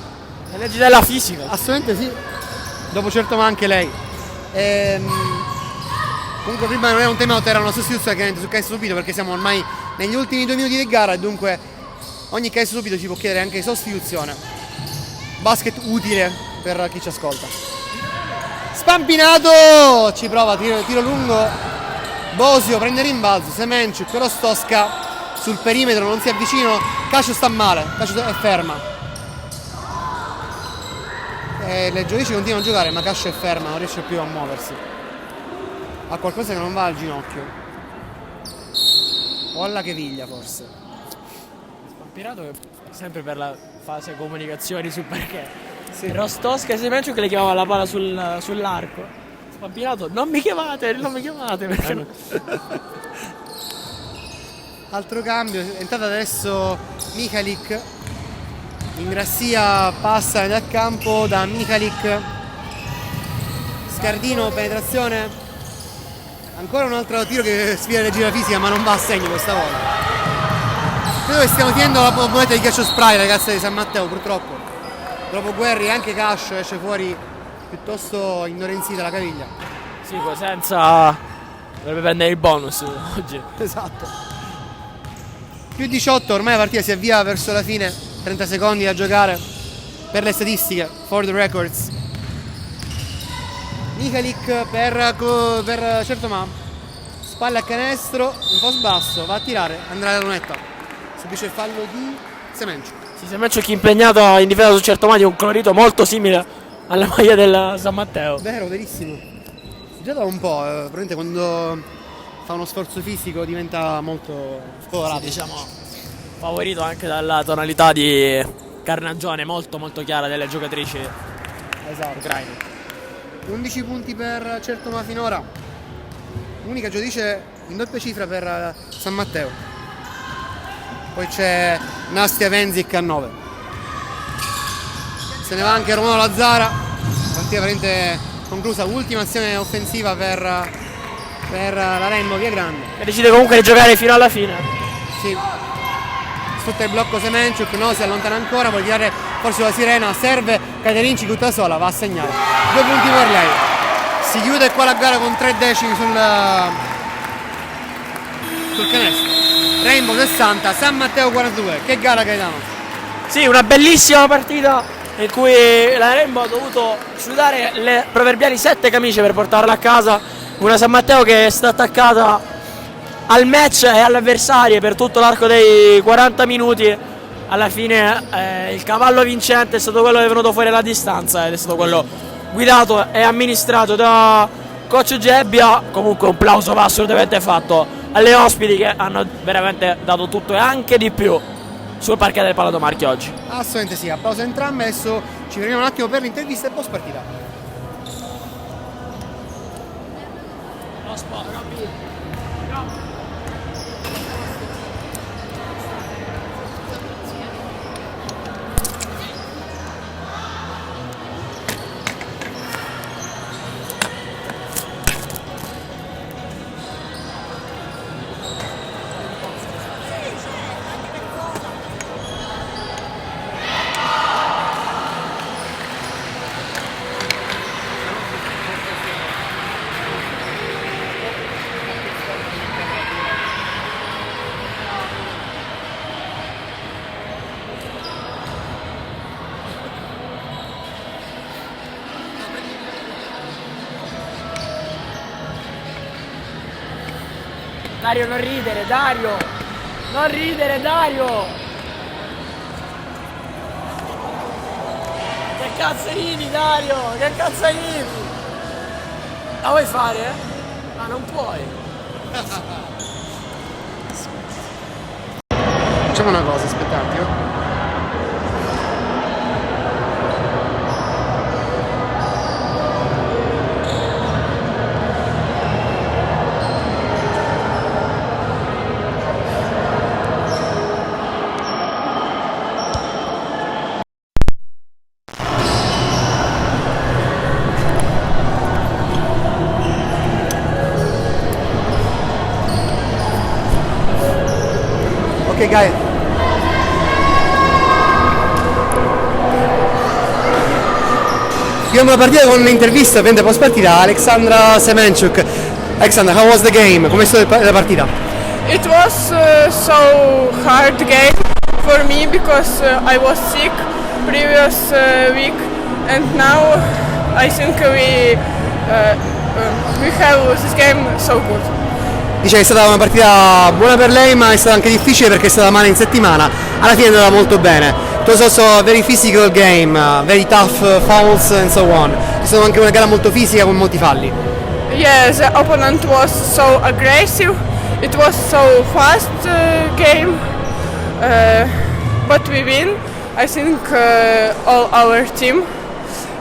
le leggi della fisica. Assolutamente sì. Dopo certo ma anche lei. Comunque prima non era un time out, era una sostituzione che su canestro subito, perché siamo ormai negli ultimi 2 minuti di gara e dunque ogni canestro subito ci può chiedere anche sostituzione. Basket utile per chi ci ascolta. Spampinato, ci prova, tiro lungo. Bosio prende rimbalzo, Semenchuk, Rostowska sul perimetro, non si avvicina. Cascio sta male, Cascio è ferma. Le giocatrici continuano a giocare, ma Cascio è ferma, non riesce più a muoversi. Ha qualcosa che non va al ginocchio. O alla cheviglia forse. Spampinato sempre per la fase comunicazioni su perché Sì. Rostowska e Semenchuk le chiamava la palla sull'arco. Spampinato, non mi chiamate perché no. Altro cambio, è entrato adesso Michalik. Ingrassia passa dal campo da Michalik. Scardino, penetrazione. Ancora un altro tiro che sfida la regia fisica, ma non va a segno questa volta. Credo che stiamo finendo la moneta di ghiaccio spray, ragazzi di San Matteo, purtroppo. Dopo Guerri anche Cash esce fuori piuttosto indorenzita la caviglia. Sì, Cosenza dovrebbe prendere il bonus oggi. Esatto. Più 18, ormai la partita si avvia verso la fine, 30 secondi da giocare per le statistiche, for the records. Michalik per Certomà, spalla a canestro, un po' sbasso, va a tirare, andrà alla lunetta. Subisce il fallo di Semenchuk. Sì, Semenchuk impegnato in difesa su Certomà di un colorito molto simile alla maglia del San Matteo. Vero, verissimo. Già da un po', probabilmente quando fa uno sforzo fisico diventa molto colorato. Sì, diciamo favorito anche dalla tonalità di carnagione molto molto chiara delle giocatrici Esatto. ucraine. 11 punti per Certomà finora. Unica giocatrice in doppia cifra per San Matteo. Poi c'è Nastia Venzik a 9. Se ne va anche Romano Lazzara. Partita veramente conclusa. Ultima azione offensiva per la Rainbow Via Grande. Che decide comunque di giocare fino alla fine. Sì. Sfrutta il blocco Semenchuk, no, si allontana ancora, vuole tirare forse la sirena, serve Caterinci tutta sola, va a segnare. 2 punti per lei. Si chiude qua la gara con 3 decimi sul canestro. Rainbow 60, San Matteo 42. Che gara, Gaetano? Sì, una bellissima partita in cui la Rainbow ha dovuto sudare le proverbiali 7 camicie per portarla a casa. Una San Matteo che è stata attaccata al match e all'avversario per tutto l'arco dei 40 minuti. Alla fine il cavallo vincente è stato quello che è venuto fuori alla distanza ed è stato quello guidato e amministrato da coach Gebbia. Comunque un plauso va assolutamente fatto alle ospiti che hanno veramente dato tutto e anche di più sul parquet del Palato Marchi oggi. Assolutamente sì, applauso a entrambe. Adesso ci fermiamo un attimo per l'intervista e post partita. Dario, non ridere, Dario! Non ridere, Dario! Che cazzo ridi, Dario? Che cazzo ridi? La vuoi fare? Ma non puoi. Facciamo una cosa, aspetta un attimo. Ok, guys. Chiudiamo la partita con un'intervista prende post partita a Alexandra Semenchuk. Alexandra, how was the game? Come è stata la partita? It was so hard game for me because I was sick previous week and now I think we have this game so good. Dice che è stata una partita buona per lei, ma è stata anche difficile perché è stata male in settimana. Alla fine è andata molto bene. It was also a very physical game, very tough fouls and so on. È stata anche una gara molto fisica con molti falli. Yeah, the opponent was so aggressive. It was so fast game, but we win. I think all our team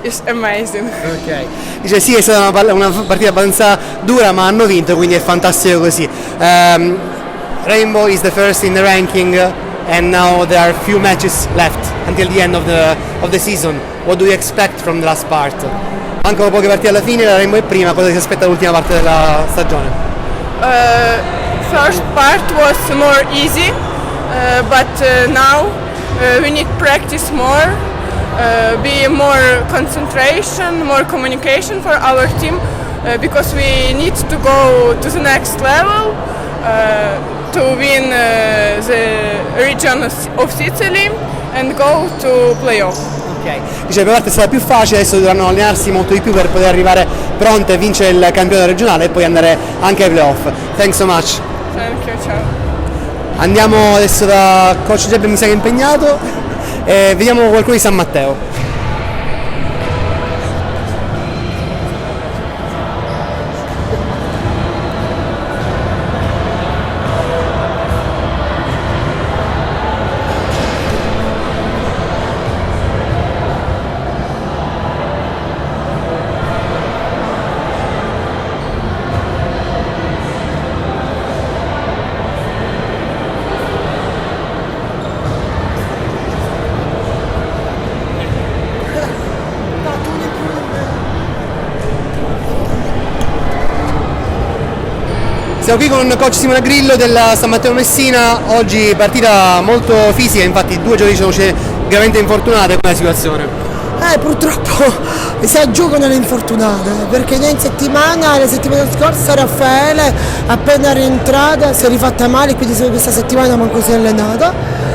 is amazing. Ok, dice sì, è stata una partita abbastanza dura, ma hanno vinto, quindi è fantastico così. Rainbow is the first in the ranking and now there are few matches left until the end of the season. What do you expect from the last part? Mancano poche partite alla fine, la Rainbow è prima, cosa si aspetta dall'ultima parte della stagione? First part was more easy, but now we need practice more, be more concentration, more communication for our team, because we need to go to the next level to win the region of Sicily and go to playoff. Ok, dice per parte è stata più facile, adesso dovranno allenarsi molto di più per poter arrivare pronte a vincere il campionato regionale e poi andare anche ai playoff. Thanks so much. Thank you, ciao. Andiamo adesso da coach Gebbia, mi sa che è impegnato, e vediamo qualcuno di San Matteo. Siamo qui con il coach Simone Grillo della San Matteo Messina, oggi partita molto fisica, infatti due giocatori sono gravemente infortunate, com'è la situazione? Purtroppo si aggiungono le infortunate, perché già in settimana, la settimana scorsa Raffaele appena rientrata si è rifatta male, quindi questa settimana manco si è allenata.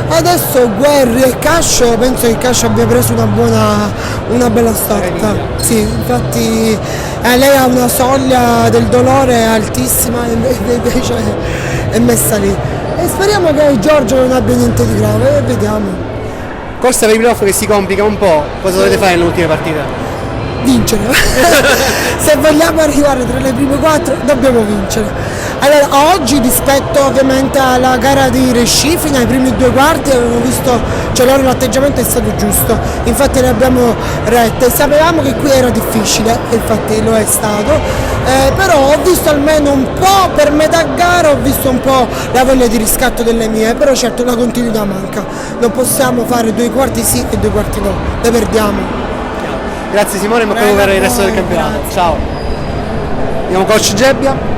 Adesso Guerri e Cascio, penso che Cascio abbia preso una bella storta. Sì, infatti lei ha una soglia del dolore altissima e invece è messa lì. E speriamo che Giorgio non abbia niente di grave, vediamo. Corsa per i playoff che si complica un po', cosa dovete fare nelle ultime partite? Vincere. Se vogliamo arrivare tra le prime 4 dobbiamo vincere. Allora, oggi rispetto ovviamente alla gara di Rescifina, ai primi 2 quarti avevamo visto, cioè loro l'atteggiamento è stato giusto, infatti le abbiamo rette, sapevamo che qui era difficile, e infatti lo è stato, però ho visto almeno un po' per metà gara, ho visto un po' la voglia di riscatto delle mie, però certo la continuità manca, non possiamo fare 2 quarti sì e 2 quarti no, le perdiamo. Grazie Simone, ma proprio per il resto del campionato. Grazie. Ciao. Andiamo coach Gebbia.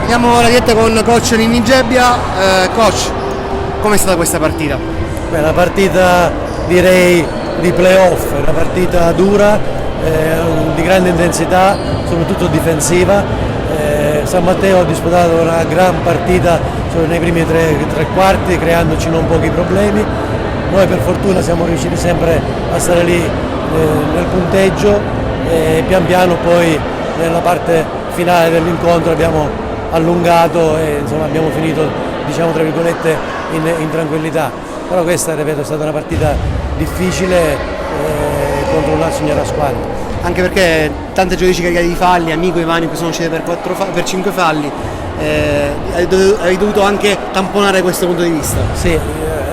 Andiamo la diretta con coach Ninni Gebbia. Coach, com'è stata questa partita? Beh, una partita direi di playoff, una partita dura, di grande intensità, soprattutto difensiva. San Matteo ha disputato una gran partita nei primi tre quarti, creandoci non pochi problemi. Noi per fortuna siamo riusciti sempre a stare lì nel punteggio e pian piano poi nella parte finale dell'incontro abbiamo allungato e insomma abbiamo finito, diciamo tra virgolette, in tranquillità. Però questa, ripeto, è stata una partita difficile contro una signora squadra. Anche perché tante giocatrici caricate di falli, Amico e Ivaniu che sono uscite per 5 falli, hai dovuto anche tamponare questo punto di vista. Sì,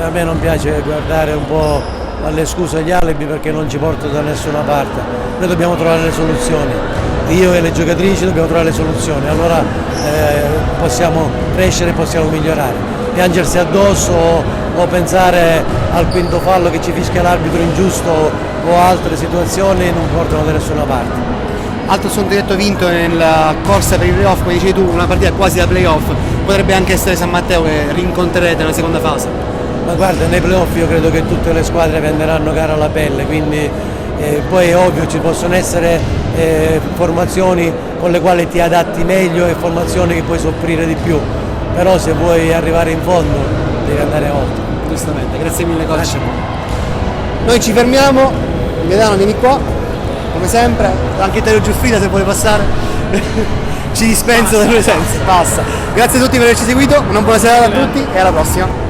a me non piace guardare un po' alle scuse e agli alibi perché non ci porto da nessuna parte. Noi dobbiamo trovare le soluzioni, io e le giocatrici dobbiamo trovare le soluzioni, allora possiamo crescere, possiamo migliorare. Piangersi addosso o pensare al quinto fallo che ci fischia l'arbitro ingiusto o altre situazioni non portano da nessuna parte. Altro scontro diretto vinto nella corsa per i playoff, come dicevi tu, una partita quasi da playoff, potrebbe anche essere San Matteo che rincontrerete nella seconda fase. Ma guarda, nei playoff io credo che tutte le squadre prenderanno gara alla pelle, quindi poi è ovvio ci possono essere formazioni con le quali ti adatti meglio e formazioni che puoi soffrire di più, però se vuoi arrivare in fondo devi andare oltre. Giustamente, grazie mille coach. Noi ci fermiamo. Gaetano, vieni qua, come sempre, anche Dario Giuffrida se vuole passare, ci dispensa dalla presenza, passa. Grazie a tutti per averci seguito, una buona serata a tutti e alla prossima.